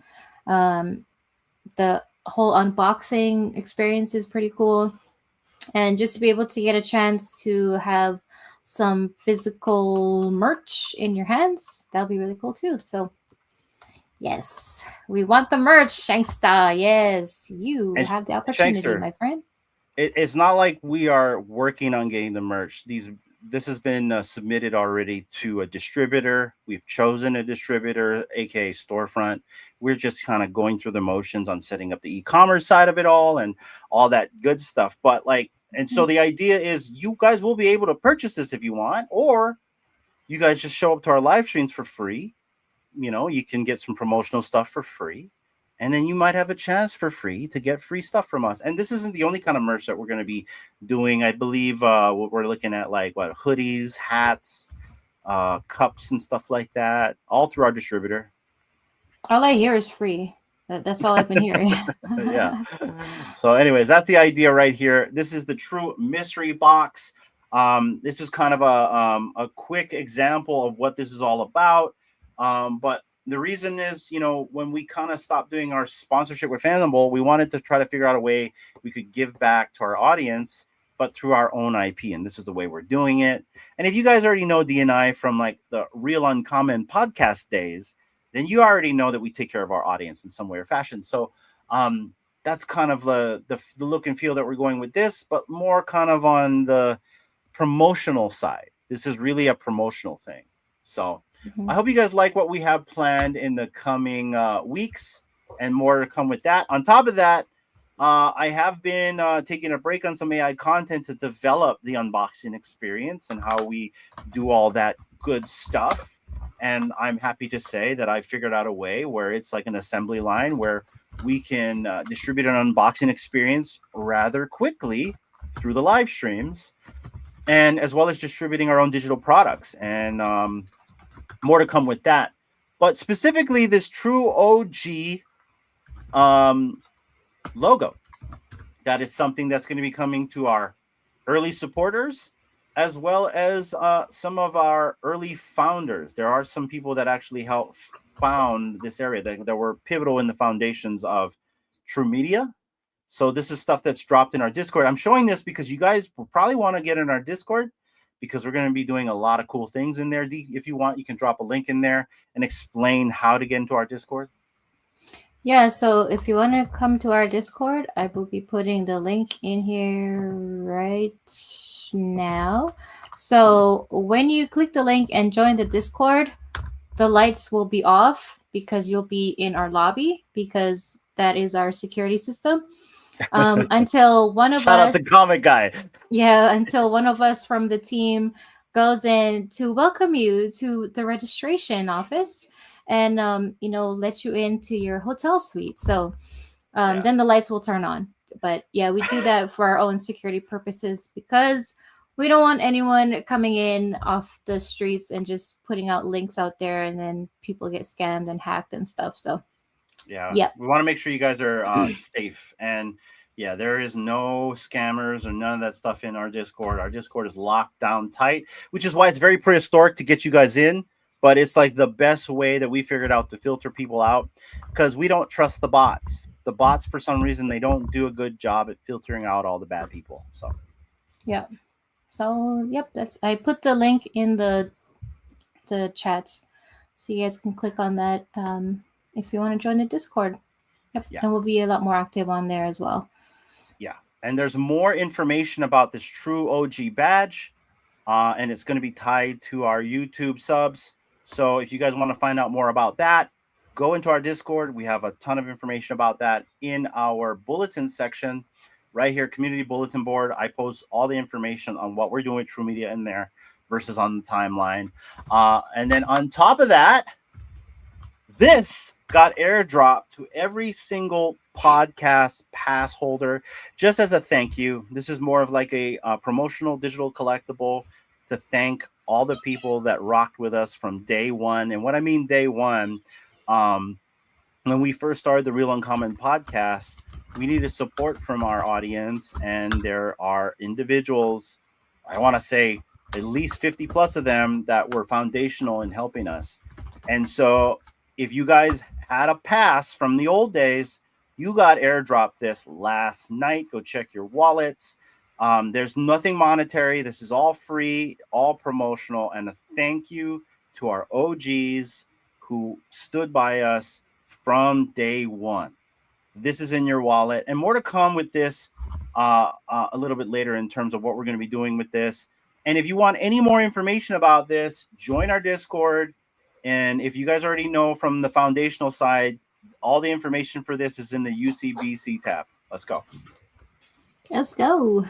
[SPEAKER 2] The whole unboxing experience is pretty cool. And just to be able to get a chance to have some physical merch in your hands, that'll be really cool too. So yes, we want the merch, Shanksta. Yes, you
[SPEAKER 1] And
[SPEAKER 2] have the opportunity,
[SPEAKER 1] Shankster,
[SPEAKER 2] my friend.
[SPEAKER 1] it's not like we are working on getting the merch. This has been submitted already to a distributor. We've chosen a distributor, aka storefront. We're just kind of going through the motions on setting up the e-commerce side of it all and all that good stuff. But like, and so the idea is you guys will be able to purchase this if you want, or you guys just show up to our live streams for free. You know, you can get some promotional stuff for free. And then you might have a chance for free to get free stuff from us. And this isn't the only kind of merch that we're going to be doing. I believe what we're looking at, like what, hoodies, hats, cups and stuff like that, all through our distributor.
[SPEAKER 2] All I hear is free. That's all I've been hearing.
[SPEAKER 1] Yeah. So anyways, that's the idea right here. This is the true mystery box. This is kind of a quick example of what this is all about. But the reason is, you know, when we kind of stopped doing our sponsorship with Fandible, we wanted to try to figure out a way we could give back to our audience, but through our own IP. And this is the way we're doing it. And if you guys already know D&I from like the Real Uncommon podcast days, then you already know that we take care of our audience in some way or fashion. So that's kind of the look and feel that we're going with this, but more kind of on the promotional side. This is really a promotional thing. So I hope you guys like what we have planned in the coming weeks, and more to come with that. On top of that, I have been taking a break on some AI content to develop the unboxing experience and how we do all that good stuff. And I'm happy to say that I figured out a way where it's like an assembly line where we can distribute an unboxing experience rather quickly through the live streams, and as well as distributing our own digital products. And more to come with that. But specifically, this true OG logo, that is something that's going to be coming to our early supporters, as well as some of our early founders. There are some people that actually helped found this area that were pivotal in the foundations of True Media. So this is stuff that's dropped in our Discord. I'm showing this because you guys will probably want to get in our Discord, because we're going to be doing a lot of cool things in there. If you want, you can drop a link in there and explain how to get into our Discord.
[SPEAKER 2] Yeah, so if you want to come to our Discord, I will be putting the link in here right now. So when you click the link and join the Discord, the lights will be off because you'll be in our lobby, because that is our security system. Until one of
[SPEAKER 1] Shout
[SPEAKER 2] us,
[SPEAKER 1] out to Comic Guy.
[SPEAKER 2] Yeah, until one of us from the team goes in to welcome you to the registration office and let you into your hotel suite. So then the lights will turn on. But yeah, we do that for our own security purposes, because we don't want anyone coming in off the streets and just putting out links out there and then people get scammed and hacked and stuff. So
[SPEAKER 1] yeah, we want to make sure you guys are safe. And yeah, there is no scammers or none of that stuff in our Discord. Our Discord is locked down tight, which is why it's very prehistoric to get you guys in. But it's like the best way that we figured out to filter people out, because we don't trust the bots. The bots, for some reason, they don't do a good job at filtering out all the bad people. So
[SPEAKER 2] yeah. So I put the link in the chats, so you guys can click on that if you want to join the Discord. Yep. Yeah. And we'll be a lot more active on there as well.
[SPEAKER 1] Yeah. And there's more information about this true OG badge, and it's going to be tied to our YouTube subs. So if you guys want to find out more about that, go into our Discord. We have a ton of information about that in our bulletin section right here, community bulletin board. I post all the information on what we're doing with True Media in there versus on the timeline. And then on top of that, this got airdropped to every single podcast pass holder just as a thank you. This is more of like a promotional digital collectible to thank all the people that rocked with us from day one. And what I mean day one, when we first started the Real Uncommon podcast, we needed support from our audience, and there are individuals, I want to say at least 50 plus of them, that were foundational in helping us. And so if you guys had a pass from the old days, you got airdropped this last night. Go check your wallets. There's nothing monetary. This is all free, all promotional, and a thank you to our OGs who stood by us from day one. This is in your wallet, and more to come with this a little bit later in terms of what we're going to be doing with this. And if you want any more information about this, join our Discord. And if you guys already know from the foundational side, all the information for this is in the UCBC tab. Let's go.
[SPEAKER 2] Let's go.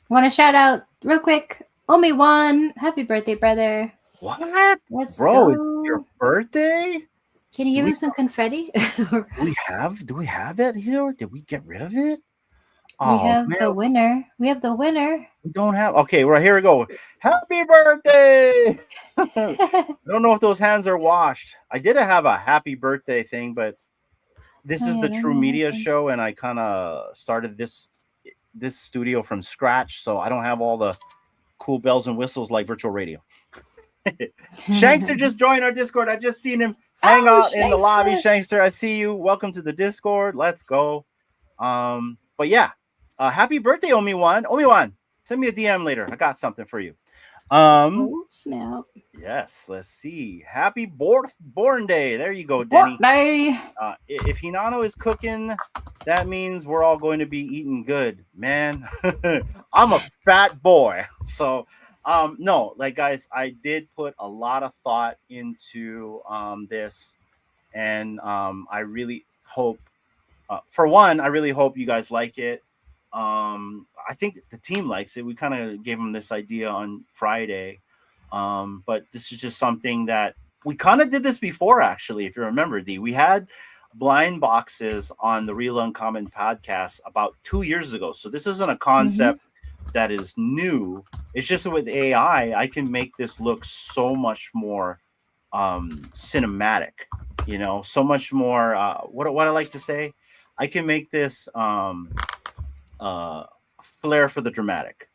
[SPEAKER 2] Want to shout out real quick, Omi-wan, happy birthday, brother.
[SPEAKER 1] What?
[SPEAKER 2] Let's
[SPEAKER 1] Bro, it's your
[SPEAKER 2] go.
[SPEAKER 1] birthday?
[SPEAKER 2] Can you
[SPEAKER 1] Do
[SPEAKER 2] give
[SPEAKER 1] we,
[SPEAKER 2] him some confetti?
[SPEAKER 1] do we have it here? Did we get rid of it?
[SPEAKER 2] We
[SPEAKER 1] Oh
[SPEAKER 2] have
[SPEAKER 1] man,
[SPEAKER 2] the winner. We have the winner.
[SPEAKER 1] we don't have. Okay, well here we go. Happy birthday! I don't know if those hands are washed. I did have a happy birthday thing, but this
[SPEAKER 2] Oh
[SPEAKER 1] is
[SPEAKER 2] yeah,
[SPEAKER 1] the
[SPEAKER 2] let
[SPEAKER 1] True
[SPEAKER 2] me
[SPEAKER 1] Media
[SPEAKER 2] open.
[SPEAKER 1] show, and I kind of started this studio from scratch, so I don't have all the cool bells and whistles like virtual radio. Shankster just joined our Discord. I just seen him hang
[SPEAKER 2] Oh,
[SPEAKER 1] out in the lobby.
[SPEAKER 2] Shankster.
[SPEAKER 1] Shankster, I see you. Welcome to the Discord. Let's go. But yeah, happy birthday, Omi-wan. Omi-wan, send me a DM later. I got something for you.
[SPEAKER 2] Oh, snap.
[SPEAKER 1] Yes, let's see. Happy born day. There you go, Denny.
[SPEAKER 2] Birthday.
[SPEAKER 1] If Hinano is cooking, that means we're all going to be eating good, man. I'm a fat boy. So no, like guys, I did put a lot of thought into this, and I really hope for one, I really hope you guys like it. I think the team likes it. We kind of gave them this idea on Friday, but this is just something that we kind of did this before, actually. If you remember, D, we had blind boxes on the Real Uncommon podcast about 2 years ago. So this isn't a concept that is new. It's just with AI, I can make this look so much more cinematic. You know, so much more. What I like to say, I can make this flair for the dramatic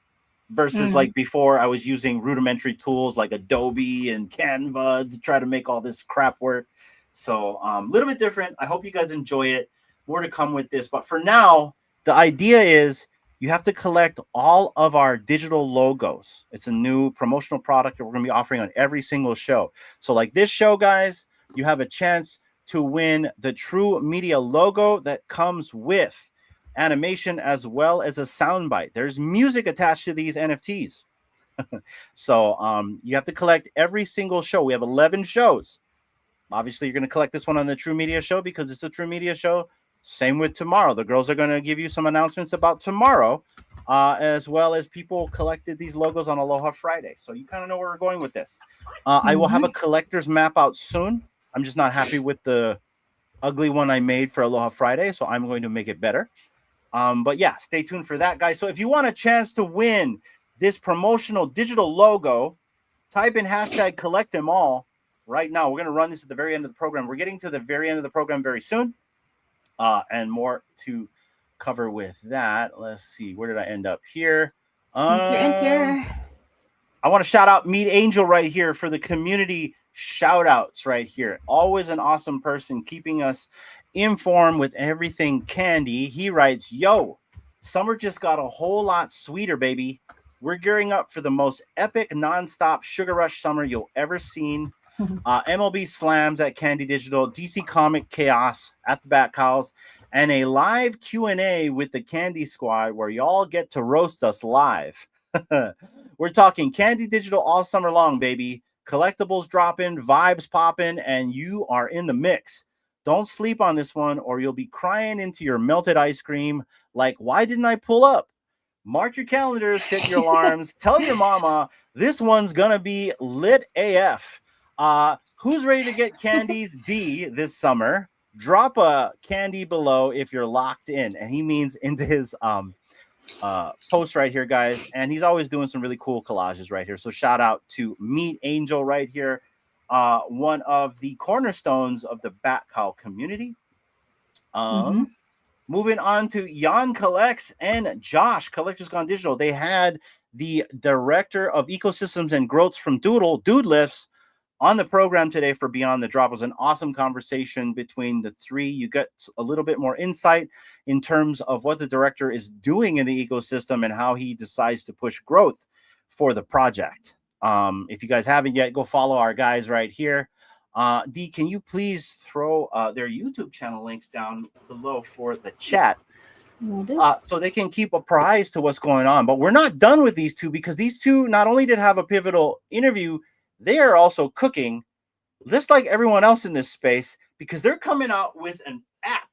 [SPEAKER 1] versus like before I was using rudimentary tools like Adobe and Canva to try to make all this crap work. So a little bit different. I hope you guys enjoy it. More to come with this, but for now, the idea is you have to collect all of our digital logos. It's a new promotional product that we're going to be offering on every single show. So like this show, guys, you have a chance to win the True Media logo that comes with animation as well as a soundbite. There's music attached to these NFTs. So you have to collect every single show. We have 11 shows. Obviously, you're going to collect this one on the True Media show because it's a True Media show. Same with tomorrow. The girls are going to give you some announcements about tomorrow, as well as people collected these logos on Aloha Friday. So you kind of know where we're going with this. I will have a collector's map out soon. I'm just not happy with the ugly one I made for Aloha Friday, so I'm going to make it better. But yeah, stay tuned for that, guys. So if you want a chance to win this promotional digital logo, type in hashtag collect them all right now. We're going to run this at the very end of the program. We're getting to the very end of the program very soon, and more to cover with that. Let's see. Where did I end up here?
[SPEAKER 2] Enter.
[SPEAKER 1] I want to shout out Meet Angel right here for the community shout outs right here. Always an awesome person keeping us informed with everything candy. He writes, yo, summer just got a whole lot sweeter, baby. We're gearing up for the most epic nonstop sugar rush summer you'll ever seen. MLB slams at Candy Digital, DC Comic Chaos at the Bat Cows, and a live Q&A with the Candy Squad where y'all get to roast us live. We're talking Candy Digital all summer long, baby. Collectibles dropping, vibes popping, and you are in the mix. Don't sleep on this one or you'll be crying into your melted ice cream like, why didn't I pull up? Mark your calendars, set your alarms, tell your mama this one's gonna be lit AF. Who's ready to get candies D this summer? Drop a candy below if you're locked in. And he means into his post right here, guys. And he's always doing some really cool collages right here. So shout out to Meet Angel right here. One of the cornerstones of the Bat Cow community. Moving on to Jan Collects and Josh, Collectors Gone Digital. They had the director of ecosystems and growths from Dude Lifts on the program today for Beyond the Drop. It was an awesome conversation between the three. You get a little bit more insight in terms of what the director is doing in the ecosystem and how he decides to push growth for the project. If you guys haven't yet, go follow our guys right here. D, can you please throw their YouTube channel links down below for the chat so they can keep apprised to what's going on? But we're not done with these two because these two not only did have a pivotal interview, they are also cooking just like everyone else in this space because they're coming out with an app.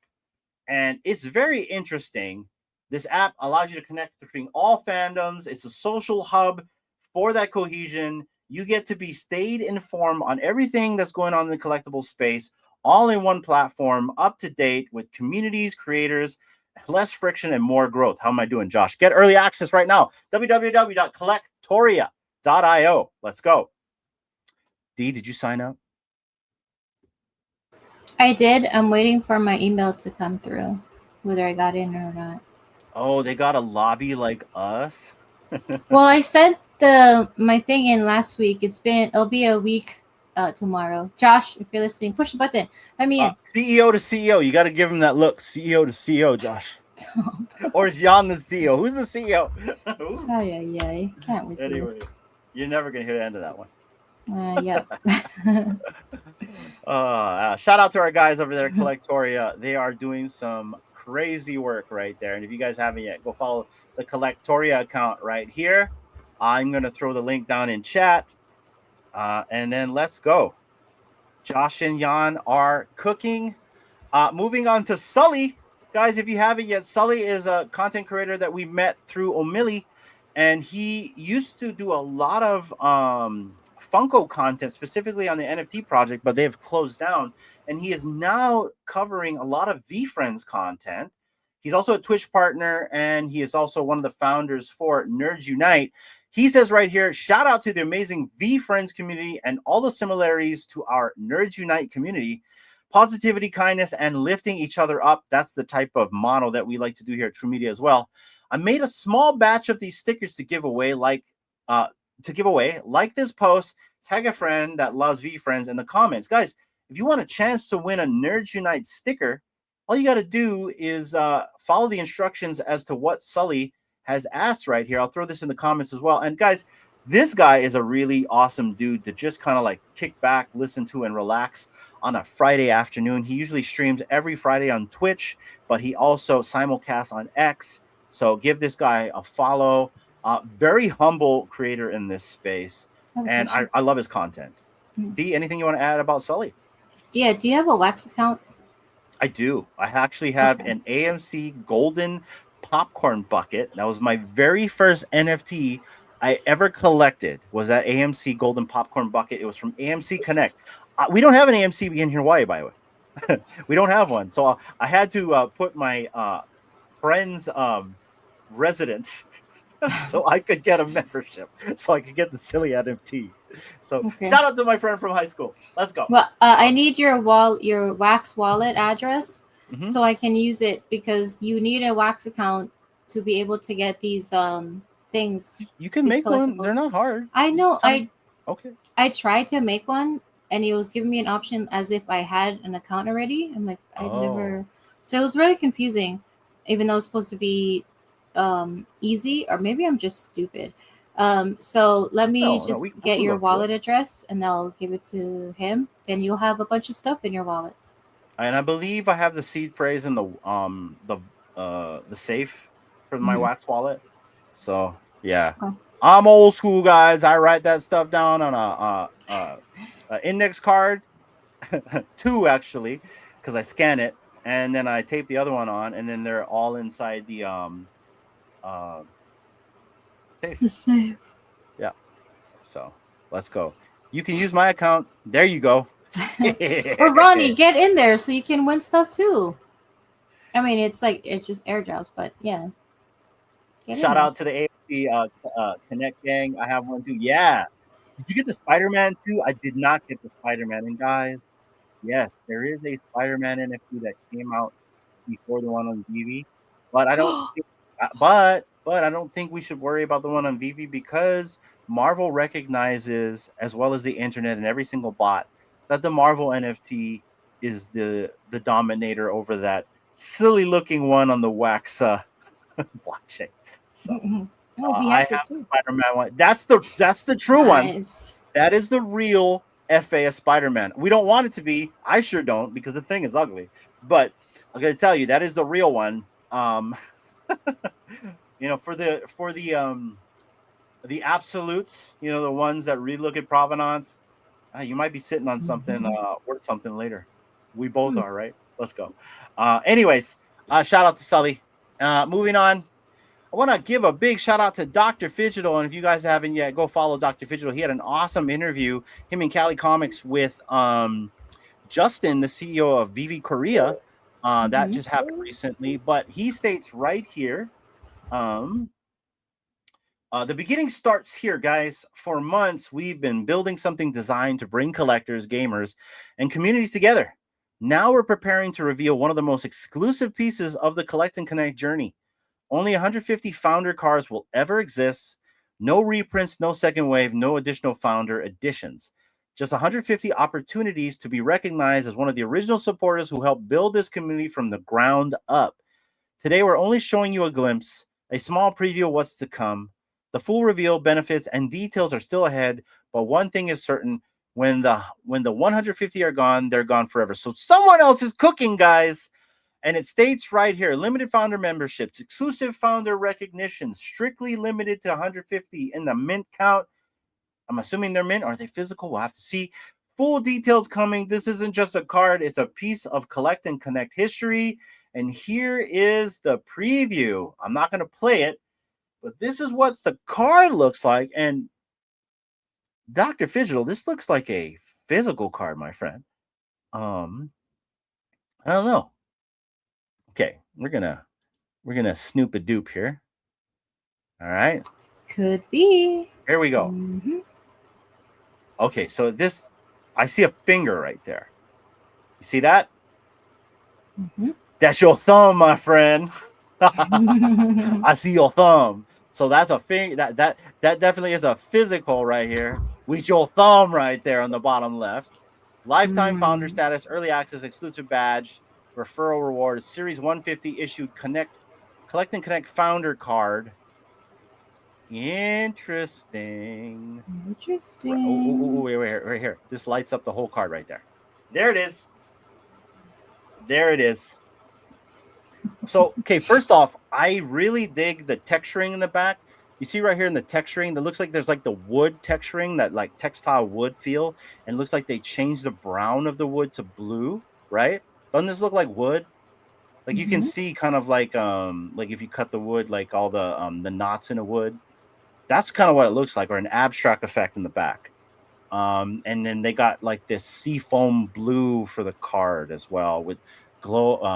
[SPEAKER 1] And it's very interesting. This app allows you to connect between all fandoms. It's a social hub for that cohesion. You get to be stayed informed on everything that's going on in the collectible space, all in one platform, up to date with communities, creators, less friction, and more growth. How am I doing, Josh? Get early access right now. www.collectoria.io. Let's go. D, did you sign up?
[SPEAKER 2] I did. I'm waiting for my email to come through, whether I got in or not.
[SPEAKER 1] Oh, they got a lobby like us?
[SPEAKER 2] Well, I sent my thing in last week. It'll be a week tomorrow. Josh, if you're listening, push the button. Let me in.
[SPEAKER 1] CEO to CEO. You got to give him that look. CEO to CEO, Josh. Or is Jan the CEO? Who's the CEO?
[SPEAKER 2] Ay. Can't with
[SPEAKER 1] Anyway, you're never going to hear the end of that one.
[SPEAKER 2] Yep.
[SPEAKER 1] Shout out to our guys over there at Collectoria. They are doing some crazy work right there. And if you guys haven't yet, go follow the Collectoria account right here. I'm going to throw the link down in chat. And then let's go. Josh and Jan are cooking. Moving on to Sully. Guys, if you haven't yet, Sully is a content creator that we met through Omili. And he used to do a lot of Funko content, specifically on the NFT project, but they've closed down. And he is now covering a lot of VeFriends content. He's also a Twitch partner, and he is also one of the founders for Nerds Unite. He says right here, shout out to the amazing VeFriends community and all the similarities to our Nerds Unite community. Positivity, kindness, and lifting each other up. That's the type of model that we like to do here at True Media as well. I made a small batch of these stickers to give away, like this post, tag a friend that loves VeFriends in the comments. Guys, if you want a chance to win a Nerds Unite sticker, all you got to do is follow the instructions as to what Sully has asked right here. I'll throw this in the comments as well. And guys, this guy is a really awesome dude to just kind of like kick back, listen to, and relax on a Friday afternoon. He usually streams every Friday on Twitch, but he also simulcasts on X. So give this guy a follow. Very humble creator in this space. And I love his content. D, anything you want to add about Sully?
[SPEAKER 2] Yeah, do you have a Wax account?
[SPEAKER 1] I do. I actually have an AMC golden popcorn bucket. That was my very first NFT I ever collected, was that AMC golden popcorn bucket. It was from AMC Connect. We don't have an AMC in Hawaii, by the way. We don't have one. So I had to put my friend's residence so I could get a membership, so I could get the silly NFT. So shout out to my friend from high school. Let's go.
[SPEAKER 2] Well, I need your Wax wallet address so I can use it, because you need a Wax account to be able to get these things.
[SPEAKER 1] You can make one. They're not hard.
[SPEAKER 2] I know.
[SPEAKER 1] Okay.
[SPEAKER 2] I tried to make one, and it was giving me an option as if I had an account already. I'm like, I never. So it was really confusing, even though it's supposed to be easy, or maybe I'm just stupid. So let me get your wallet address, and I'll give it to him. Then you'll have a bunch of stuff in your wallet.
[SPEAKER 1] And I believe I have the seed phrase in the safe for my Wax wallet. So yeah, I'm old school, guys. I write that stuff down on a index card, 2 actually, because I scan it, and then I tape the other one on, and then they're all inside the safe.
[SPEAKER 2] The safe.
[SPEAKER 1] Yeah. So let's go. You can use my account. There you go.
[SPEAKER 2] Or Ronnie, get in there so you can win stuff too. I mean, it's just airdrops, but yeah.
[SPEAKER 1] Shout out to the AFC Connect gang. I have one too. Yeah. Did you get the Spider-Man too? I did not get the Spider-Man. And guys, yes, there is a Spider-Man NFT that came out before the one on VeVe, but I don't. But I don't think we should worry about the one on VeVe, because Marvel recognizes, as well as the internet and every single bot, that the Marvel NFT is the dominator over that silly looking one on the Wax blockchain. So I have the Spider-Man one. That's the true one. That is the real FA of Spider-Man. We don't want it to be. I sure don't, because the thing is ugly. But I'm gonna tell you, that is the real one. For the absolutes, the ones that really look at provenance, you might be sitting on something worth something later. We both are, right? Let's go. Anyways, shout out to Sully. Moving on. I want to give a big shout out to Dr. Digital. And if you guys haven't yet, go follow Dr. Digital. He had an awesome interview, him and Cali Comics, with Justin, the CEO of VeVe Korea. That just happened recently. But he states right here, the beginning starts here, guys. For months, we've been building something designed to bring collectors, gamers, and communities together. Now we're preparing to reveal one of the most exclusive pieces of the Collect and Connect journey. Only 150 founder cards will ever exist. No reprints, no second wave, no additional founder additions. Just 150 opportunities to be recognized as one of the original supporters who helped build this community from the ground up. Today, we're only showing you a glimpse, a small preview of what's to come. The full reveal, benefits, and details are still ahead, but one thing is certain: when the 150 are gone, they're gone forever. So someone else is cooking, guys. And it states right here, limited founder memberships, exclusive founder recognition, strictly limited to 150 in the mint count. I'm assuming they're mint. Are they physical? We'll have to see. Full details coming. This isn't just a card. It's a piece of Collect and Connect history. And here is the preview. I'm not going to play it, but this is what the card looks like. And Dr. Digital, this looks like a physical card, my friend. I don't know. Okay, we're gonna snoop a dupe here. All right.
[SPEAKER 2] Could be.
[SPEAKER 1] Here we go. Okay, so this, I see a finger right there. You see that? That's your thumb, my friend. I see your thumb. So that's a thing that definitely is a physical right here with your thumb right there on the bottom left. Lifetime founder status, early access, exclusive badge, referral reward, series 150 issued Collect and Connect founder card. Interesting. Oh, wait, right here. This lights up the whole card right there. There it is. There it is. So, okay, first off, I really dig the texturing in the back. You see right here in the texturing, that looks like there's like the wood texturing, that like textile wood feel. And it looks like they changed the brown of the wood to blue, right? Doesn't this look like wood? Like you can see kind of like if you cut the wood, like all the knots in a wood. That's kind of what it looks like, or an abstract effect in the back. And then they got like this seafoam blue for the card as well, with gold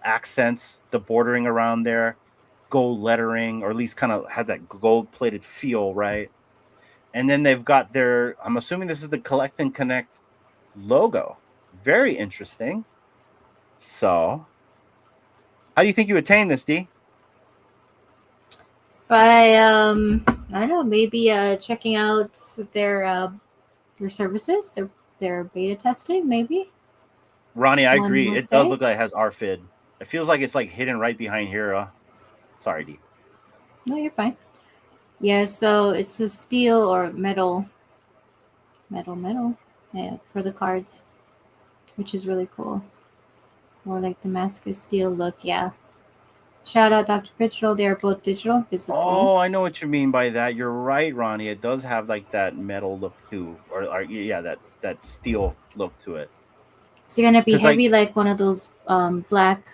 [SPEAKER 1] accents, the bordering around there, gold lettering, or at least kind of had that gold plated feel, right? And then they've got their, I'm assuming this is the Collect and Connect logo. Very interesting. So, how do you think you attain this, D?
[SPEAKER 2] By I don't know, maybe checking out their services, their beta testing, maybe.
[SPEAKER 1] Ronnie, I agree. It does look like it has RFID. It feels like it's like hidden right behind here. Sorry, D.
[SPEAKER 2] No, you're fine. Yeah, so it's a steel or metal, yeah, for the cards, which is really cool. More like Damascus steel look, yeah. Shout out Dr. Digital. They're both digital, physical.
[SPEAKER 1] Oh, I know what you mean by that. You're right, Ronnie. It does have like that metal look too, or yeah, that steel look to it.
[SPEAKER 2] Is it gonna be heavy, like one of those black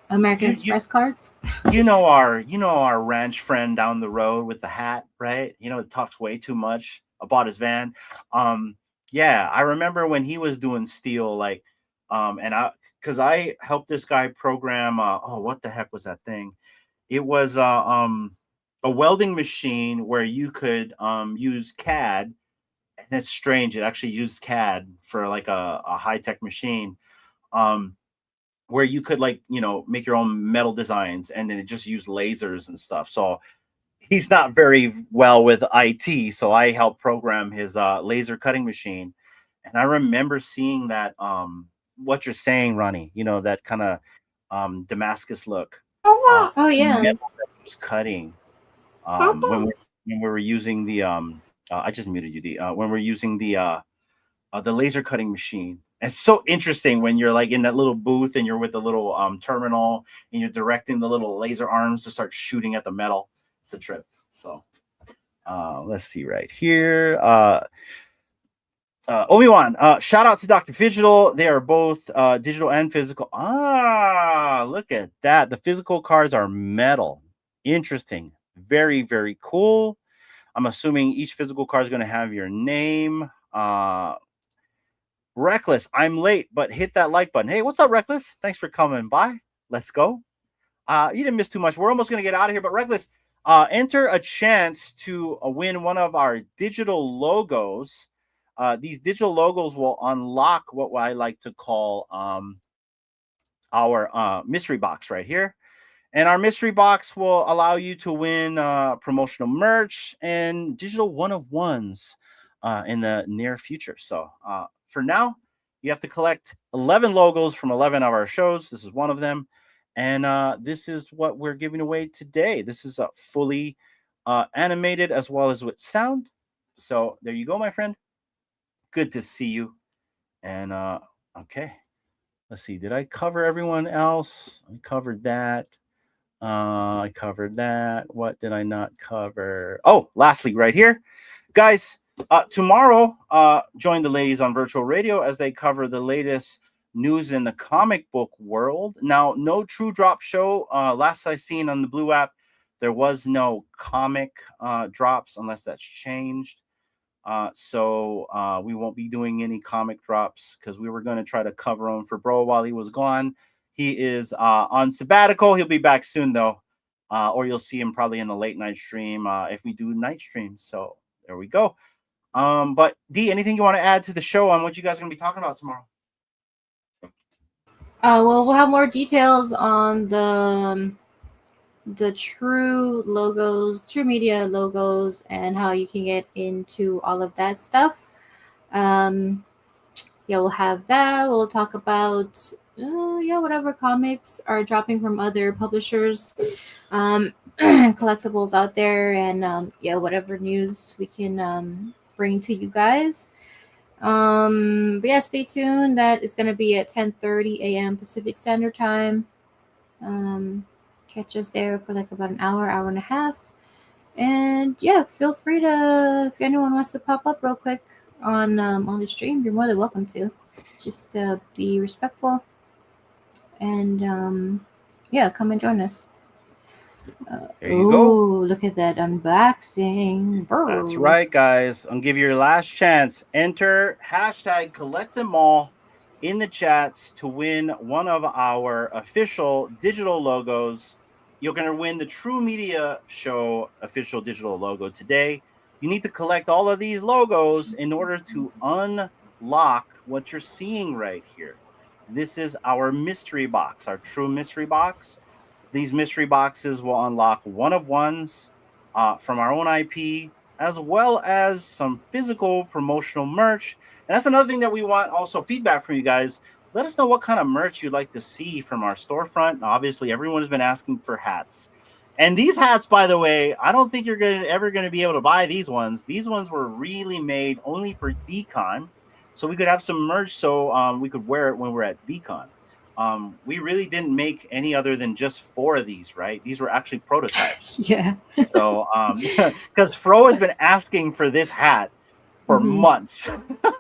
[SPEAKER 2] American Express cards?
[SPEAKER 1] You know our ranch friend down the road with the hat, right? You know, it talks way too much about his van. Yeah, I remember when he was doing steel, like, because I helped this guy program. What the heck was that thing? It was a welding machine where you could use CAD. And it's strange. It actually used CAD for like a high-tech machine, where you could like, make your own metal designs, and then it just used lasers and stuff. So he's not very well with IT. So I helped program his laser cutting machine. And I remember seeing that, what you're saying, Ronnie, that kind of Damascus look.
[SPEAKER 2] Oh yeah.
[SPEAKER 1] Metal that was cutting. When we were using the I just muted you. When we're using the laser cutting machine, it's so interesting when you're like in that little booth and you're with the little terminal and you're directing the little laser arms to start shooting at the metal. It's a trip. So let's see right here. Obi-Wan, shout out to Dr. Digital. They are both digital and physical. Ah, look at that. The physical cards are metal. Interesting. Very, very cool. I'm assuming each physical card is going to have your name. Reckless, I'm late, but hit that like button. Hey, what's up, Reckless? Thanks for coming by. Let's go. You didn't miss too much. We're almost going to get out of here, but Reckless, enter a chance to win one of our digital logos. These digital logos will unlock what I like to call our mystery box right here. And our mystery box will allow you to win promotional merch and digital one-of-ones in the near future. So for now, you have to collect 11 logos from 11 of our shows. This is one of them. And this is what we're giving away today. This is fully animated as well as with sound. So there you go, my friend. Good to see you. And okay, let's see. Did I cover everyone else? I covered that. I covered that. What did I not cover? Oh, lastly, right here, guys. Tomorrow, join the ladies on virtual radio as they cover the latest news in the comic book world. Now, no True Drop show. Last I seen on the Blue app, there was no comic drops unless that's changed. So we won't be doing any comic drops because we were going to try to cover them for Bro while he was gone. He is on sabbatical. He'll be back soon, though. Or you'll see him probably in the late night stream if we do night streams. So there we go. But D, anything you want to add to the show on what you guys are going to be talking about tomorrow?
[SPEAKER 2] Well, we'll have more details on the True logos, True Media logos, and how you can get into all of that stuff. Yeah, we'll have that. We'll talk about whatever comics are dropping from other publishers, collectibles out there, and whatever news we can bring to you guys. But yeah, stay tuned. That is going to be at 10:30 a.m. Pacific Standard Time. Catch us there for like about an hour and a half. And yeah, feel free to, if anyone wants to pop up real quick on the stream, you're more than welcome to. Just be respectful and come and join us.
[SPEAKER 1] There you go.
[SPEAKER 2] Look at that unboxing.
[SPEAKER 1] That's right, guys. I'll give you your last chance. Enter hashtag collect them all in the chats to win one of our official digital logos. You're going to win the True Media Show official digital logo today. You need to collect all of these logos in order to unlock what you're seeing right here. This is our mystery box, our True Mystery Box. These mystery boxes will unlock one-of-ones from our own IP, as well as some physical promotional merch. And that's another thing that we want also feedback from you guys. Let us know what kind of merch you'd like to see from our storefront. Obviously, everyone has been asking for hats. And these hats, by the way, I don't think you're ever going to be able to buy these ones. These ones were really made only for DCon. So we could have some merch so we could wear it when we're at DCon. We really didn't make any other than just 4 of these, right? These were actually prototypes.
[SPEAKER 2] Yeah.
[SPEAKER 1] So, because Fro has been asking for this hat for months.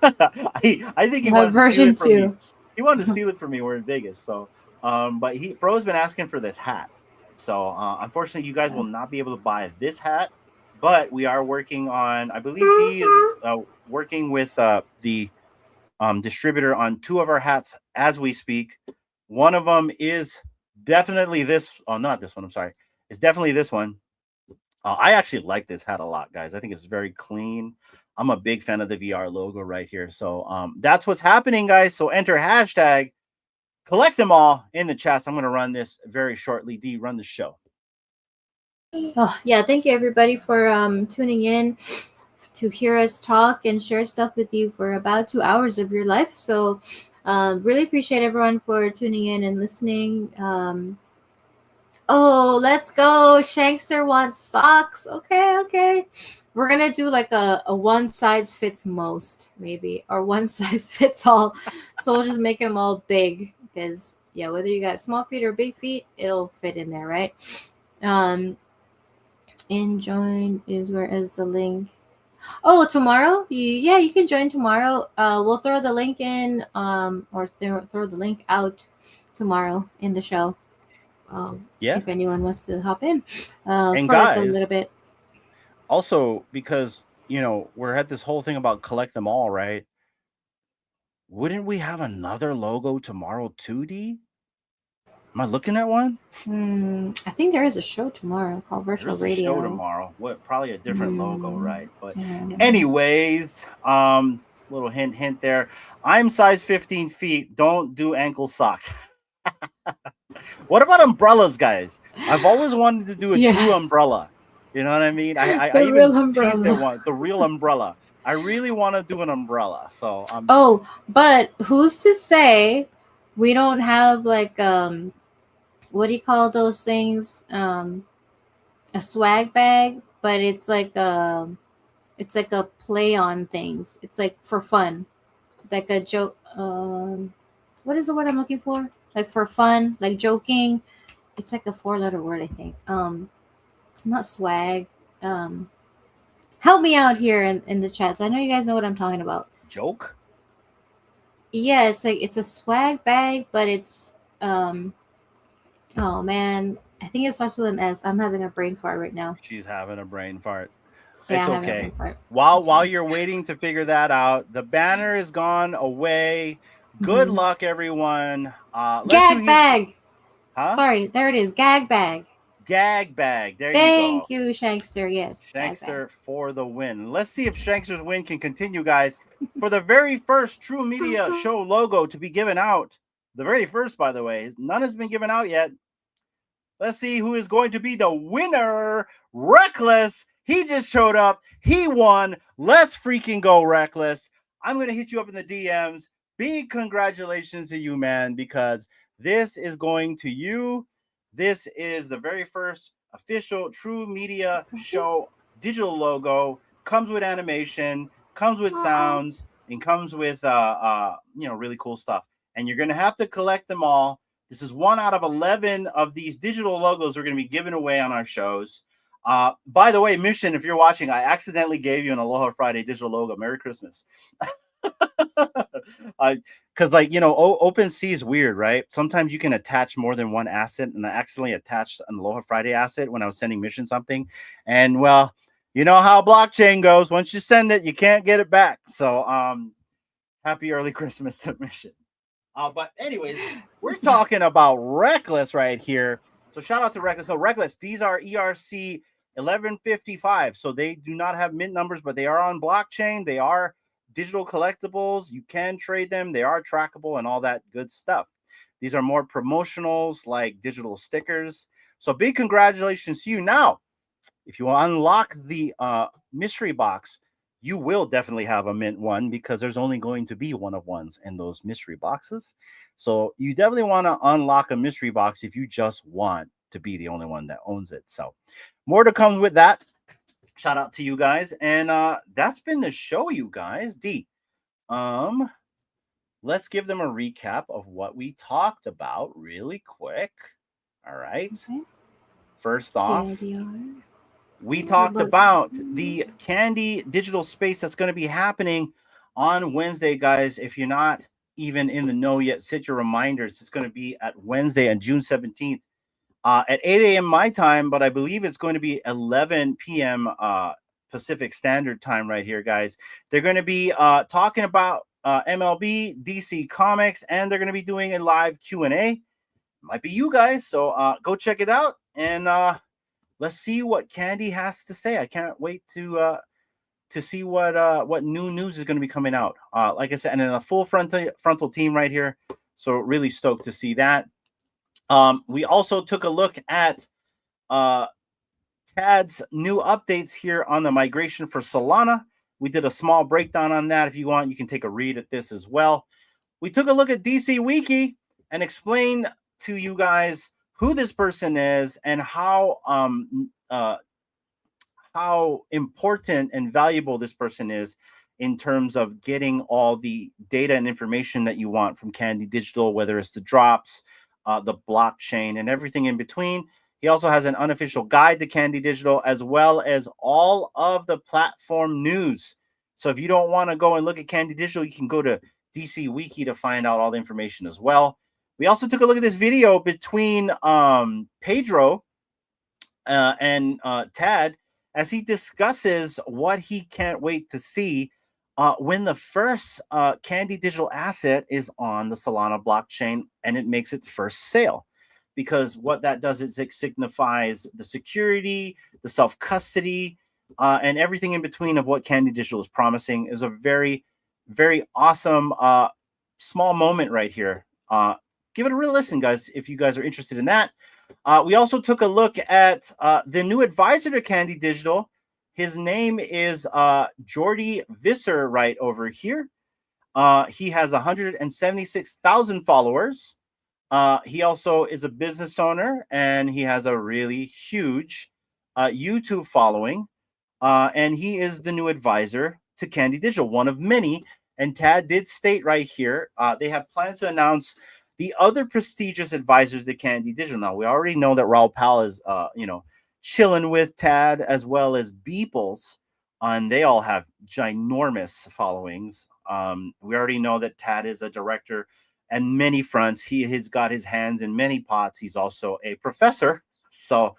[SPEAKER 1] I think he wanted
[SPEAKER 2] version
[SPEAKER 1] to steal it from
[SPEAKER 2] 2.
[SPEAKER 1] me. He wanted to steal it from me. We're in Vegas, so but Fro has been asking for this hat. So unfortunately, you guys will not be able to buy this hat. But we are working on. I believe he is working with the distributor on 2 of our hats as we speak. One of them is definitely this. Oh, not this one. I'm sorry. It's definitely this one. I actually like this hat a lot, guys. I think it's very clean. I'm a big fan of the VR logo right here. So that's what's happening, guys. So enter hashtag collect them all in the chats. I'm going to run this very shortly. D, run the show.
[SPEAKER 2] Oh, yeah. Thank you, everybody, for tuning in to hear us talk and share stuff with you for about 2 hours of your life. So really appreciate everyone for tuning in and listening. Oh, let's go. Shankster wants socks. Okay. We're going to do like a one size fits most, maybe, or one size fits all. So we'll just make them all big because, yeah, whether you got small feet or big feet, it'll fit in there, right? And join is where is the link. Oh, tomorrow? Yeah, you can join tomorrow. We'll throw the link in, or throw the link out tomorrow in the show.
[SPEAKER 1] Yeah.
[SPEAKER 2] If anyone wants to hop in,
[SPEAKER 1] And
[SPEAKER 2] for like a
[SPEAKER 1] guys,
[SPEAKER 2] little bit.
[SPEAKER 1] also because we're at this whole thing about collect them all, right? Wouldn't we have another logo tomorrow too, D? Am I looking at one?
[SPEAKER 2] I think there is a show tomorrow called
[SPEAKER 1] There
[SPEAKER 2] Virtual
[SPEAKER 1] is a
[SPEAKER 2] Radio.
[SPEAKER 1] show tomorrow. What? Probably a different logo, right? But
[SPEAKER 2] Yeah.
[SPEAKER 1] anyways, little hint there. I'm size 15 feet. Don't do ankle socks. What about umbrellas, guys? I've always wanted to do a
[SPEAKER 2] Yes.
[SPEAKER 1] true umbrella. You know what I mean? I
[SPEAKER 2] The
[SPEAKER 1] even
[SPEAKER 2] real
[SPEAKER 1] teased it
[SPEAKER 2] umbrella.
[SPEAKER 1] one, the real umbrella. I really want to do an umbrella. So
[SPEAKER 2] Oh, but who's to say we don't have like what do you call those things? A swag bag, but it's like a play on things. It's like for fun, like a joke. What is the word I'm looking for? Like for fun, like joking. It's like a 4-letter word, I think. It's not swag. Help me out here in the chats. I know you guys know what I'm talking about.
[SPEAKER 1] joke.
[SPEAKER 2] Yeah, it's like it's a swag bag, but it's oh man, I think it starts with an S. I'm having a brain fart right now.
[SPEAKER 1] She's having a brain fart.
[SPEAKER 2] Yeah,
[SPEAKER 1] It's
[SPEAKER 2] I'm having a
[SPEAKER 1] okay.
[SPEAKER 2] brain fart.
[SPEAKER 1] While you're waiting to figure that out, the banner is gone away. Good
[SPEAKER 2] Mhm.
[SPEAKER 1] luck, everyone.
[SPEAKER 2] Gag bag.
[SPEAKER 1] Huh?
[SPEAKER 2] Sorry, there it is. Gag bag.
[SPEAKER 1] Gag bag. There
[SPEAKER 2] Thank
[SPEAKER 1] you
[SPEAKER 2] you, Shankster. Yes.
[SPEAKER 1] go.
[SPEAKER 2] Gag bag.
[SPEAKER 1] Shankster for the win. Let's see if Shankster's win can continue, guys. For the very first True Media show logo to be given out, the very first, by the way, none has been given out yet. Let's see who is going to be the winner. Reckless. He just showed up. He won. Let's freaking go, Reckless. I'm going to hit you up in the DMs. Big congratulations to you, man, because this is going to you. This is the very first official True Media show digital logo. Comes with animation, comes with sounds, and comes with really cool stuff. And you're going to have to collect them all. This is 1 out of 11 of these digital logos we're going to be giving away on our shows. By the way, Mission, if you're watching, I accidentally gave you an Aloha Friday digital logo. Merry Christmas. Because OpenSea is weird, right? Sometimes you can attach more than one asset, and I accidentally attached an Aloha Friday asset when I was sending Mission something. And well, you know how blockchain goes. Once you send it, you can't get it back. So happy early Christmas to Mission. But anyways, we're talking about Reckless right here. So shout out to Reckless. So Reckless, these are ERC 1155. So they do not have mint numbers, but they are on blockchain. They are digital collectibles. You can trade them. They are trackable and all that good stuff. These are more promotionals like digital stickers. So big congratulations to you. Now, if you unlock the mystery box, you will definitely have a mint one because there's only going to be one of ones in those mystery boxes. So you definitely want to unlock a mystery box if you just want to be the only one that owns it. So more to come with that. Shout out to you guys. And that's been the show, you guys. D. Let's give them a recap of what we talked about really quick. All right.
[SPEAKER 2] Okay.
[SPEAKER 1] First off,
[SPEAKER 2] TLDR.
[SPEAKER 1] we talked about the Candy digital space that's going to be happening on Wednesday, guys. If you're not even in the know yet, set your reminders. It's going to be at Wednesday on June 17th at 8 a.m. my time, but I believe it's going to be 11 p.m. Pacific Standard Time right here, guys. They're going to be talking about MLB, DC Comics, and they're going to be doing a live Q&A. Might be you guys, so go check it out, and let's see what Candy has to say. I can't wait to see what new news is going to be coming out. Like I said, and then a full frontal team right here. So really stoked to see that. We also took a look at Tad's new updates here on the migration for Solana. We did a small breakdown on that. If you want, you can take a read at this as well. We took a look at DC Wiki and explained to you guys who this person is and how important and valuable this person is in terms of getting all the data and information that you want from Candy Digital, whether it's the drops, the blockchain, and everything in between. He also has an unofficial guide to Candy Digital, as well as all of the platform news. So if you don't want to go and look at Candy Digital, you can go to DC Wiki to find out all the information as well. We also took a look at this video between Pedro and Tad, as he discusses what he can't wait to see when the first Candy Digital asset is on the Solana blockchain and it makes its first sale. Because what that does is it signifies the security, the self-custody, and everything in between of what Candy Digital is promising. Is a very, very awesome small moment right here. Give it a real listen, guys, if you guys are interested in that. We also took a look at the new advisor to Candy Digital. His name is Jordi Visser right over here. He has 176,000 followers. He also is a business owner, and he has a really huge YouTube following. And he is the new advisor to Candy Digital, one of many. And Tad did state right here, they have plans to announce the other prestigious advisors to Candy Digital. Now, we already know that Raul Pal is, chilling with Tad, as well as Beeples, and they all have ginormous followings. We already know that Tad is a director and many fronts. He has got his hands in many pots. He's also a professor. So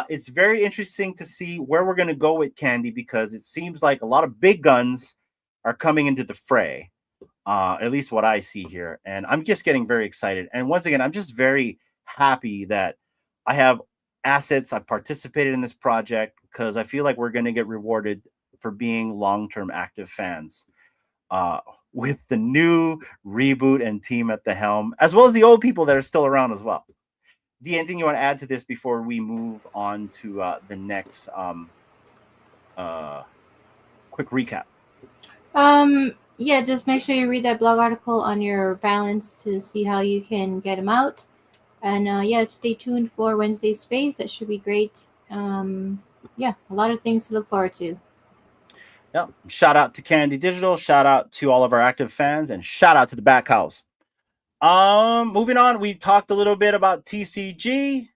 [SPEAKER 1] it's very interesting to see where we're going to go with Candy, because it seems like a lot of big guns are coming into the fray, at least what I see here. And I'm just getting very excited. And once again, I'm just very happy that I have assets. I participated in this project because I feel like we're going to get rewarded for being long-term active fans. With the new reboot and team at the helm, as well as the old people that are still around as well. D, anything you want to add to this before we move on to the next quick recap?
[SPEAKER 2] Yeah, just make sure you read that blog article on your balance to see how you can get them out. And yeah, stay tuned for Wednesday's space. That should be great. Yeah, a lot of things to look forward to.
[SPEAKER 1] Yep. Shout out to Candy Digital. Shout out to all of our active fans, and shout out to the back house. Moving on, we talked a little bit about TCG.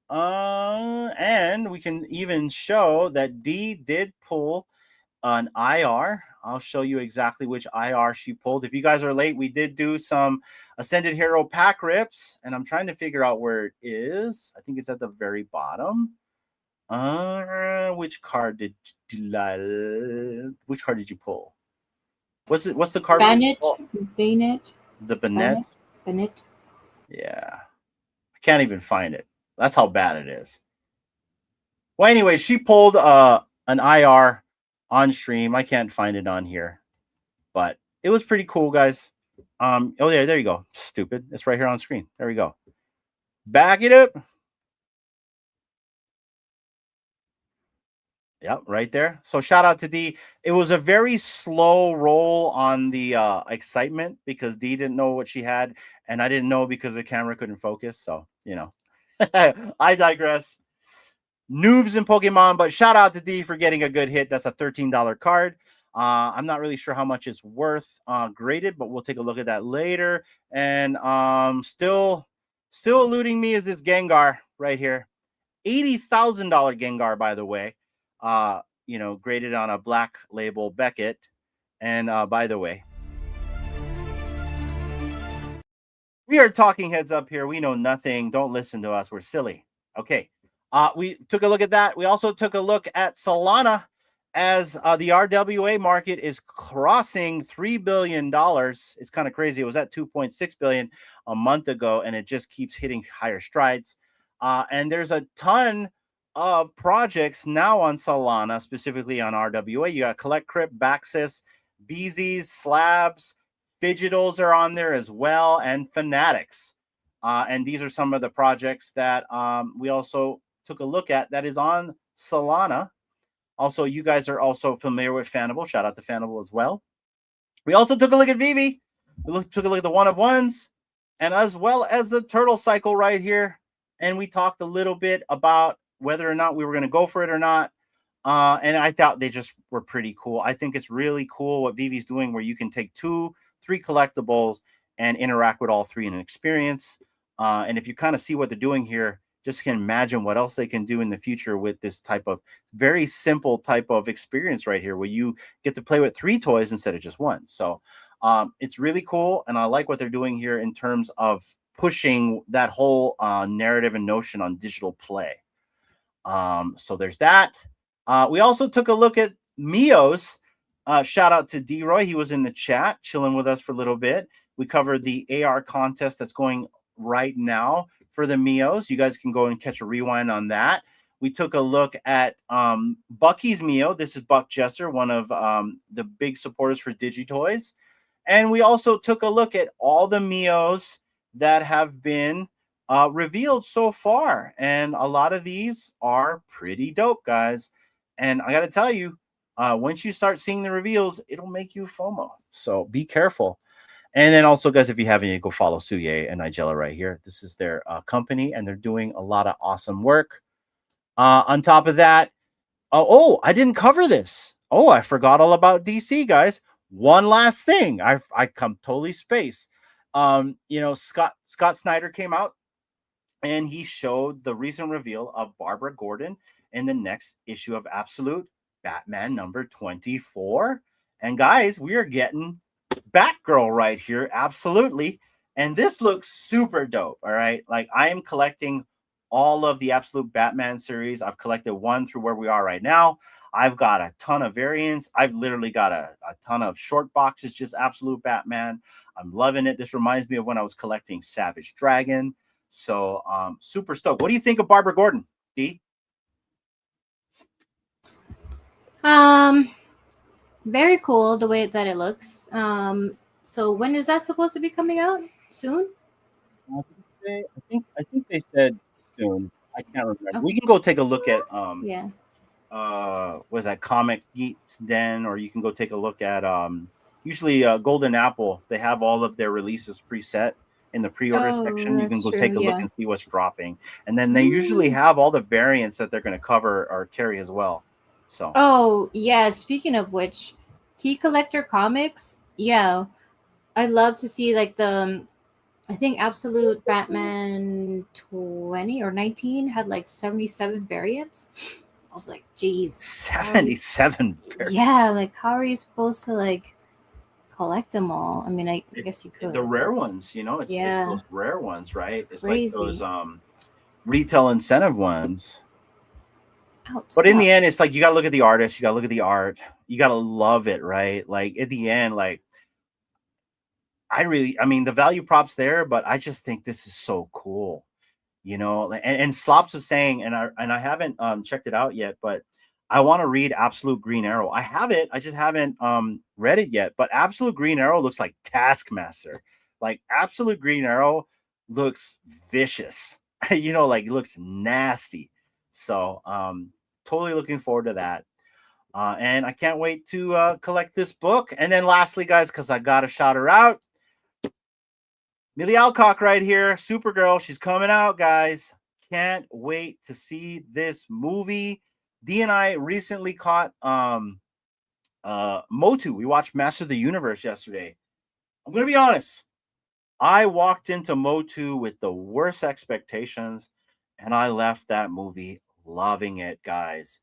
[SPEAKER 1] And we can even show that D did pull an IR. I'll show you exactly which IR she pulled. If you guys are late, we did do some Ascended Hero pack rips, and I'm trying to figure out where it is. I think it's at the very bottom. Which card did you pull? What's the card?
[SPEAKER 2] Bennett.
[SPEAKER 1] The Bennett.
[SPEAKER 2] Bennett.
[SPEAKER 1] Yeah. I can't even find it. That's how bad it is. Well, anyway, she pulled an IR on stream. I can't find it on here, but it was pretty cool, guys. Oh, there you go. Stupid. It's right here on screen. There we go. Back it up. Yep, right there. So shout out to D. It was a very slow roll on the excitement, because D didn't know what she had, and I didn't know because the camera couldn't focus. So, I digress. Noobs in Pokemon, but shout out to D for getting a good hit. That's a $13 card. I'm not really sure how much it's worth graded, but we'll take a look at that later. And still eluding me is this Gengar right here. $80,000 Gengar, by the way. Graded on a black label Beckett. And by the way, we are talking heads up here. We know nothing. Don't listen to us. We're silly. Okay. We took a look at that. We also took a look at Solana, as the RWA market is crossing $3 billion. It's kind of crazy. It was at 2.6 billion a month ago, and it just keeps hitting higher strides. And there's a ton of projects now on Solana, specifically on RWA. You got Collect Crypt, Baxis, BZs, Slabs, Fidgetals are on there as well, and Fanatics. And these are some of the projects that we also took a look at that is on Solana. Also, you guys are also familiar with Fanable. Shout out to Fanable as well. We also took a look at VeVe. We took a look at the one of ones, and as well as the turtle cycle right here. And we talked a little bit about whether or not we were going to go for it or not. And I thought they just were pretty cool. I think it's really cool what VeVe's doing, where you can take 2-3 collectibles and interact with all three in an experience. And if you kind of see what they're doing here, just can imagine what else they can do in the future with this type of very simple type of experience right here, where you get to play with 3 toys instead of just 1. So it's really cool, and I like what they're doing here in terms of pushing that whole narrative and notion on digital play. So there's that. We also took a look at Mio's. Shout out to D-Roy. He was in the chat chilling with us for a little bit. We covered the AR contest that's going right now for the Mio's. You guys can go and catch a rewind on that. We took a look at Bucky's Mio. This is Buck Jester, one of the big supporters for DigiToys. And we also took a look at all the Mios that have been revealed so far. And a lot of these are pretty dope, guys. And I got to tell you, once you start seeing the reveals, it'll make you FOMO. So be careful. And then also, guys, if you haven't, you go follow Suye and Nigella right here. This is their company, and they're doing a lot of awesome work. On top of that, oh, I didn't cover this. Oh, I forgot all about DC, guys. One last thing. I come totally space. Scott Snyder came out, and he showed the recent reveal of Barbara Gordon in the next issue of Absolute Batman number 24. And guys, we are getting Batgirl right here. Absolutely. And this looks super dope. All right. Like, I am collecting all of the Absolute Batman series. I've collected 1 through where we are right now. I've got a ton of variants. I've literally got a ton of short boxes, just Absolute Batman. I'm loving it. This reminds me of when I was collecting Savage Dragon. So super stoked. What do you think of Barbara Gordon, D?
[SPEAKER 2] Very cool the way that it looks. So when is that supposed to be coming out? Soon?
[SPEAKER 1] I think they said soon. I can't remember.
[SPEAKER 2] Okay.
[SPEAKER 1] We can go take a look at
[SPEAKER 2] Yeah.
[SPEAKER 1] was that Comic Geeks Den, or you can go take a look at usually Golden Apple. They have all of their releases preset in the pre-order section. You can
[SPEAKER 2] that's
[SPEAKER 1] go
[SPEAKER 2] true,
[SPEAKER 1] take a look
[SPEAKER 2] yeah.
[SPEAKER 1] and see what's dropping, and then they usually have all the variants that they're going to cover or carry as well. So
[SPEAKER 2] Oh, yeah. Speaking of which, Key Collector Comics, yeah. I'd love to see like I think Absolute Batman 20 or 19 had like 77 variants. I was like, geez.
[SPEAKER 1] 77.
[SPEAKER 2] Yeah, like how are you supposed to like collect them all? I mean, I guess you could.
[SPEAKER 1] The rare ones, it's
[SPEAKER 2] Yeah.
[SPEAKER 1] those rare ones, right? It's
[SPEAKER 2] crazy.
[SPEAKER 1] like those retail incentive ones.
[SPEAKER 2] Ouch,
[SPEAKER 1] But in
[SPEAKER 2] stop.
[SPEAKER 1] the end, it's like you gotta look at the artist, you gotta look at the art, you gotta love it, right? Like at the end, like I mean, the value props there, but I just think this is so cool, And Slops was saying, and I haven't checked it out yet, but I want to read Absolute Green Arrow. I have it, I just haven't read it yet. But Absolute Green Arrow looks like Taskmaster. Like Absolute Green Arrow looks vicious, like it looks nasty. So totally looking forward to that. And I can't wait to collect this book. And then lastly, guys, because I got to shout her out, Millie Alcock right here, Supergirl. She's coming out, guys. Can't wait to see this movie. D and I recently caught Motu. We watched Master of the Universe yesterday. I'm going to be honest. I walked into Motu with the worst expectations, and I left that movie loving it, guys.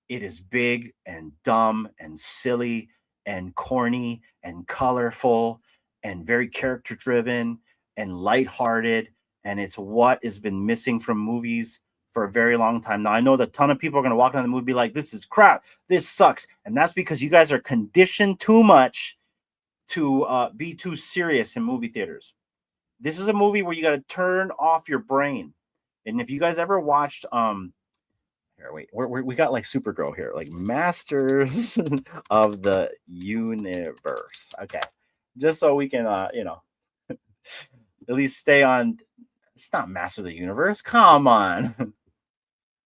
[SPEAKER 1] It is big and dumb and silly and corny and colorful and very character-driven and lighthearted, and it's what has been missing from movies for a very long time. Now, I know that a ton of people are going to walk on the movie and be like, this is crap, this sucks, and that's because you guys are conditioned too much to be too serious in movie theaters. This is a movie where you got to turn off your brain. And if you guys ever watched here, wait, we got like Supergirl here, like Masters of the Universe. Okay, just so we can at least stay on. It's not Master of the Universe. Come on.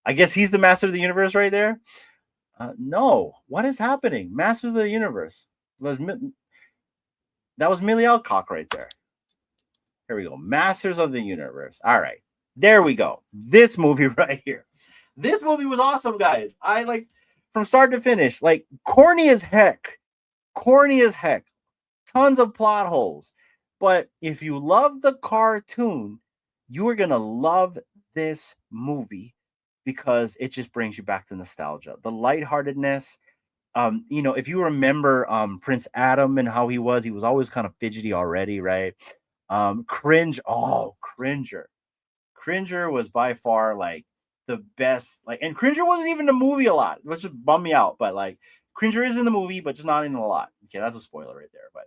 [SPEAKER 1] I guess he's the Master of the Universe right there. No, what is happening? Master of the Universe. That was Millie Alcock right there. Here we go. Masters of the Universe. All right. There we go. This movie right here. This movie was awesome, guys. I like from start to finish, like corny as heck. Corny as heck. Tons of plot holes. But if you love the cartoon, you are going to love this movie because it just brings you back to nostalgia. The lightheartedness. If you remember Prince Adam and how he was always kind of fidgety already, right? Cringer. Cringer was by far like the best. Like, and Cringer wasn't even in the movie a lot, which just bummed me out. But like, Cringer is in the movie, but just not in a lot. Okay, that's a spoiler right there. But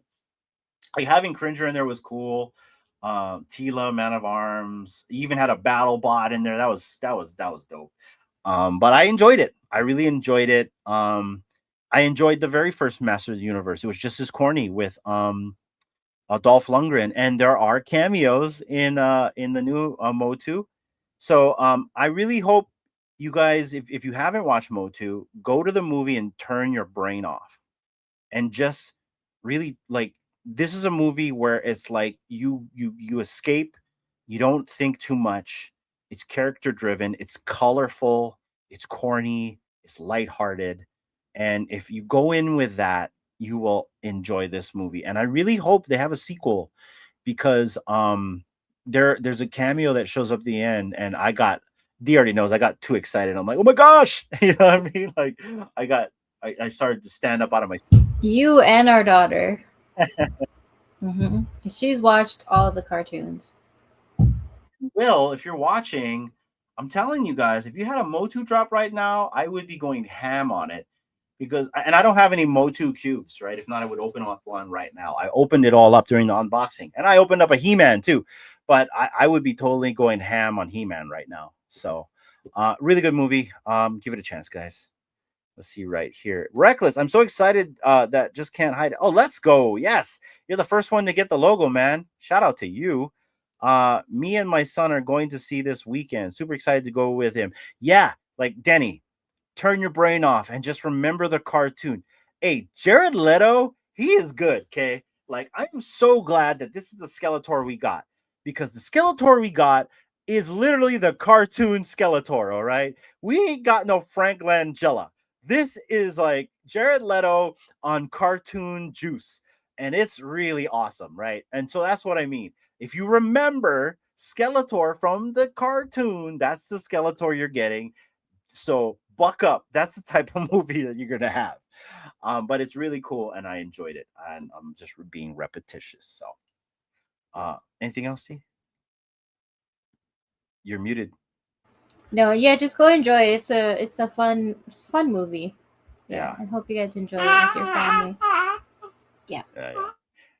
[SPEAKER 1] like having Cringer in there was cool. Tila, Man of Arms, even had a battle bot in there. That was dope. But I enjoyed it. I really enjoyed it. I enjoyed the very first Masters of the Universe. It was just as corny with Dolph Lundgren, and there are cameos in the new Motu. So I really hope you guys, if you haven't watched Motu, go to the movie and turn your brain off, and just really like, this is a movie where it's like you escape, you don't think too much. It's character driven, it's colorful, it's corny, it's lighthearted, and if you go in with that, you will enjoy this movie. And I really hope they have a sequel, because there's a cameo that shows up at the end, and D already knows I got too excited. I'm like, oh my gosh, you know what I mean? Like I started to stand up out of my seat.
[SPEAKER 2] You and our daughter. Mm-hmm. She's watched all of the cartoons.
[SPEAKER 1] Will, if you're watching, I'm telling you guys, if you had a Motu drop right now, I would be going ham on it, and I don't have any Motu cubes, right? If not, I would open up one right now. I opened it all up during the unboxing, and I opened up a He-Man too, but I would be totally going ham on He-Man right now. So, really good movie. Give it a chance, guys. Let's see right here. Reckless. I'm so excited that just can't hide it. Oh, let's go. Yes. You're the first one to get the logo, man. Shout out to you. Me and my son are going to see this weekend. Super excited to go with him. Yeah, like Denny, turn your brain off and just remember the cartoon. Hey, Jared Leto, he is good, okay? Like, I'm so glad that this is the Skeletor we got, because the Skeletor we got is literally the cartoon Skeletor, all right? We ain't got no Frank Langella. This is like Jared Leto on cartoon juice, and it's really awesome, right? And so that's what I mean. If you remember Skeletor from the cartoon, that's the Skeletor you're getting. So buck up. That's the type of movie that you're going to have. But it's really cool, and I enjoyed it. And I'm just being repetitious. So anything else, T? You're muted.
[SPEAKER 2] No, yeah, just go enjoy it. It's a fun movie. Yeah, I hope you guys enjoy it with your family. Yeah.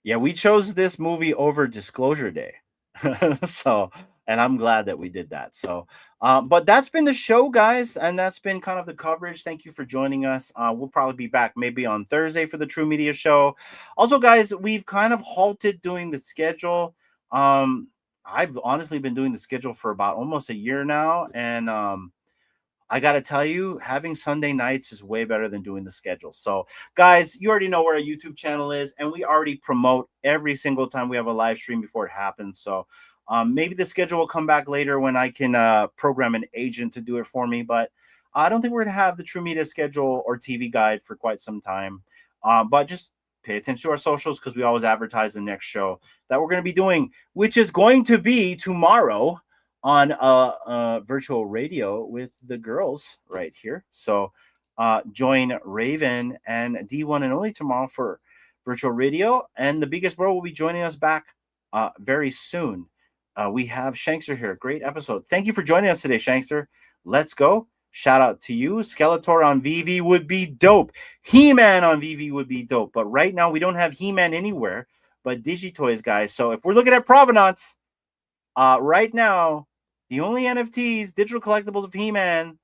[SPEAKER 1] Yeah, we chose this movie over Disclosure Day. So, and I'm glad that we did that. So, but that's been the show, guys, and that's been kind of the coverage. Thank you for joining us. We'll probably be back maybe on Thursday for the True Media show. Also, guys, we've kind of halted doing the schedule. I've honestly been doing the schedule for about almost a year now, and I got to tell you, having Sunday nights is way better than doing the schedule. So, guys, you already know where our YouTube channel is, and we already promote every single time we have a live stream before it happens. So, maybe the schedule will come back later when I can program an agent to do it for me. But I don't think we're going to have the True Media schedule or TV guide for quite some time. But just pay attention to our socials, because we always advertise the next show that we're going to be doing, which is going to be tomorrow on virtual radio with the girls right here. So join Raven and D1 and Only tomorrow for virtual radio, and the biggest bro will be joining us back very soon. We have Shankster here. Great episode. Thank you for joining us today, Shankster. Let's go. Shout out to you. Skeletor on VeVe would be dope. He-Man on VeVe would be dope. But right now we don't have He-Man anywhere but Digitoys, guys. So if we're looking at provenance, right now, the only NFTs, digital collectibles of He-Man,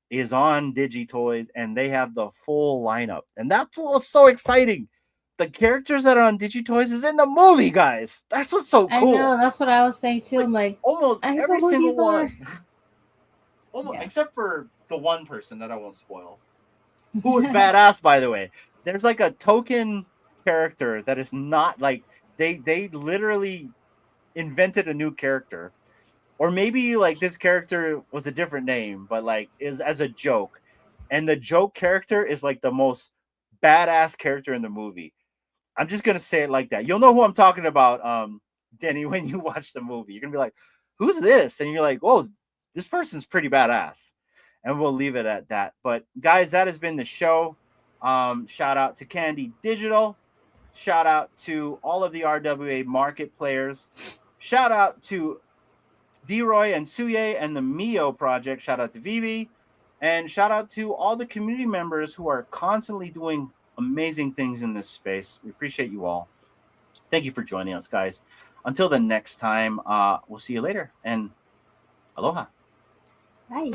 [SPEAKER 1] is on Digitoys, and they have the full lineup. And that's what was so exciting. The characters that are on Digitoys is in the movie, guys. That's what's so cool.
[SPEAKER 2] I know. That's what I was saying too. I'm like,
[SPEAKER 1] almost every single one.
[SPEAKER 2] Yeah.
[SPEAKER 1] Except for the one person that I won't spoil, who was badass, by the way. There's like a token character that is not like they literally invented a new character, or maybe like this character was a different name, but like is as a joke, and the joke character is like the most badass character in the movie. I'm just gonna say it like that. You'll know who I'm talking about, Denny, when you watch the movie. You're gonna be like, "Who's this?" And you're like, "Oh, this person's pretty badass. And we'll leave it at that. But guys, that has been the show. Shout out to Candy Digital. Shout out to all of the RWA market players. Shout out to D-Roy and Suye and the Mio project. Shout out to VeVe. And shout out to all the community members who are constantly doing amazing things in this space. We appreciate you all. Thank you for joining us, guys. Until the next time, we'll see you later. And aloha.
[SPEAKER 2] Bye.